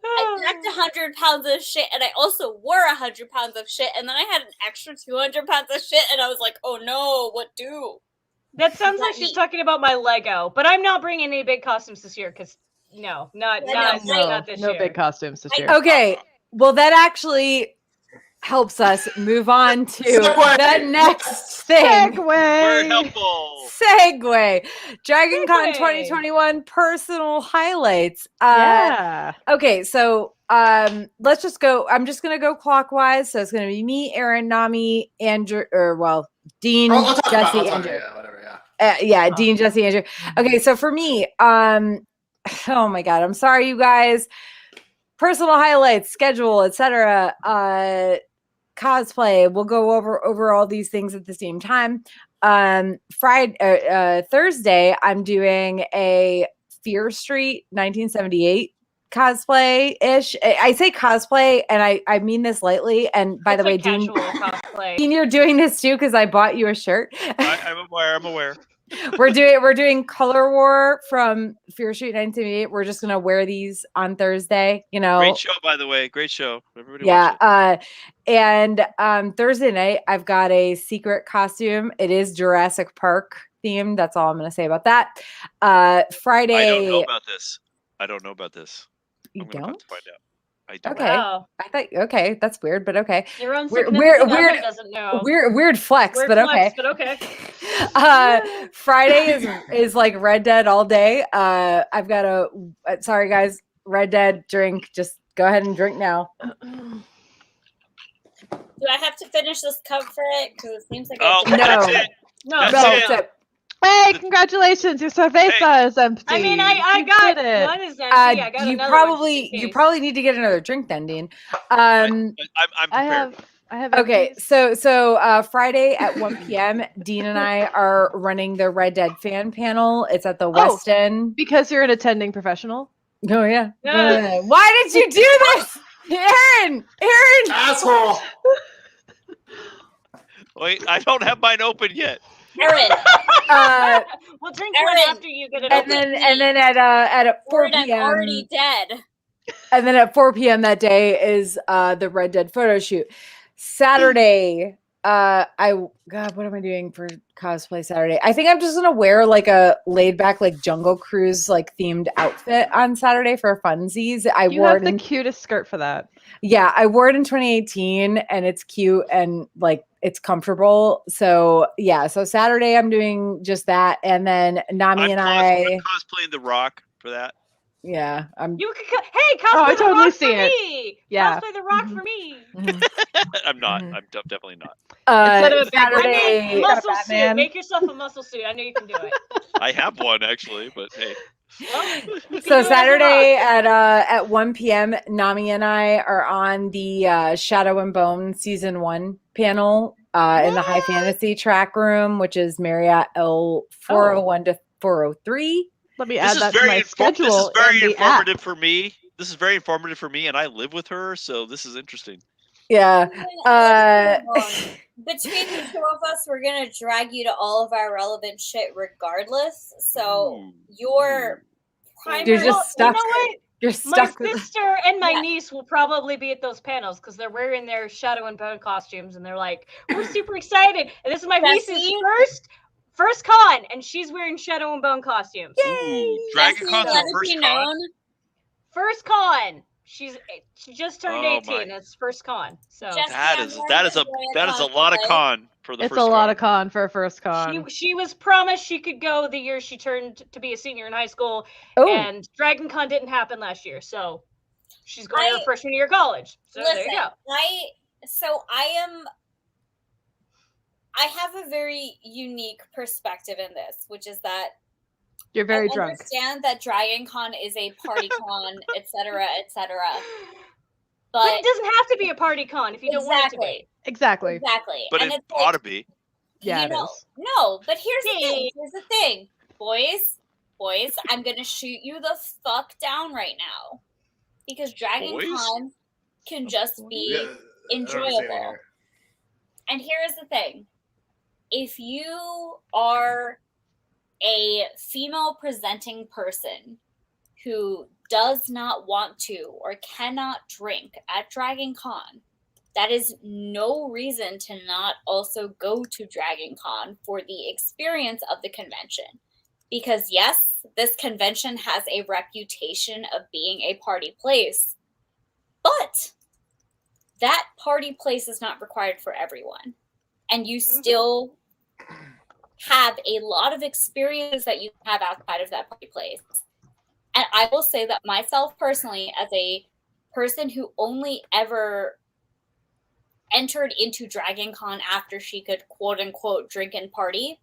packed 100 pounds of shit, and I also wore 100 pounds of shit, and then I had an extra 200 pounds of shit, and I was like, oh no, what do? That sounds like Not she's me. talking about my Lego, but I'm not bringing any big costumes this year because not this No year. big costumes this year. Okay. Well, that actually helps us move on to Segue. the next thing. Very Segway. helpful. Segue. DragonCon Segue. 2021 personal highlights. Yeah. Okay, so let's just go. I'm just gonna go clockwise. So it's gonna be me, Aaron, Nami, Andrew, Dean, I'll talk about Jesse, it. Andrew. Yeah, whatever. Yeah. Yeah, Dean, Jesse, Andrew. Okay, so for me, oh my god, I'm sorry, you guys. Personal highlights, schedule, etc. Cosplay. We'll go over all these things at the same time. Thursday, I'm doing a Fear Street 1978 cosplay ish. I say cosplay, and I mean this lightly. And by It's the way, like Dean, casual cosplay. Dean, you're doing this too because I bought you a shirt. I'm aware. We're doing Color War from Fear Street 1978. We're just gonna wear these on Thursday. Great show, by the way. Great show. Everybody Yeah. watch it. And Thursday night, I've got a secret costume. It is Jurassic Park themed. That's all I'm going to say about that. Friday. I don't know about this. You I'm gonna have don't? to find out. I don't. Okay. Wow. I thought, okay, that's weird, but okay. Your own Weird- significant weird- other doesn't know. Weird flex, Weird but flex, okay. but okay. Friday is like Red Dead all day. I've got sorry guys, Red Dead drink. Just go ahead and drink now. Do I have to finish this cup for it? Because it seems like Oh, I that's No. it. No, That's No, it. so- Hey, congratulations! Your cerveza is empty. I mean, I You got did it. one is empty. I got you another probably one you probably need to get another drink then, Dean. I'm I prepared. have. Okay, empties. so Friday at 1 p.m., Dean and I are running the Red Dead fan panel. It's at the West End. Because you're an attending professional. Oh yeah. No. Why did you do this, Aaron? Asshole. Wait, I don't have mine open yet. Aaron, We'll drink one Aaron, after you get it and open. then at 4 I'm p.m. already dead. And then at 4 p.m. that day is the Red Dead photo shoot. Saturday, what am I doing for cosplay Saturday? I think I'm just gonna wear like a laid back like Jungle Cruise like themed outfit on Saturday for funsies. You have the cutest skirt for that. Yeah, I wore it in 2018 and it's cute and like it's comfortable. So yeah, so Saturday I'm doing just that, and then Nami I'm and I. cosplaying The Rock for that. Yeah, I'm. You could hey, cosplay Oh, I the totally Rock see for it. me. Yeah. Cosplay the Rock Mhm. for me. I'm not. Mhm. I'm definitely not. Instead of a big red Saturday. cape, you got a Muscle Batman. suit. Make yourself a muscle suit. I know you can do it. I have one actually, but hey. Well, you can So do it as a Saturday Rock. at 1 p.m., Nami and I are on the Shadow and Bone season 1 panel in the High What? Fantasy track room, which is Marriott L401 to 403. Let me This add is that to very my this is schedule very in the app. informative for me. This is very informative for me, and I live with her, so this is interesting. Yeah. Between the two of us, we're gonna drag you to all of our relevant shit regardless. So Ooh. your primary. You're just Well, stuck. you know what? You're My stuck. with- sister and my Yeah. niece will probably be at those panels because they're wearing their Shadow and Bone costumes, and they're like, "We're super excited!" And this is my niece's Jesse? first con, and she's wearing Shadow and Bone costumes. Ooh, Jesse, Dragon Con's let her it first be con. known. First con. She just turned Oh 18. my. It's first con. So Jesse, That I'm is wearing that is the a Joya that is a lot of cosplay. con for the It's first a lot of con. con for a first con. she was promised she could go the year she turned to be a senior in high school, Oh, and Dragon Con didn't happen last year, so she's going to her freshman year of college. So there Listen, you go. I have a very unique perspective in this, which is that You're very I drunk. understand that Dragon Con is a party con, etc., etc. But it doesn't have to be a party con if you don't want it to be. Exactly. Exactly. But and it it's ought like, to be. Yeah, you it know, is. no, but here's the thing. Hey. Here's the thing. Boys, I'm gonna shoot you the fuck down right now. Because Dragon Boys? Con can just be Yeah, enjoyable. And here's the thing. If you are a female presenting person who does not want to or cannot drink at Dragon Con, that is no reason to not also go to Dragon Con for the experience of the convention. Because yes, this convention has a reputation of being a party place, but that party place is not required for everyone. And you still have a lot of experiences that you have outside of that party place. And I will say that myself personally, as a person who only ever entered into Dragon Con after she could quote unquote drink and party,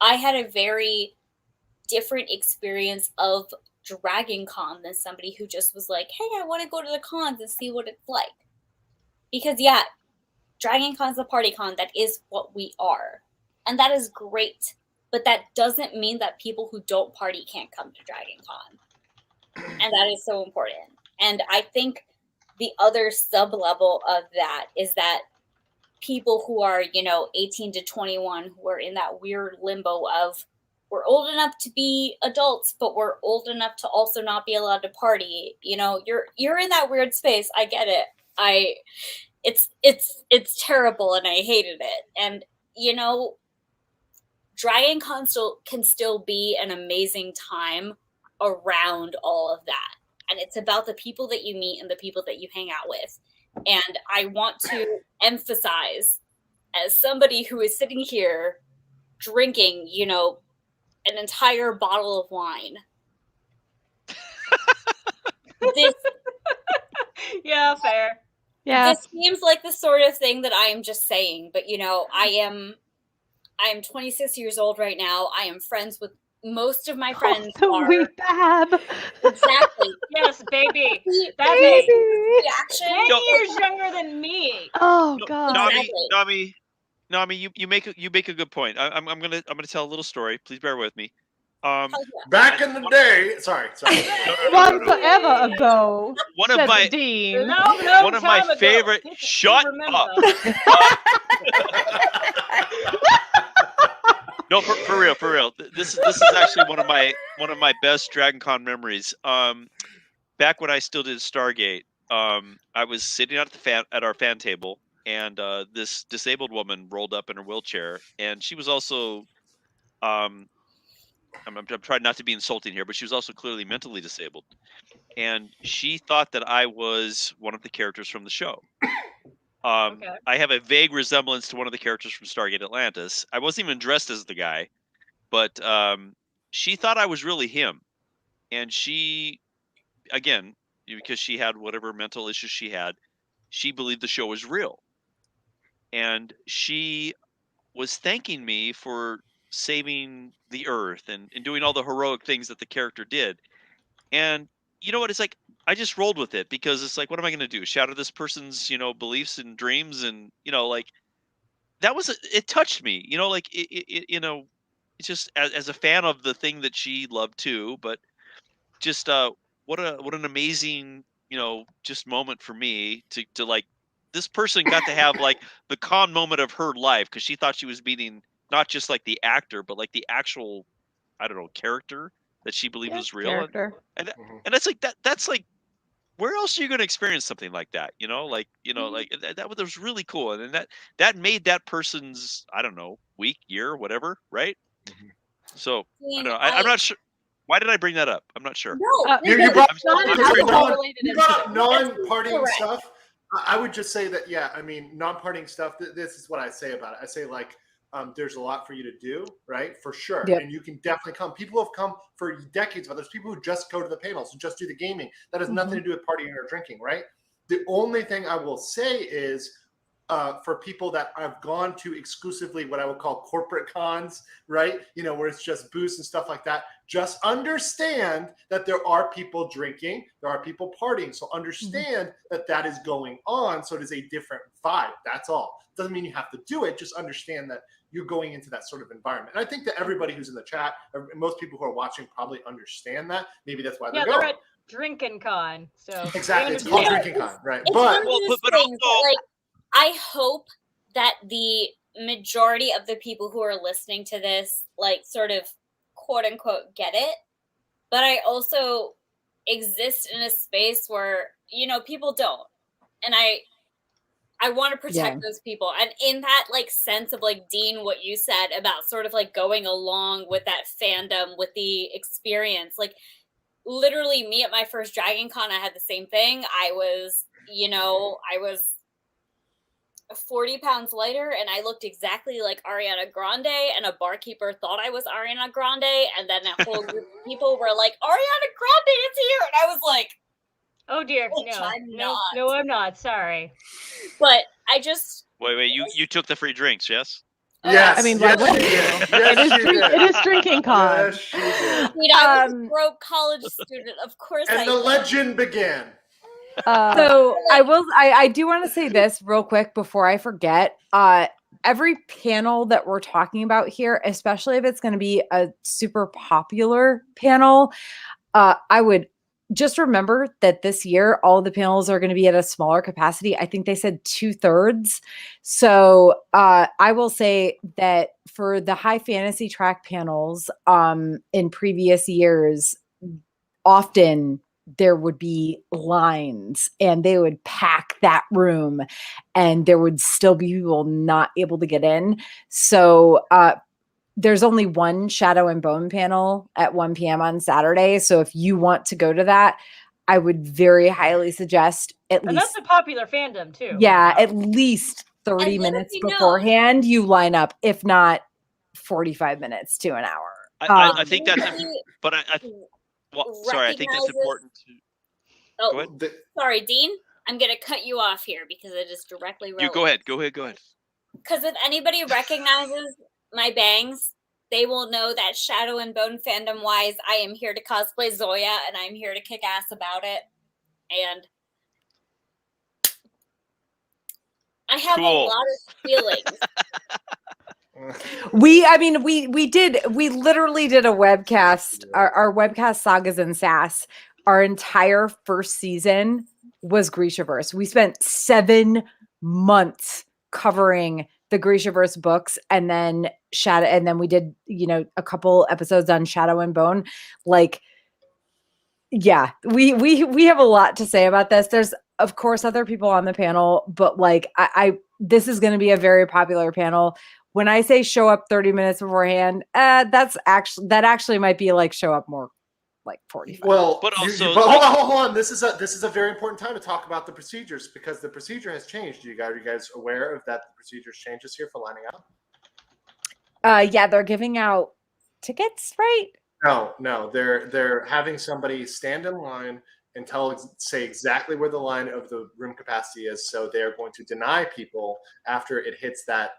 I had a very different experience of Dragon Con than somebody who just was like, hey, I want to go to the cons and see what it's like. Because yeah, Dragon Con's a party con. That is what we are. And that is great. But that doesn't mean that people who don't party can't come to Dragon Con. And that is so important. And I think the other sub-level of that is that people who are, 18 to 21, who are in that weird limbo of, we're old enough to be adults, but we're old enough to also not be allowed to party. You're in that weird space. I get it. It's terrible and I hated it. And, Dragon Con can still be an amazing time around all of that. And it's about the people that you meet and the people that you hang out with. And I want to emphasize, as somebody who is sitting here drinking, an entire bottle of wine. This Yeah, fair. Yeah. This seems like the sort of thing that I am just saying, but I am 26 years old right now. I am friends with most of my friends. The wee bab. Exactly. Yes, baby. That Baby. reaction. 10 Yo. years younger than me. Oh god. Exactly. Nami, you make a good point. I'm gonna tell a little story. Please bear with me. Back in the day, sorry. Once forever ago. One said of my the dean. one of my favorite. Shut up. No, for real. This is actually one of my best Dragon Con memories. Back when I still did Stargate, I was sitting at our fan table, and this disabled woman rolled up in her wheelchair, and she was also, I'm trying not to be insulting here, but she was also clearly mentally disabled, and she thought that I was one of the characters from the show. Okay. I have a vague resemblance to one of the characters from Stargate Atlantis. I wasn't even dressed as the guy, but she thought I was really him. and she, again, because she had whatever mental issues she had, she believed the show was real, and she was thanking me for saving the earth and doing all the heroic things that the character did. And you know what? It's like I just rolled with it because it's like, what am I going to do? Shatter this person's, beliefs and dreams, and like that was it touched me. Like it's just as a fan of the thing that she loved too, but just what an amazing just moment for me to like this person got to have like the con moment of her life because she thought she was meeting not just like the actor but like the actual, I don't know, character that she believed was real. Character. And that's like that's like, where else are you going to experience something like that? Like that was really cool, and that made that person's, I don't know, week, year, whatever, right? So I don't know. I'm not sure. Why did I bring that up? I'm not sure. No, You brought non-alcohol-related up non-partying stuff. I would just say that, yeah, I mean, non-partying stuff, this is what I say about it. I say, like, there's a lot for you to do, right? For sure. Yep. And you can definitely come. People have come for decades, but there's people who just go to the panels and just do the gaming. That has nothing to do with partying or drinking, right? The only thing I will say is, for people that have gone to exclusively what I would call corporate cons, right? Where it's just booze and stuff like that. Just understand that there are people drinking, there are people partying. So understand that is going on. So it is a different vibe. That's all. Doesn't mean you have to do it. Just understand that you're going into that sort of environment. And I think that everybody who's in the chat, or most people who are watching, probably understand that. Maybe that's why they're going. They're at Drinkin Con, so exactly, it's called Drinking Con, right? It's But one of those things that, like, I hope that the majority of the people who are listening to this, like, sort of quote unquote get it. But I also exist in a space where, people don't. And I want to protect those people. And in that, like, sense of, like, Dean, what you said about sort of like going along with that fandom, with the experience, like, literally me at my first Dragon Con, I had the same thing. I was 40 pounds lighter, and I looked exactly like Ariana Grande, and a barkeeper thought I was Ariana Grande, and then a whole group of people were like, Ariana Grande is here, and I was like, oh dear, no, I'm not, sorry. But I just wait, you took the free drinks, yes? yes, I mean, yes, why she wouldn't did. it is Drinking Con. Yes, she did. I was a broke college student, of course. And the legend began. So I do want to say this real quick before I forget. Every panel that we're talking about here, especially if it's going to be a super popular panel, I would just remember that this year, all the panels are going to be at a smaller capacity. I think they said 2/3. So I will say that for the high fantasy track panels in previous years, often there would be lines and they would pack that room and there would still be people not able to get in. So there's only one Shadow and Bone panel at 1 p.m. on Saturday. So if you want to go to that, I would very highly suggest And that's a popular fandom too. Yeah, at least 30 minutes beforehand, you line up, if not 45 minutes to an hour. I think that's, but sorry, I think that's important to. Oh, go ahead. Sorry, Dean. I'm going to cut you off here because it is directly relevant. Go ahead. Because if anybody recognizes my bangs, they will know that Shadow and Bone fandom wise, I am here to cosplay Zoya and I'm here to kick ass about it. And I have a lot of feelings. We literally did a webcast. Our webcast Sagas and Sass, our entire first season was Grishaverse. We spent 7 months covering the Grishaverse books, and then we did, a couple episodes on Shadow and Bone. Like, yeah, we have a lot to say about this. There's of course other people on the panel, but like this is going to be a very popular panel. When I say show up 30 minutes beforehand, that actually might be like show up more like 45. Well, but also, hold on. This is a very important time to talk about the procedures because the procedure has changed. Are you guys aware of that? The procedures changes here for lining up. Yeah, they're giving out tickets, right? No. They're having somebody stand in line and say exactly where the line of the room capacity is. So they're going to deny people after it hits that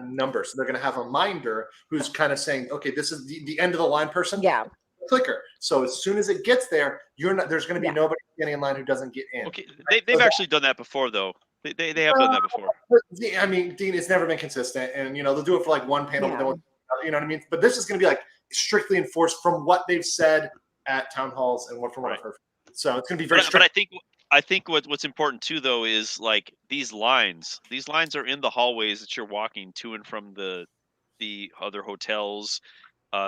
number. So they're going to have a minder who's kind of saying, okay, this is the end of the line person. Yeah. Clicker. So as soon as it gets there, there's going to be nobody getting in line who doesn't get in. Okay, they've actually done that before, though. They have done that before. I mean, Dean, it's never been consistent, and they'll do it for like one panel, but then you know what I mean. But this is going to be like strictly enforced from what they've said at town halls and from what I've heard. So it's going to be very strict. But I think what's important too, though, is like these lines. These lines are in the hallways that you're walking to and from the other hotels,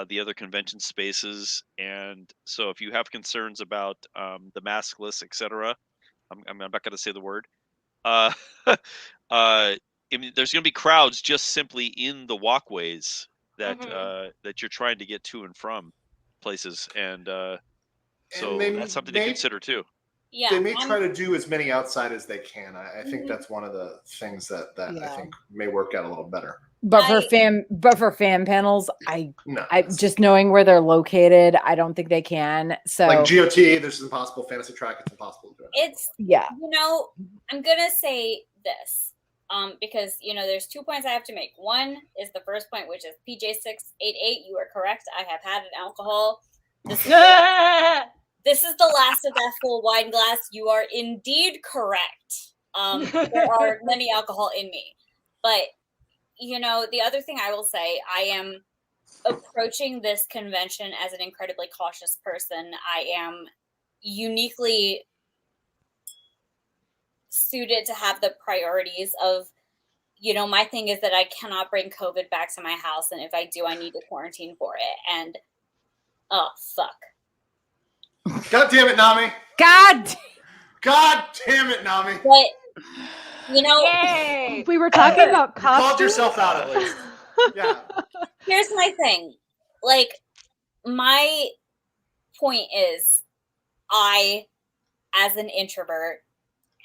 the other convention spaces, and so if you have concerns about the maskless, etc., I'm not going to say the word. I mean, there's going to be crowds just simply in the walkways that that you're trying to get to and from places, and so that's something to consider too. Yeah, they may try to do as many outside as they can. I think that's one of the things that I think may work out a little better. But for fan panels, I just knowing where they're located, I don't think they can. So like GOT, there's impossible fantasy track. It's impossible to do it. I'm gonna say this, because there's 2 points I have to make. One is the first point, which is PJ688. You are correct. I have had an alcohol. This is the last of that full wine glass. You are indeed correct. There are many alcohol in me, but. The other thing I will say, I am approaching this convention as an incredibly cautious person. I am uniquely suited to have the priorities of, my thing is that I cannot bring COVID back to my house. And if I do, I need to quarantine for it. And, oh, fuck. God damn it, Nami. God damn it, Nami. But, Yay! We were talking about costumes. You called yourself out at least. Yeah. Here's my thing. Like, my point is, I, as an introvert,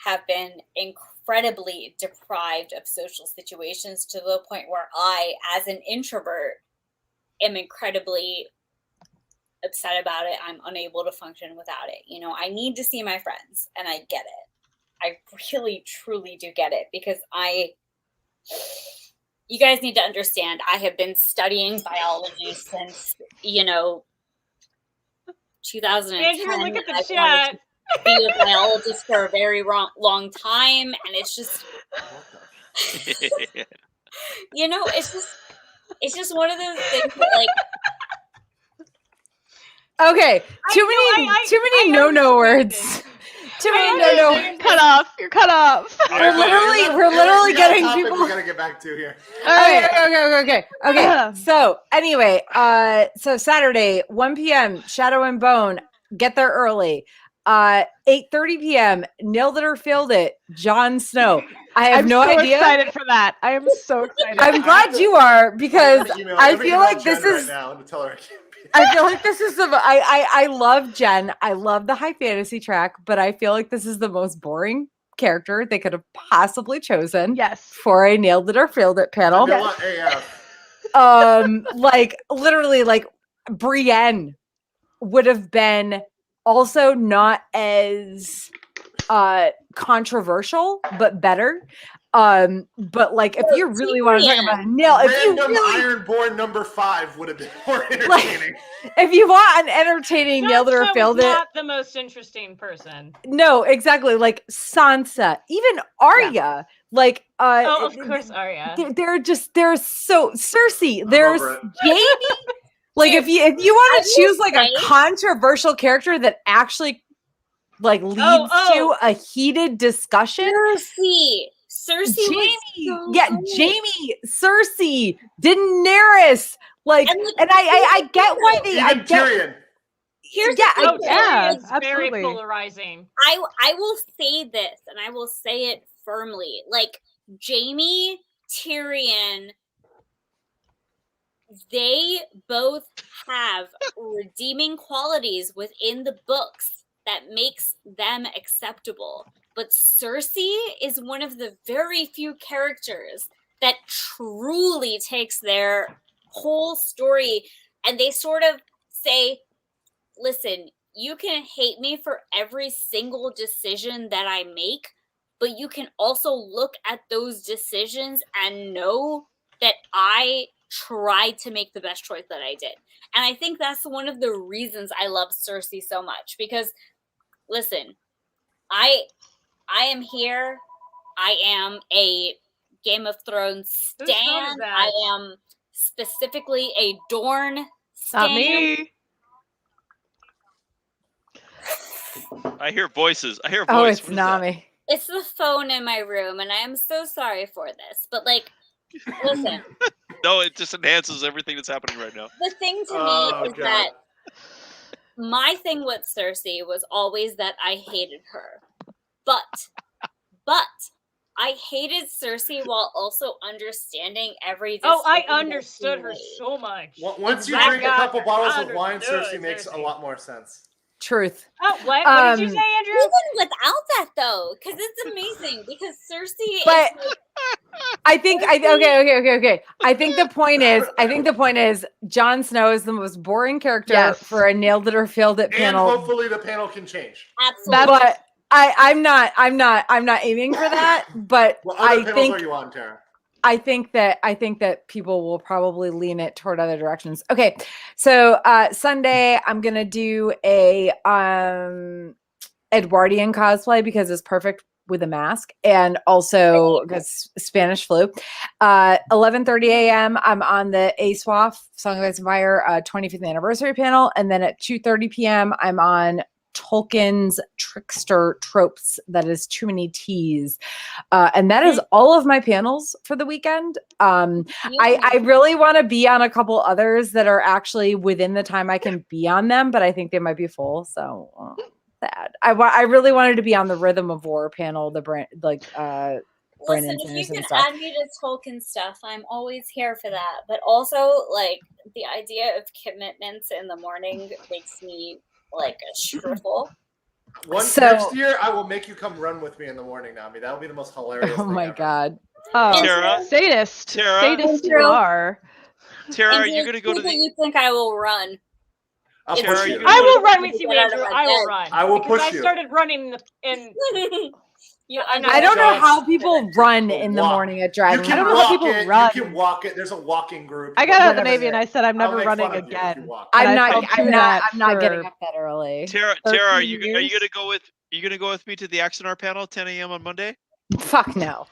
have been incredibly deprived of social situations to the point where I, as an introvert, am incredibly upset about it. I'm unable to function without it. I need to see my friends, and I get it. I really, truly do get it, because you guys need to understand, I have been studying biology since, 2010. Andrew, look at the chat. Be a biologist for a very long time, and it's just, it's just one of those things that, like. Okay, too many no words. Too many no. You're cut off. You're cut off. We're literally getting people. We gotta get back to here. Okay. So anyway, so Saturday, 1 p.m. Shadow and Bone. Get there early. 8:30 p.m. Nailed it or failed it. Jon Snow. I'm so idea. Excited for that. I am so excited. I'm glad you are, because I feel like this is. Right now to tell her I can't. I feel like this is I love Jen. I love the high fantasy track, but I feel like this is the most boring character they could have possibly chosen. Yes. For a nailed it or failed it panel. Like literally, like Brienne would have been also not as controversial, but better. But like, if you really want to talk about a nail, if you really Ironborn number 5 would have been more entertaining. If you want an entertaining nailed it or failed it, not the most interesting person. No, exactly. Like Sansa, even Arya, like of course, Arya. They're so Cersei. There's Jaime. Like if you want to choose like a controversial character that actually like leads to a heated discussion. Cersei Jaime, Cersei, Daenerys, like, and I get why they. I get. Tyrion. It's very absolutely polarizing. I will say this, and I will say it firmly. Like Jaime, Tyrion, they both have redeeming qualities within the books that makes them acceptable. But Cersei is one of the very few characters that truly takes their whole story and they sort of say, listen, you can hate me for every single decision that I make, but you can also look at those decisions and know that I tried to make the best choice that I did. And I think that's one of the reasons I love Cersei so much, because listen, I am here. I am a Game of Thrones Whose phone is stan. that? I am specifically a Dorne stan. Not me. I hear voices. I hear a Oh, voice. it's What is that? Nami. It's the phone in my room, and I am so sorry for this. But like, listen, No, it just enhances everything that's happening right now. the thing to Oh, me is God. that my thing with Cersei was always that I hated her. But I hated Cersei while also understanding every Oh, I decision that understood she her made. so much. Once you That drink a got couple her. bottles I of wine, understood Cersei makes a Cersei. lot more sense. Truth. Oh, what did you Um, say, Andrew? Even without that, though, because it's amazing. Because Cersei But is like, I think okay. I think the point is Jon Snow is the most boring character Yes. for a nailed it or failed it And panel. hopefully the panel can change. absolutely. But I'm not aiming for that. But What other I panels think are you on, Tara? I think that people will probably lean it toward other directions. Okay, so Sunday I'm gonna do a Edwardian cosplay because it's perfect with a mask, and also because Spanish flu. 11:30 a.m. I'm on the ASWAF Song of Ice and Fire 25th anniversary panel, and then at 2:30 p.m. I'm on Tolkien's Trickster Tropes. That is Too Many T's. And that is all of my panels for the weekend. I really want to be on a couple others that are actually within the time I can be on them, but I think they might be full. So sad. I really wanted to be on the Rhythm of War panel, the brand Listen, Brandon if you Sanderson can stuff. add me to Tolkien stuff, I'm always here for that. But also, like, the idea of commitments in the morning makes me like a shrivel. Next year, I will make you come run with me in the morning, Nami. That will be the most hilarious Oh thing my ever. God. Oh, Tara? sadist. Tara? Sadist you Andrew? are. Tara, are And you gonna go to that the? you think I will run? I'll It's push Tara, you. you're I gonna will run to with you, get out of Andrew. my I will bed. run. I will because push I you. started running in I'm not I don't know Just how people run in the walk. morning at You Dragon. can I don't know how walk people it. run. You can walk it. There's a walking group. I got out of the Whatever Navy and I said I'm I'll never make running fun of you if again. you walk. And I'm I've not held to that I'm not getting for up that early. Tara, are 13 you years. gonna go with me to the Axonar panel 10 a.m. on Monday? Fuck no.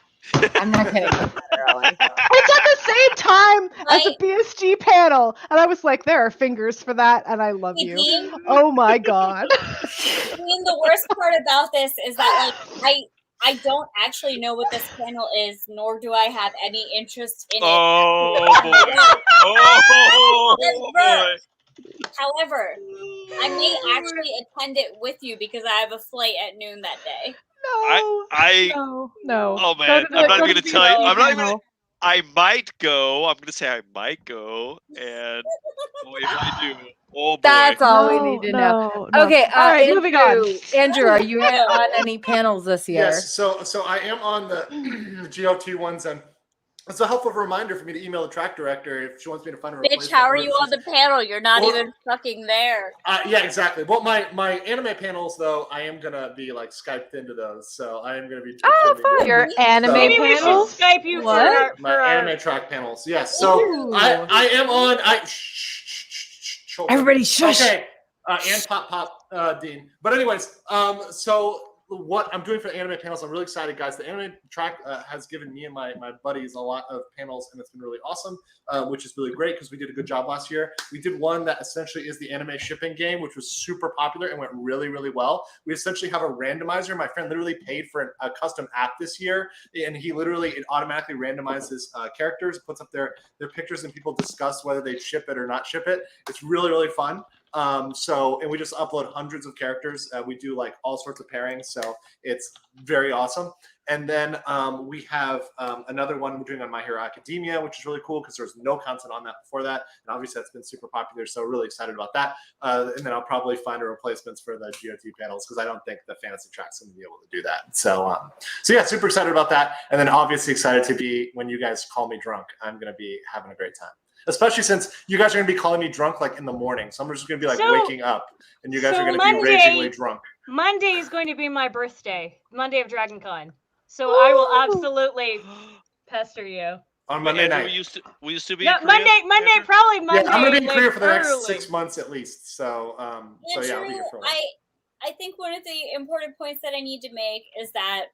I'm not getting up that early. It's at the same time as Right. a BSG panel. And I was like, there are fingers for that, and I love Hey, you. Dean, Oh my God. the worst part about this is that like I don't actually know what this panel is, nor do I have any interest in it. Oh boy! Oh boy! However, I may actually attend it with you because I have a flight at noon that day. No. Oh man, I'm not even gonna tell you. I'm not even. panel. I might go. I'm gonna say I might go, and boy, if I do, oh boy. That's all we need to know. No. Okay, All right, Andrew, moving on. Andrew, are you on any panels this year? Yes, so I am on the GOT ones, and it's a helpful reminder for me to email the track director if she wants me to find a Bitch, replacement. how are or if you on she's- the panel? You're not Or- even fucking there. Yeah, exactly. Well, my anime panels though, I am gonna be like Skyped into those, so I am gonna be. attending fun. those. Your anime Maybe we should panels? Skype you for What? our, My for our anime track panels. Yes. So I am on. Children. Everybody shush. Okay. And pop, Dean. But anyways, so what I'm doing for the anime panels, I'm really excited, guys. The anime track has given me and my buddies a lot of panels, and it's been really awesome, which is really great because we did a good job last year. We did one that essentially is the anime shipping game, which was super popular and went really, really well. We essentially have a randomizer. My friend literally paid for a custom app this year, and it automatically randomizes characters, puts up their pictures, and people discuss whether they ship it or not ship it. It's really, really fun. And we just upload hundreds of characters. We do like all sorts of pairings, so it's very awesome. And then we have another one we're doing on My Hero Academia, which is really cool because there's no content on that before that, and obviously that's been super popular. So really excited about that. And then I'll probably find a replacements for the GOT panels because I don't think the fantasy track's going to be able to do that. So yeah, super excited about that. And then obviously excited to be when you guys call me drunk. I'm going to be having a great time. Especially since you guys are going to be calling me drunk like in the morning. So I'm just going to be like So- waking up and you guys so are going to Monday- be ragingly drunk. Monday is going to be my birthday, Monday of Dragon Con. So I will absolutely pester you. On Wait, Monday Andrew, night. we used to be No, in Korea? Monday, Andrew? probably Monday. Yeah, I'm going to be in like, Korea for the next early. 6 months at least. So, so yeah, I'll be here for a while. I think one of the important points that I need to make is that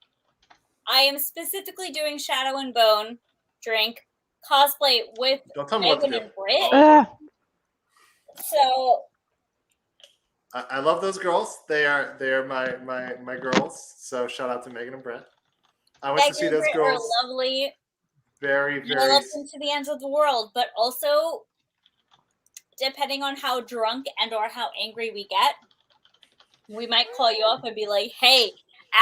I am specifically doing Shadow and Bone drink cosplay with Don't tell me what to Megan do. and Britt. So I love those girls. They are my girls. So shout out to Megan and Brett. I went to see Megan and those Britt are girls. lovely. Very, And I very. love them to the ends of the world, but also depending on how drunk and or how angry we get, we might call you up and be like, "Hey,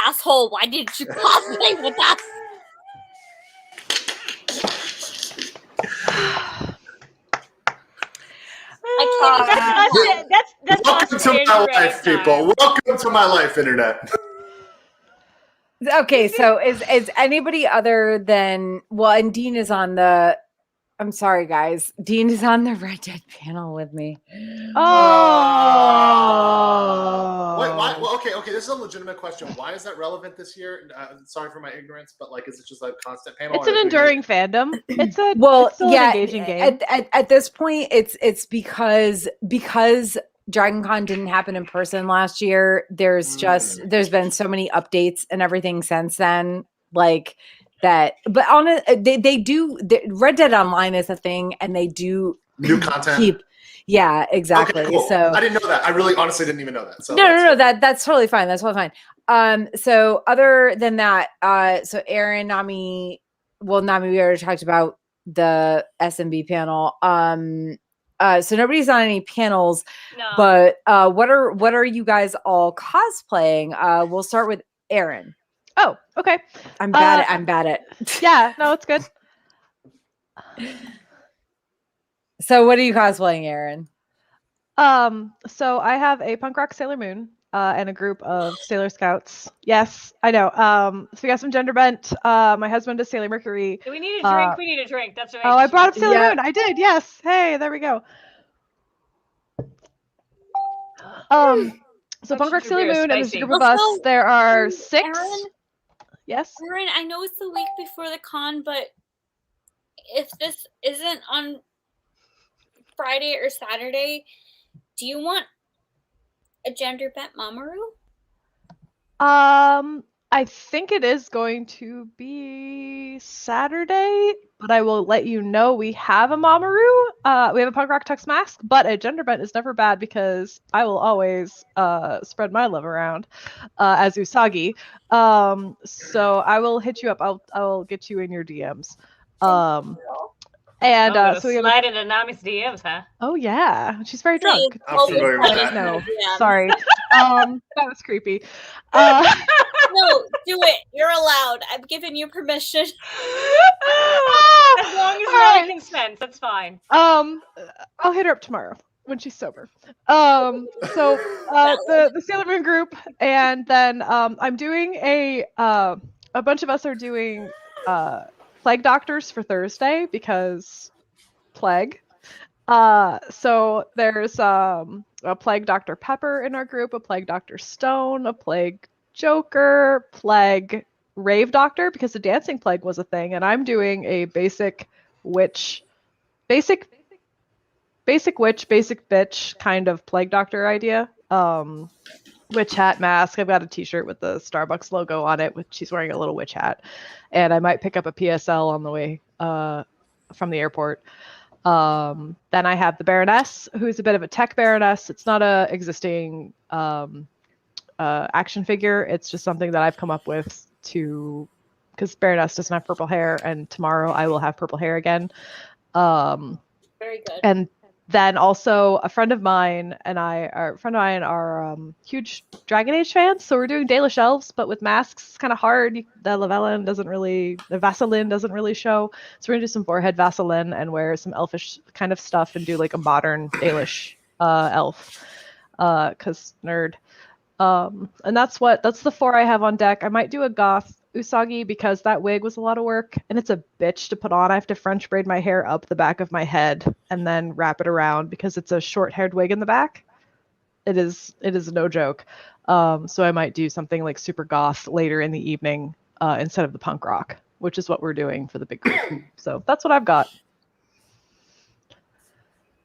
asshole, why didn't you cosplay with us?" That's Welcome us to my Andrew life, anytime. people. Welcome to my life, internet. Okay, so is anybody other than and Dean is on the. I'm sorry, guys. Dean is on the Red Dead panel with me. Oh. Wait, why? Well, okay. This is a legitimate question. Why is that relevant this year? Sorry for my ignorance, but like, is it just a constant panel? It's an enduring fandom. It's still an engaging game. At this point, it's because Dragon Con didn't happen in person last year. There's been so many updates and everything since then. Like that, but they do. Red Dead Online is a thing, and they do new content. Yeah, exactly. Okay, cool. So I didn't know that. I really honestly didn't even know that. So no, that's totally fine. That's totally fine. So other than that, so Aaron, Nami, we already talked about the SMB panel. So nobody's on any panels, No. but what are you guys all cosplaying? We'll start with Aaron. Oh, okay. I'm bad at. Yeah, no, it's good. So what are you cosplaying, Aaron? So I have a punk rock Sailor Moon and a group of Sailor Scouts. Yes, I know. So we got some gender bent. My husband is Sailor Mercury. Do we need a drink? We need a drink. That's what I brought up Sailor Yeah. Moon. I did. Yes. Hey, there we go. So punk rock Sailor Moon and there's a group of us. There are 6. Aaron, Yes. Aaron, I know it's the week before the con, but if this isn't on Friday or Saturday, do you want a gender bent Mamoru? I think it is going to be Saturday, but I will let you know we have a Mamoru. We have a punk rock tux mask, but a gender bent is never bad because I will always spread my love around as Usagi. So I will hit you up. I'll get you in your DMs. And so we have slide into Nami's DMs, huh? Oh yeah, she's very drunk. I'm familiar with that. No, sorry. That was creepy. No, do it. You're allowed. I've given you permission. As long as Nami consents, that's fine. I'll hit her up tomorrow when she's sober. So the Sailor Moon group, and then I'm doing a bunch of us are doing plague doctors for Thursday because plague. So there's a plague Dr. Pepper in our group, a plague Dr. Stone, a plague Joker, plague rave doctor because the dancing plague was a thing, and I'm doing a basic witch, basic bitch kind of plague doctor idea. Witch hat mask. I've got a t-shirt with the Starbucks logo on it, which she's wearing a little witch hat, and I might pick up a PSL on the way from the airport. Then I have the Baroness, who's a bit of a tech Baroness. It's not a existing action figure. It's just something that I've come up with because Baroness doesn't have purple hair, and tomorrow I will have purple hair again. Very good. And then also a friend of mine are huge Dragon Age fans, so we're doing De La Shelves, but with masks. It's kind of hard. The Vaseline doesn't really show, so we're gonna do some forehead Vaseline and wear some elfish kind of stuff and do like a modern Dalish elf, cause nerd. And that's the 4 I have on deck. I might do a goth Usagi because that wig was a lot of work and it's a bitch to put on. I have to French braid my hair up the back of my head and then wrap it around because it's a short-haired wig in the back. It is no joke. So I might do something like super goth later in the evening instead of the punk rock, which is what we're doing for the big group. So that's what I've got.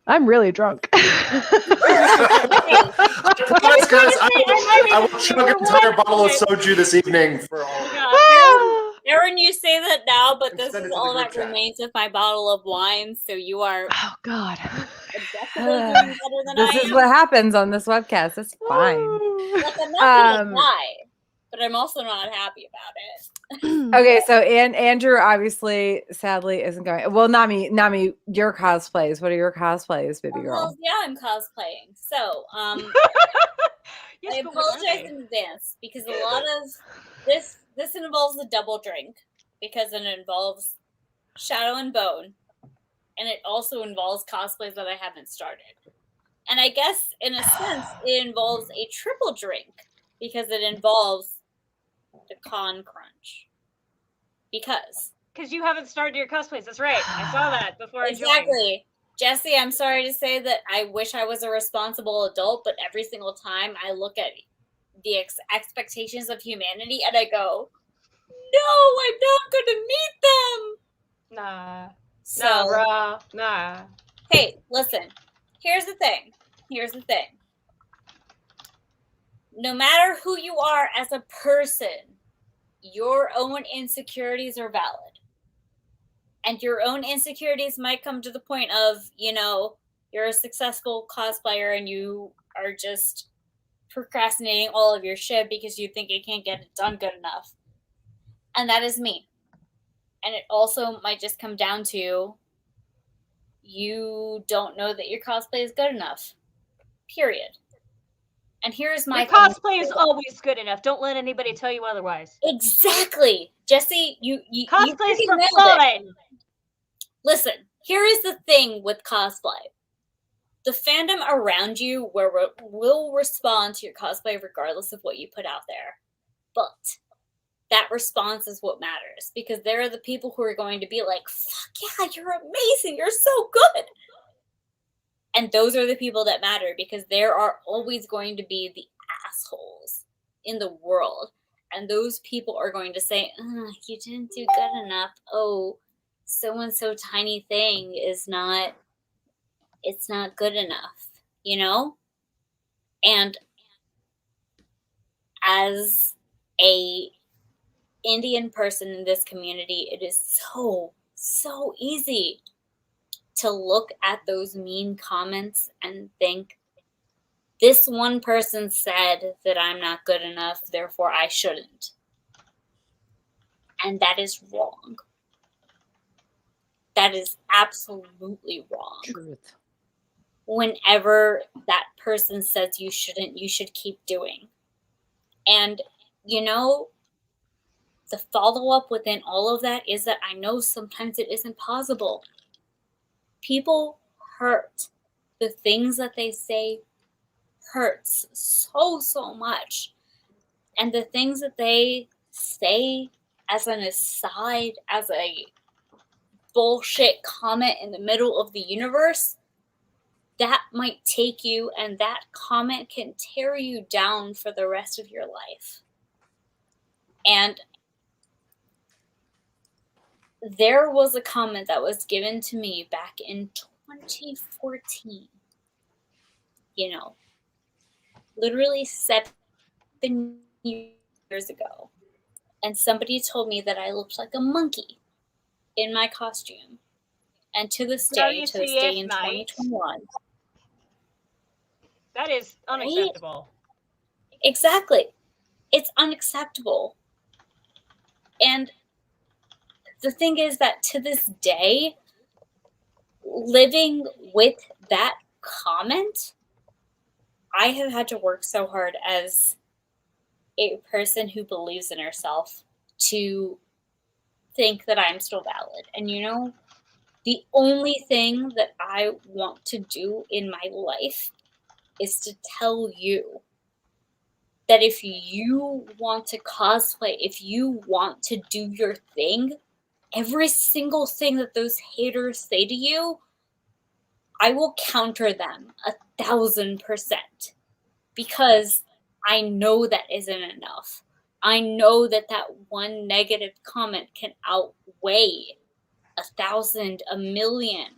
I'm really drunk. I promise, guys, I will chug an entire bottle of soju this evening for all of you. Aaron, you say that now, but this Send it is to the all group that chat. remains of my bottle of wine. So you are Oh God. definitely doing better than I This is am. what happens on this webcast. It's fine. Like, I'm not gonna Um, die, but I'm also not happy about it. Okay, so Andrew obviously, sadly, isn't going. Well, Nami, your cosplays. What are your cosplays, baby girl? Well, yeah, I'm cosplaying. So, Yes, I but what are apologize they? in advance because a lot of this involves a double drink because it involves Shadow and Bone, and it also involves cosplays that I haven't started. And I guess in a sense it involves a triple drink because it involves the con crunch. Because you haven't started your cosplays. That's right. I saw that before I joined. exactly. Jesse, I'm sorry to say that I wish I was a responsible adult, but every single time I look at the expectations of humanity and I go, no, I'm not going to meet them. Nah. So, Nah, bro. Nah. hey, listen, here's the thing. No matter who you are as a person, your own insecurities are valid. And your own insecurities might come to the point of, you're a successful cosplayer and you are just procrastinating all of your shit because you think you can't get it done good enough. And that is me. And it also might just come down to you don't know that your cosplay is good enough. Period. And here's my Your cosplay is always good enough. Don't let anybody tell you otherwise. Exactly. Jesse, you Cosplay is freaking for nailed it. fun. Listen, here is the thing with cosplay. The fandom around you will respond to your cosplay regardless of what you put out there. But that response is what matters because they're the people who are going to be like, fuck yeah, you're amazing, you're so good. And those are the people that matter because there are always going to be the assholes in the world. And those people are going to say, you didn't do good enough. Oh, so-and-so tiny thing it's not good enough, And as a Indian person in this community, it is so easy to look at those mean comments and think, this one person said that I'm not good enough, therefore I shouldn't. And that is wrong. That is absolutely wrong. Truth. Whenever that person says you shouldn't, you should keep doing. And, the follow-up within all of that is that I know sometimes it isn't possible. People hurt. The things that they say hurts so much. And the things that they say as an aside, as a bullshit comment in the middle of the universe, that might take you and that comment can tear you down for the rest of your life. And there was a comment that was given to me back in 2014. Literally 7 years ago. And somebody told me that I looked like a monkey in my costume. And to this day in 2021. That is unacceptable. Right? Exactly. It's unacceptable. And the thing is that to this day, living with that comment, I have had to work so hard as a person who believes in herself to think that I'm still valid. And the only thing that I want to do in my life is to tell you that if you want to cosplay, if you want to do your thing, every single thing that those haters say to you, I will counter them 1,000%, because I know that isn't enough. I know that that one negative comment can outweigh 1,000, a million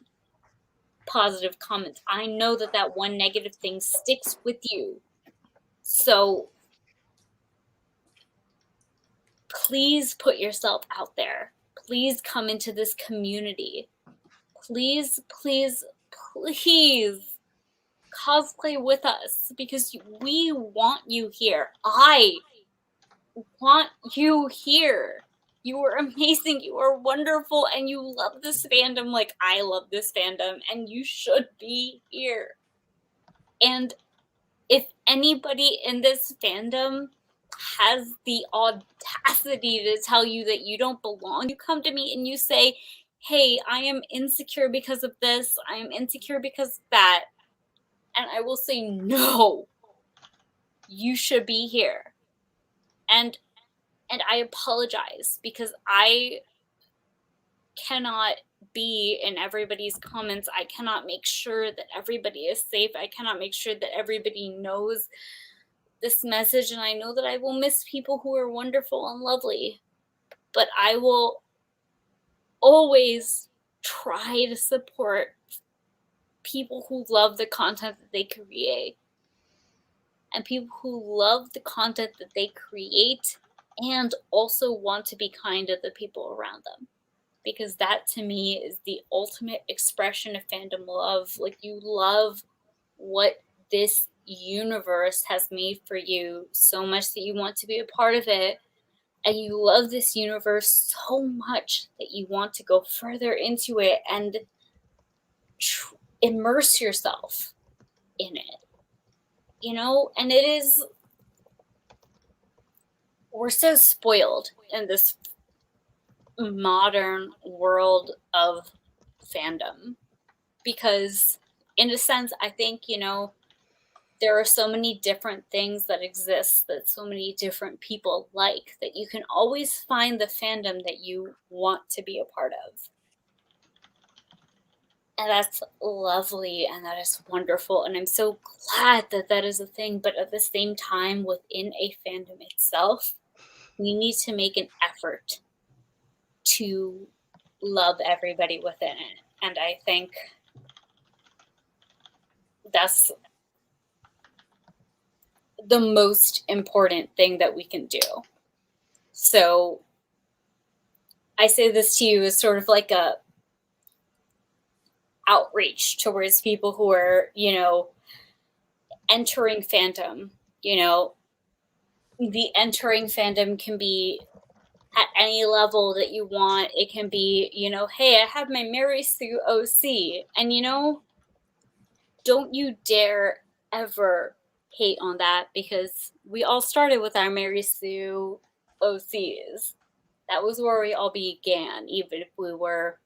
positive comments. I know that that one negative thing sticks with you. So please put yourself out there. Please come into this community. Please, please, please cosplay with us, because we want you here. I want you here. You are amazing. You are wonderful. And you love this fandom like I love this fandom. And you should be here. And if anybody in this fandom has the audacity to tell you that you don't belong, you come to me and you say, hey, I am insecure because of this. I am insecure because of that. And I will say, no, you should be here. And I apologize, because I cannot be in everybody's comments. I cannot make sure that everybody is safe. I cannot make sure that everybody knows this message. And I know that I will miss people who are wonderful and lovely. But I will always try to support people who love the content that they create. And people who love the content that they create and also want to be kind to the people around them. Because that, to me, is the ultimate expression of fandom love. Like, you love what this universe has made for you so much that you want to be a part of it. And you love this universe so much that you want to go further into it and immerse yourself in it. You know, and it is, we're so spoiled in this modern world of fandom, because in a sense, I think, you know, there are so many different things that exist that so many different people like, that you can always find the fandom that you want to be a part of. And that's lovely, and that is wonderful, and I'm so glad that that is a thing. But at the same time, within a fandom itself, we need to make an effort to love everybody within it. And I think that's the most important thing that we can do. So I say this to you as sort of like a outreach towards people who are, you know, entering fandom. You know, the entering fandom can be at any level that you want. It can be, you know, hey, I have my Mary Sue OC. And, you know, don't you dare ever hate on that, because we all started with our Mary Sue OCs. That was where we all began, even if we were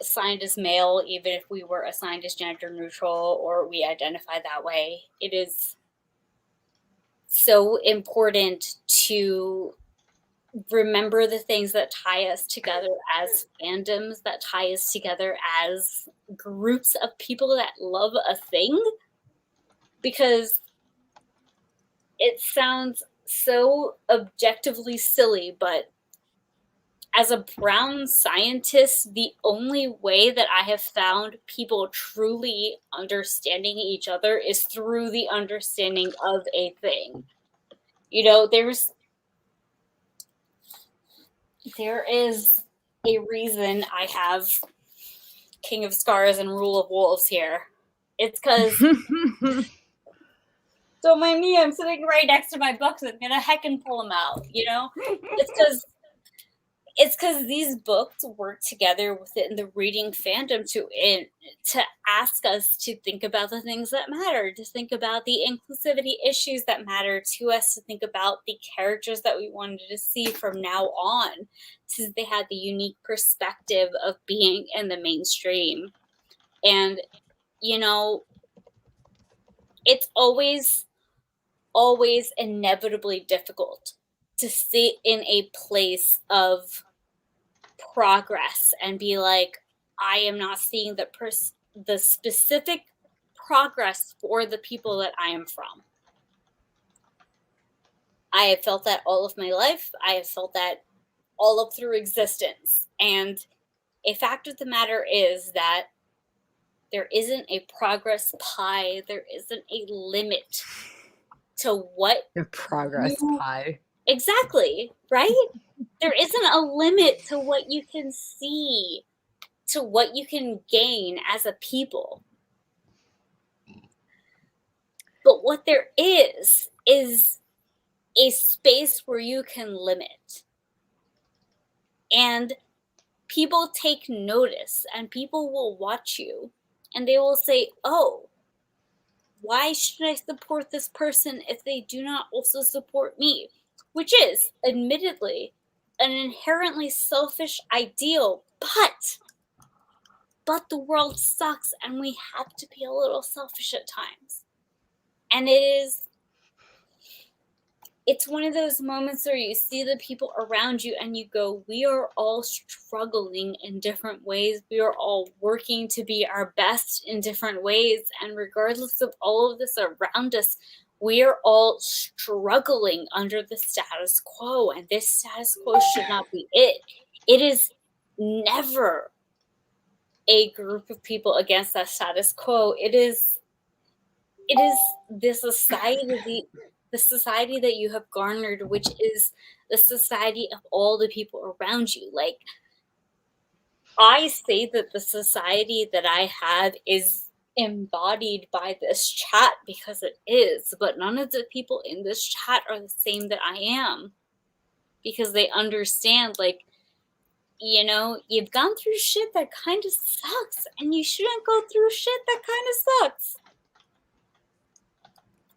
assigned as male, even if we were assigned as gender neutral, or we identify that way. It is so important to remember the things that tie us together as fandoms, that tie us together as groups of people that love a thing, because it sounds so objectively silly, but as a brown scientist, the only way that I have found people truly understanding each other is through the understanding of a thing. You know, there is a reason I have King of Scars and Rule of Wolves here. It's because, don't mind me, I'm sitting right next to my books. I'm gonna heckin' pull them out, you know? It's because these books work together within the reading fandom to ask us to think about the things that matter, to think about the inclusivity issues that matter to us, to think about the characters that we wanted to see from now on, since they had the unique perspective of being in the mainstream. And, you know, it's always always inevitably difficult to sit in a place of progress and be like, I am not seeing the specific progress for the people that I am from. I have felt that all of my life. I have felt that all up through existence. And a fact of the matter is that there isn't a progress pie. There isn't a limit to what Your progress pie. Exactly, right? There isn't a limit to what you can see, to what you can gain as a people. But what there is a space where you can limit. And people take notice, and people will watch you, and they will say, oh, why should I support this person if they do not also support me? Which is, admittedly, an inherently selfish ideal, but the world sucks, and we have to be a little selfish at times. And it's one of those moments where you see the people around you and you go, we are all struggling in different ways. We are all working to be our best in different ways. And regardless of all of this around us, we are all struggling under the status quo. And this status quo should not be it. It is never a group of people against that status quo. It is the society that you have garnered, which is the society of all the people around you. Like, I say that the society that I have is embodied by this chat because it is, but none of the people in this chat are the same that I am, because they understand, like, you know, you've gone through shit that kind of sucks, and you shouldn't go through shit that kind of sucks.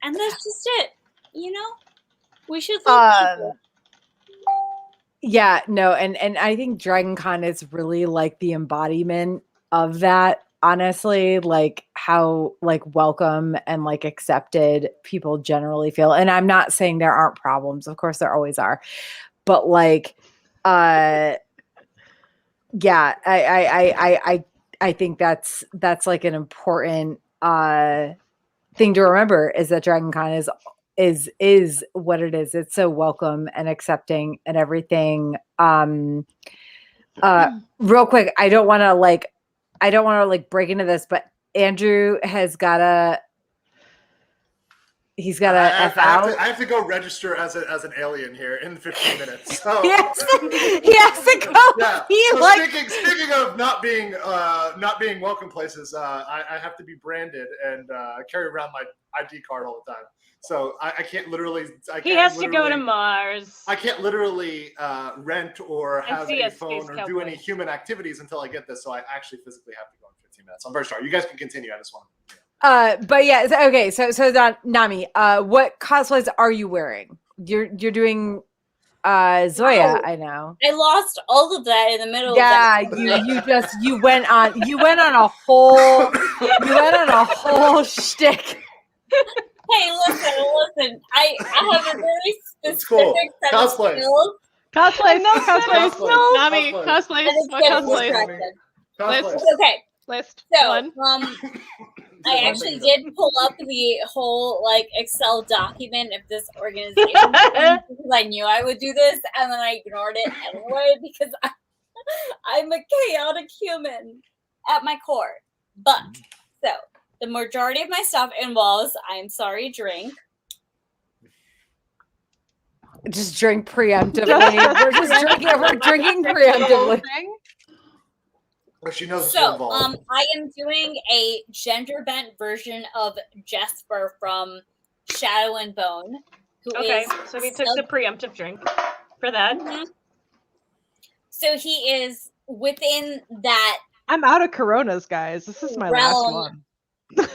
And that's just it. You know, we should love people. Yeah, no, and I think Dragon Con is really like the embodiment of that, honestly, like how like welcome and like accepted people generally feel. And I'm not saying there aren't problems, of course there always are, but like yeah, I think that's like an important thing to remember, is that Dragon Con is what it is. It's so welcome and accepting and everything. Real quick, I don't want to break into this, but Andrew has gotta F out. I have to go register as an alien here in 15 minutes. So he has to go. Yeah. So speaking of not being welcome places, I have to be branded and carry around my ID card all the time. So I can't literally. He has to go to Mars. I can't literally rent or have a phone or do any Cowboy. human activities until I get this. So I actually physically have to go in 15 minutes. I'm very sorry. You guys can continue. I just want to. But yeah, okay. So Nami, what cosplays are you wearing? You're doing Zoya, I know. I lost all of that in the middle. Yeah, of that. you went on a whole shtick. Hey, listen. I have a very specific set of Cosplay. skills. Cosplay, no cosplay. Cosplay. Nami, cosplays. That is What getting cosplays? distracted. Cosplay. Okay, List so one. I actually did pull up the whole like Excel document of this organization because I knew I would do this, and then I ignored it anyway because I'm a chaotic human at my core. But so the majority of my stuff involves, I'm sorry, drink. Just drink preemptively. We're drinking preemptively. Well, she knows what's So involved. I am doing a gender bent version of Jesper from Shadow and Bone. Okay, so he took the preemptive drink for that. Mhm. So he is within that, I'm out of Coronas, guys. This is my realm. last one.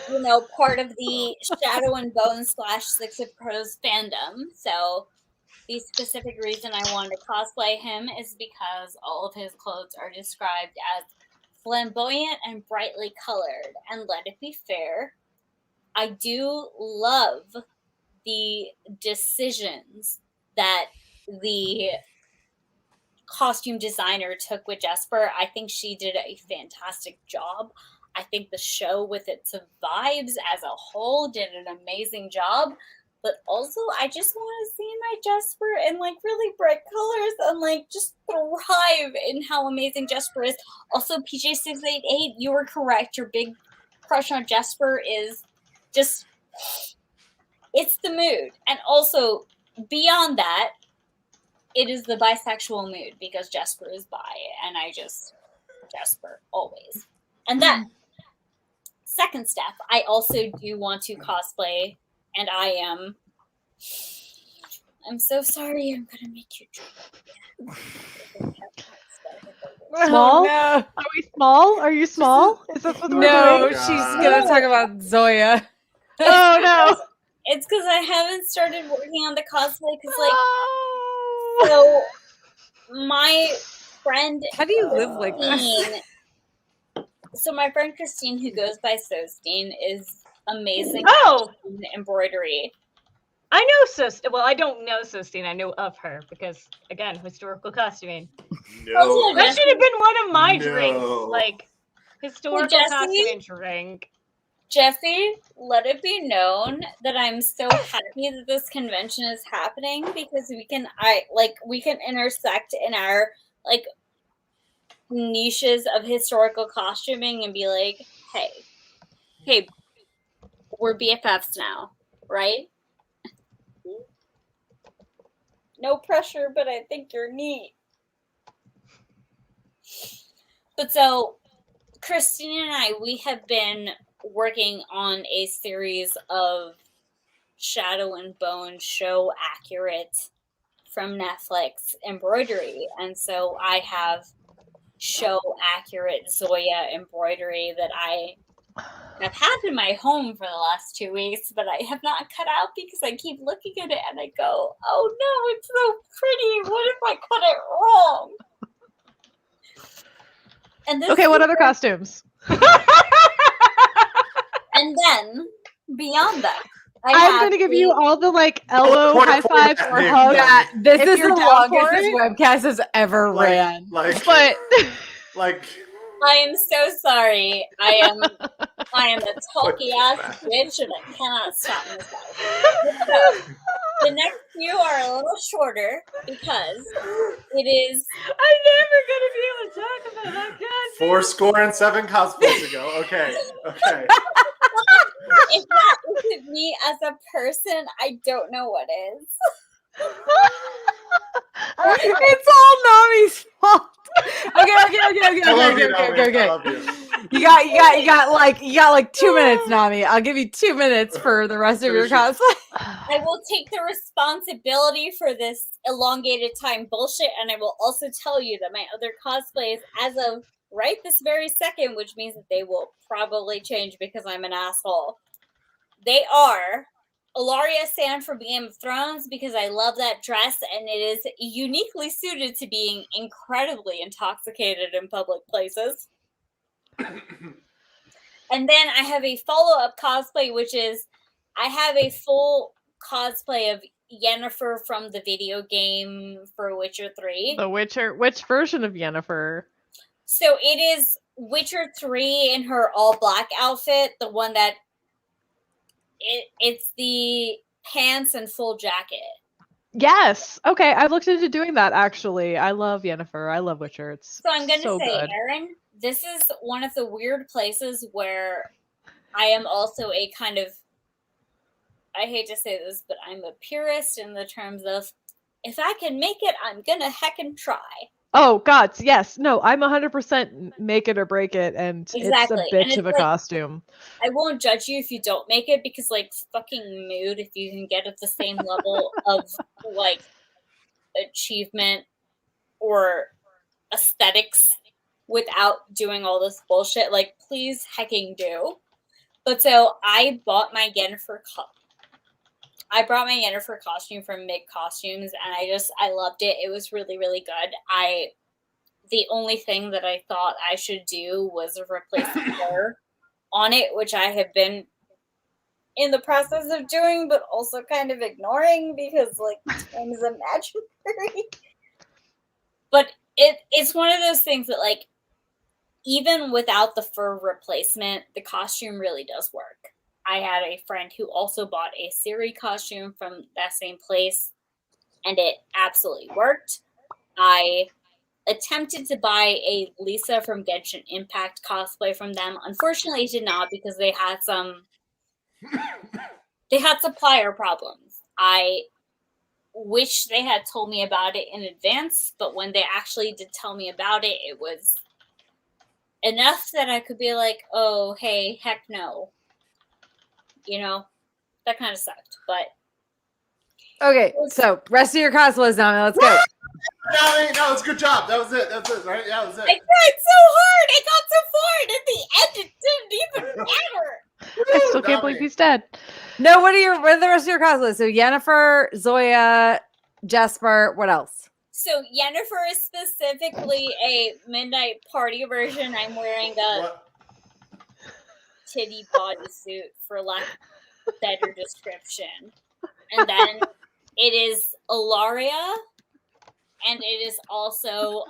you know, part of the Shadow and Bone / Six of Crows fandom. So the specific reason I wanted to cosplay him is because all of his clothes are described as flamboyant and brightly colored. And let it be fair, I do love the decisions that the costume designer took with Jesper, I think she did a fantastic job. I think the show with its vibes as a whole did an amazing job. But also, I just want to see my Jesper in like really bright colors and like just thrive in how amazing Jesper is. Also, PJ688, you were correct. Your big crush on Jesper is just, it's the mood. And also, beyond that, it is the bisexual mood because Jesper is bi, and I just, Jesper, always. And then, second step, I also do want to cosplay, and I'm so sorry, I'm gonna make you drink. Small? Oh, no. Are we small? Are you small? Is that what we're No, doing? she's gonna talk about Zoya. Oh no. It's because I haven't started working on the cosplay, because like, Oh. so my friend How do you live like this? Christine, so my friend Christine, who goes by Sostine, is amazing Oh! in embroidery. I know Sostine. Well, I don't know Sostine. I know of her because, again, historical costuming. Also, That should have been one of my No. drinks. Like, historical Jesse? costuming drink. Jesse, let it be known that I'm so happy that this convention is happening because we can intersect in our like niches of historical costuming and be like, hey, we're BFFs now, right? No pressure, but I think you're neat. But so, Christine and I, we have been working on a series of Shadow and Bone show accurate from Netflix embroidery. And so I have show accurate Zoya embroidery that I have had in my home for the last 2 weeks, but I have not cut out because I keep looking at it and I go, oh no, it's so pretty. What if I cut it wrong? And this Okay, what other costumes? And then, beyond that, I'm going to give you all the like LO Point high for fives that, or dude. hugs. Yeah, this If is you're the down longest for this it. webcast has ever ran. Like, But like, I am so sorry. I am a talky ass bitch and I cannot stop myself. So, the next few are a little shorter because it is I'm never going to be able to talk about that goddamn 407 cosplays ago. Okay. if that isn't me as a person, I don't know what is. It's all Nami's fault. Okay. I love you, Nami. I love you. You got like 2 minutes, Nami. I'll give you 2 minutes for the rest of your cosplay. I will take the responsibility for this elongated time bullshit, and I will also tell you that my other cosplays, as of right this very second, which means that they will probably change because I'm an asshole, they are Ilaria Sand from Game of Thrones because I love that dress and it is uniquely suited to being incredibly intoxicated in public places. And then I have a follow-up cosplay, which is I have a full cosplay of Yennefer from the video game for Witcher 3. The Witcher, which version of Yennefer? So it is Witcher 3 in her all-black outfit, the one that it's the pants and full jacket. Yes. Okay, I've looked into doing that actually. I love Yennefer. I love Witcher. It's So I'm going to so say, good. Aaron, this is one of the weird places where I am also a kind of, I hate to say this, but I'm a purist in the terms of, if I can make it, I'm going to heckin' try. Oh, God, yes. No, I'm 100% make it or break it, and Exactly. it's a bitch And of a it's like, costume. I won't judge you if you don't make it, because, like, fucking mood, if you can get at the same level of, like, achievement or aesthetics without doing all this bullshit, like, please hecking do. But so I bought my Yennefer costume from Mig Costumes, and I loved it. It was really, really good. The only thing that I thought I should do was replace the hair on it, which I have been in the process of doing, but also kind of ignoring because like time is imaginary. But it's one of those things that like even without the fur replacement, the costume really does work. I had a friend who also bought a Siri costume from that same place, and it absolutely worked. I attempted to buy a Lisa from Genshin Impact cosplay from them. Unfortunately, did not because they had supplier problems. I wish they had told me about it in advance, but when they actually did tell me about it, it was enough that I could be like, oh, hey, heck no. You know, that kind of sucked. But Okay, so rest of your cosplays now. Let's go. No, it's a good job. That was it. That's it, right? Yeah, that was I it. tried so hard. I got so far, and at the end, it didn't even matter. I still can't believe he's dead. No, what are the rest of your cosplays? So Yennefer, Zoya, Jesper, what else? So Yennefer is specifically a midnight party version. I'm wearing a What? titty bodysuit for lack of a better description. And then it is Ilaria, and it is also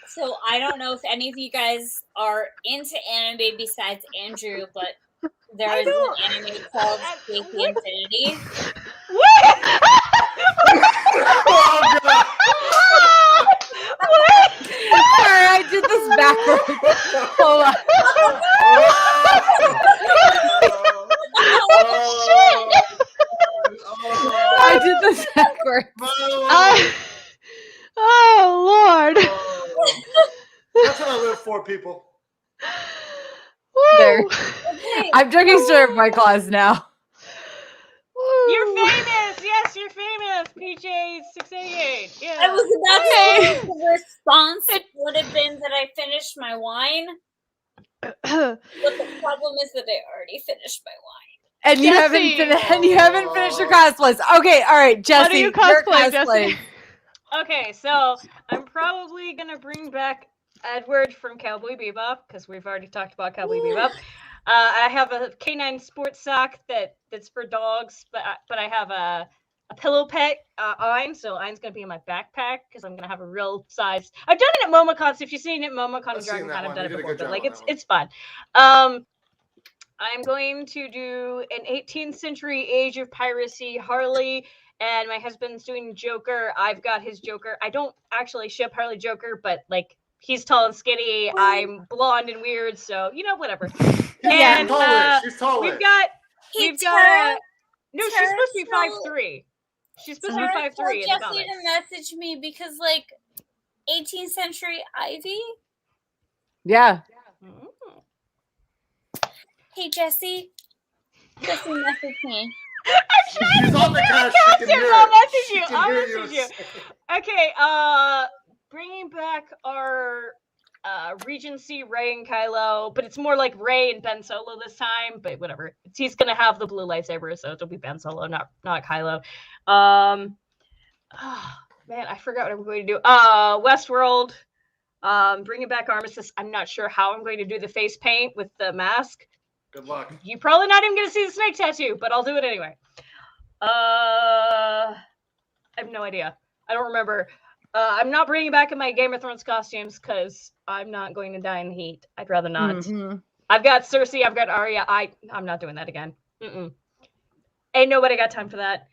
so I don't know if any of you guys are into anime besides Andrew, but there is an anime called Safety Infinity. Oh, God. Sorry, I did this backwards. Hold on. I did this backwards. Oh, Lord. That's what I live for, people. There. Okay. I'm drinking straight up my claws now. You're famous. Yes, you're famous. PJ688. Yeah. I was about to say the response would have been that I finished my wine, but the problem is that I already finished my wine. And you haven't finished your cosplays. Okay, all right, Jesse. How do you your cosplay, cosplay. Jesse? Okay, so I'm probably gonna bring back Edward from Cowboy Bebop because we've already talked about Cowboy Bebop. I have a canine sports sock that's for dogs, but I have a pillow pet, Ein, so Ein's gonna be in my backpack because I'm gonna have a real size. I've done it at MomoCon, so if you've seen it at MomoCon I've and seen DragonCon, that I've one. done You it did a before, good but job like on that one. it's fun. I'm going to do an 18th century Age of Piracy Harley, and my husband's doing Joker. I've got his Joker. I don't actually ship Harley Joker, but like he's tall and skinny. I'm blonde and weird, so you know, whatever. Yeah. And She's taller. we've got no, she's Tara supposed to be told- 5'3". She's supposed to Tara be 5'3" told in the Jesse comics. to message me because, like, 18th century Ivy. Yeah. Mm. Hey, Jesse. Jesse, message me. She's on the couch. She can hear I'll it. message She you. can I'll hear message you. you. Okay, bringing back our Regency Rey and Kylo, but it's more like Rey and Ben Solo this time. But whatever, he's gonna have the blue lightsaber, so it'll be Ben Solo, not Kylo. Man, I forgot what I'm going to do. Westworld. Bringing back Armistice. I'm not sure how I'm going to do the face paint with the mask. Good luck. You're probably not even going to see the snake tattoo, but I'll do it anyway. I have no idea. I don't remember. I'm not bringing back my Game of Thrones costumes because I'm not going to die in the heat. I'd rather not. Mm-hmm. I've got Cersei. I've got Arya. I'm not doing that again. Ain't nobody got time for that.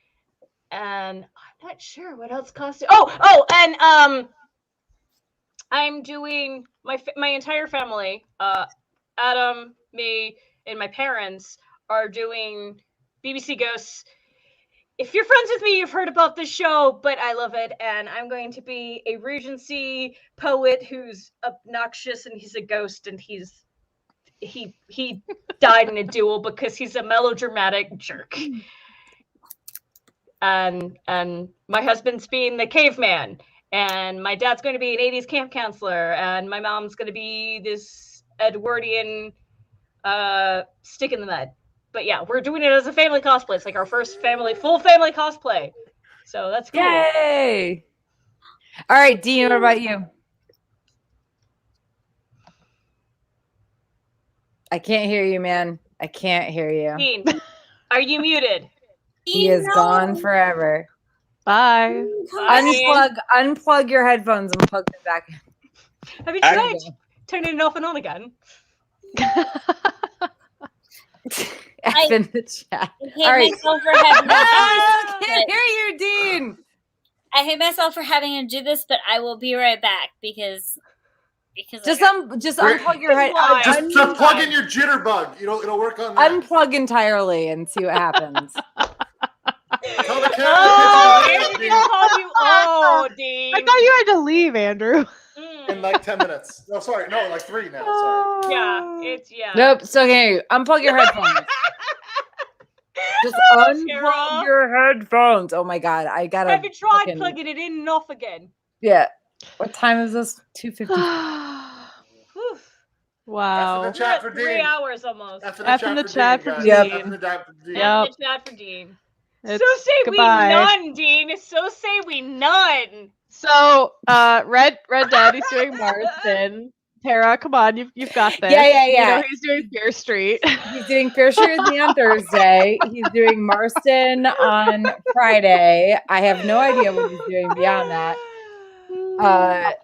And I'm not sure what else costume. And I'm doing my entire family. Adam, me, and my parents are doing BBC Ghosts. If you're friends with me, you've heard about this show, but I love it, and I'm going to be a Regency poet who's obnoxious, and he's a ghost, and he died in a duel because he's a melodramatic jerk. And my husband's being the caveman, and my dad's going to be an 80s camp counselor, and my mom's going to be this Edwardian stick in the mud. But yeah, we're doing it as a family cosplay. It's like our first full family cosplay. So that's cool. Yay! All right, Dean, what about you? I can't hear you, man. I can't hear you. Dean, are you muted? He is No. gone forever. Bye. Unplug your headphones and plug them back in. Have you I- tried turning it off and on again? F in the chat. I hate All right. myself for having I to can't hear you, Dean. I hate myself for having to do this, but I will be right back because Just Great. unplug your head. Why? Just plug in your jitterbug. It'll work on that. Unplug entirely and see what happens. Tell the camera Oh, to Aaron hit didn't call you. Oh, Dean. I thought you had to leave, Andrew. in like 10 minutes. No, sorry. No, like 3 now. Sorry. Yeah. Nope, still can't hear you. Unplug your headphones. Just unplug Sarah. your headphones. Oh my god, I gotta. Have you tried fucking- plugging it in and off again? Yeah. What time is this? 2:50. Whew. Wow. F in the chat for 3 Dean. hours almost. F in the chat for guys. Dean. F in the chat for Dean. Yep. In the chat for Dean. It's So say goodbye. we none, Dean. So say we none. So, Red Daddy's doing Marston. Tara, come on, you've got this. Yeah. You know he's doing Fear Street. He's doing Fair Street with me on Thursday. He's doing Marston on Friday. I have no idea what he's doing beyond that. And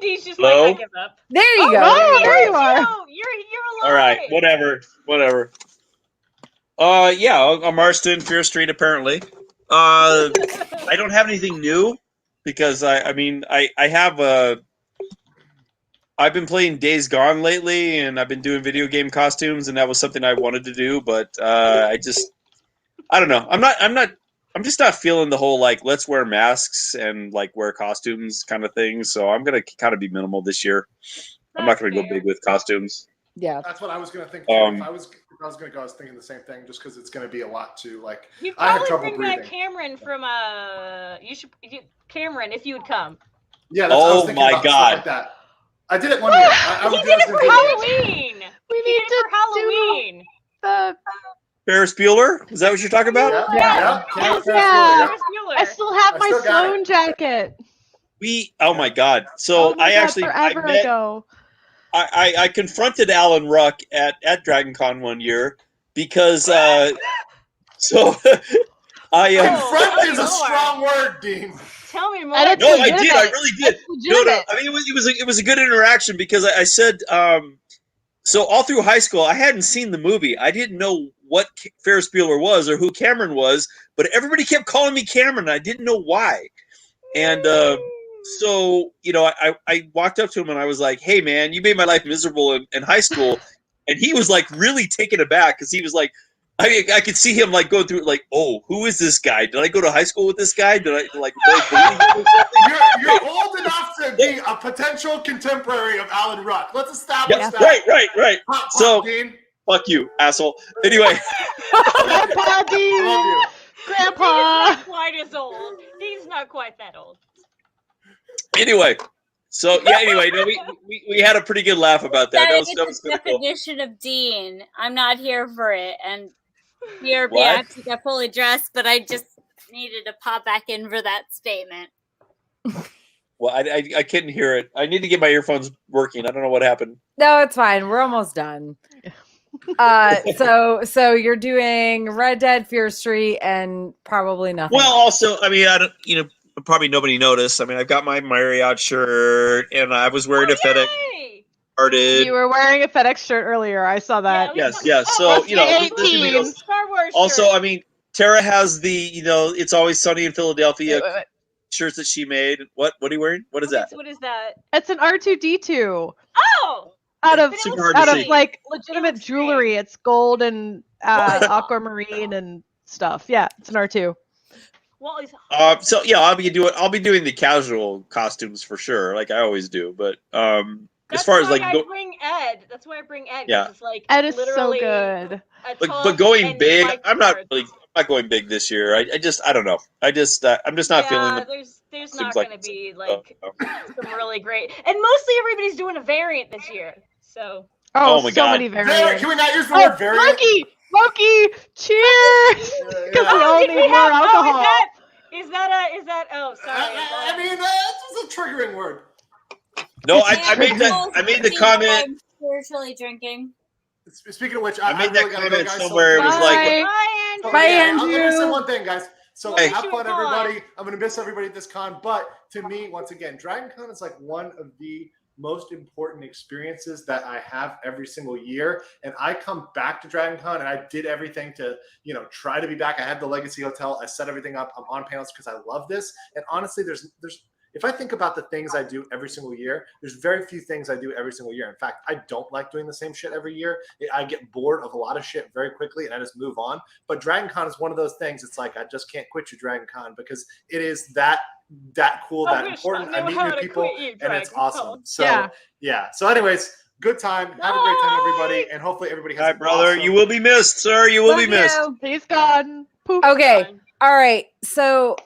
Dean's just Hello? like, I give up. There you go. Oh, there you are. You're alive. All right, whatever. Yeah, on Marston, Fear Street, apparently. I don't have anything new because I've been playing Days Gone lately, and I've been doing video game costumes, and that was something I wanted to do, but I don't know. I'm just not feeling the whole like let's wear masks and like wear costumes kind of thing. So I'm gonna kind of be minimal this year. I'm not gonna go big with costumes. Yeah. That's what I was going to think. Too. If I was going to go, I was thinking the same thing, just because it's going to be a lot to like. You I have probably trouble bring breathing. back Cameron from Cameron if you would come. Yeah. That's what I was Oh thinking my about, God. stuff like that. I did it one year. I He would did it do for that Halloween. We He need did it for Halloween. The Ferris Bueller? Is that what you're talking about? Yeah. Yes, Yeah. Ferris Bueller. I still have I my still got Sloan jacket. Oh my God. So Oh my I God, actually forever ago. I confronted Alan Ruck at DragonCon one year because I Confront is a more. strong word, Dean. Tell me more. And it's no, I legitimate. did. I really did. It's No, legitimate. I mean it was a good interaction because I said so all through high school I hadn't seen the movie. I didn't know what Ferris Bueller was or who Cameron was, but everybody kept calling me Cameron. And I didn't know why, and so I walked up to him and I was like, "Hey man, you made my life miserable in high school," and he was like really taken aback because he was like. I could see him like going through like, oh, who is this guy? Did I go to high school with this guy? Did I like really bully him or something? You're old enough to be a potential contemporary of Alan Ruck. Let's establish Yeah, that. right. Pop, So- Dean. Fuck you, asshole. Anyway, Grandpa I Dean. love you. Grandpa. He's not quite as old. He's not quite that old. anyway. So yeah, anyway, no, we had a pretty good laugh about that. That was it's the pretty cool. definition of Dean. I'm not here for it, and here What? I have to get fully dressed, but I just needed to pop back in for that statement. Well, I couldn't hear it. I need to get my earphones working. I don't know what happened. No, it's fine. We're almost done. So you're doing Red Dead, Fear Street, and probably nothing. Well, also, I mean, I don't, probably nobody noticed. I mean, I've got my Marriott shirt, and I was wearing a FedEx Yay! started. You were wearing a FedEx shirt earlier. I saw that. Yeah, Yes. So That's listen to me. 18. Star Wars Also, shirt. I mean, Tara has the It's Always Sunny in Philadelphia Wait. shirts that she made. What are you wearing? What is that? What is that? It's an R2D2 Oh! out of Super hard to out of see. like legitimate looks jewelry. It's gold and aquamarine and stuff. Yeah, it's an R2. Well, he's So yeah, I'll be doing the casual costumes for sure, like I always do. But as far as like I bring Ed. That's why I bring Ed. 'Cause Yeah. it's like Ed is so literally good. a but tough going and big, white I'm not card. going big this year. I don't know. I'm just not feeling the. There's seems not like going to it's- be like some really great, and mostly everybody's doing a variant this year. So Oh my so God. many Variant. variants. Can we not use the Oh, word variant? Loki, cheers! Because we all did need we more have? alcohol. Is that? Oh, sorry. I mean, it's just a triggering word. No, I made the comment. I'm spiritually drinking. Speaking of which, I made that really gotta comment go, guys. somewhere. It was like, Bye. Bye, Andrew. Bye, I'm gonna Andrew. say one thing, guys. So Hey. have fun, Bye. everybody. I'm gonna miss everybody at this con, but to me, once again, Dragon Con is like one of the most important experiences that I have every single year. And I come back to Dragon Con and I did everything to, try to be back. I had the Legacy Hotel. I set everything up. I'm on panels because I love this. And honestly, there's if I think about the things I do every single year, there's very few things I do every single year. In fact, I don't like doing the same shit every year. I get bored of a lot of shit very quickly and I just move on. But Dragon Con is one of those things. It's like, I just can't quit you, Dragon Con, because it is that cool, that important. I meet new people and it's awesome. So yeah. So anyways, good time. Have a great time, everybody. And hopefully everybody has hi, brother. You will be missed, sir. You will Love be missed. you. He's gone. Poof. Okay. All right. So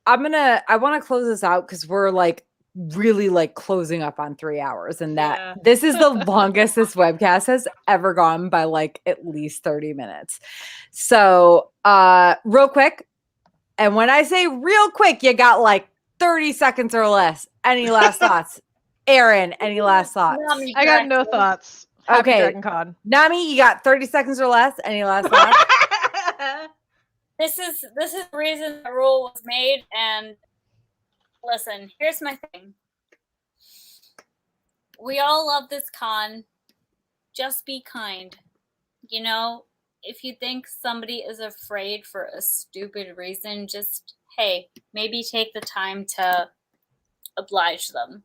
I want to close this out because we're like really like closing up on 3 hours, and that this is the longest this webcast has ever gone by like at least 30 minutes. So real quick. And when I say real quick, you got like 30 seconds or less. Any last thoughts? Aaron, any last thoughts? I got no thoughts. Happy Okay. Dragon Con. Nami, you got 30 seconds or less. Any last thoughts? This is the reason the rule was made. And listen, here's my thing. We all love this con. Just be kind. If you think somebody is afraid for a stupid reason, just, hey, maybe take the time to oblige them.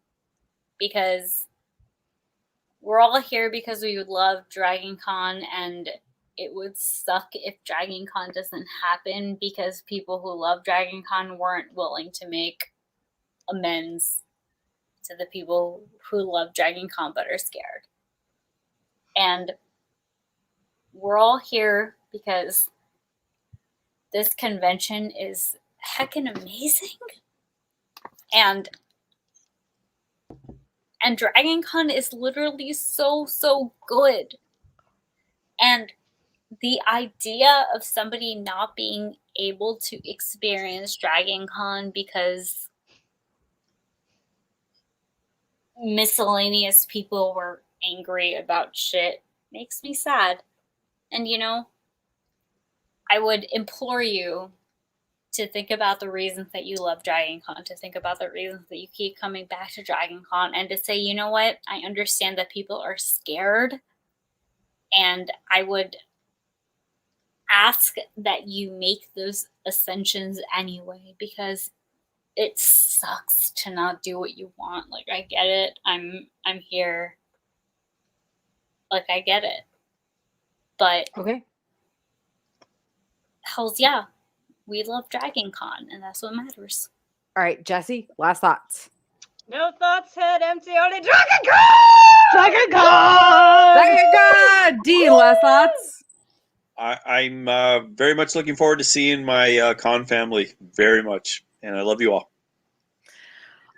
Because we're all here because we love Dragon Con, and it would suck if Dragon Con doesn't happen because people who love Dragon Con weren't willing to make amends to the people who love Dragon Con but are scared. And we're all here because this convention is heckin' amazing. And Dragon Con is literally so, so good. And the idea of somebody not being able to experience Dragon Con because miscellaneous people were angry about shit makes me sad. And I would implore you to think about the reasons that you love Dragon Con, to think about the reasons that you keep coming back to Dragon Con, and to say, you know what, I understand that people are scared, and I would ask that you make those ascensions anyway, because it sucks to not do what you want. Like, I get it. I'm here. Like, I get it. But okay. Hells yeah. We love Dragon Con, and that's what matters. All right, Jesse, last thoughts. No thoughts, head empty, only Dragon Con! Dragon Con! Dragon Con! Dean, last thoughts? I'm very much looking forward to seeing my con family. Very much. And I love you all.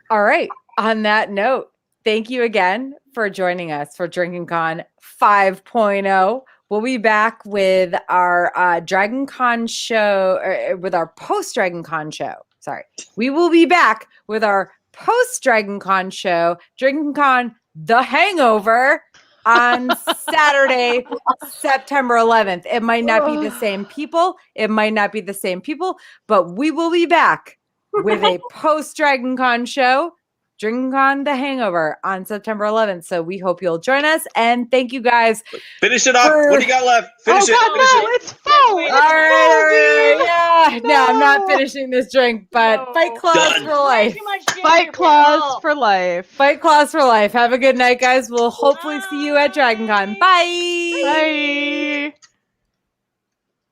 All right. On that note, thank you again for joining us for Drinkin' Con 5.0. We'll be back with our Dragon Con show, or with our post-Dragon Con show. Sorry. We will be back with our post-Dragon Con show, Drinkin' Con The Hangover, on Saturday, September 11th. It might not be the same people. It might not be the same people, but we will be back with a post-Dragon Con show, Drinkin' Con The Hangover, on September 11th. So we hope you'll join us. And thank you guys. Finish it up. What do you got left? Finish it. God, Finish no, it. it's full. It's All right. full, dude. Yeah. No, I'm not No. finishing this drink, but No. Fight Claws Done. for life. Too much ginger, Fight bro. Claws for life. Fight Claws for life. Have a good night, guys. We'll hopefully see you at Dragon Con. Bye. Bye.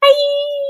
Bye!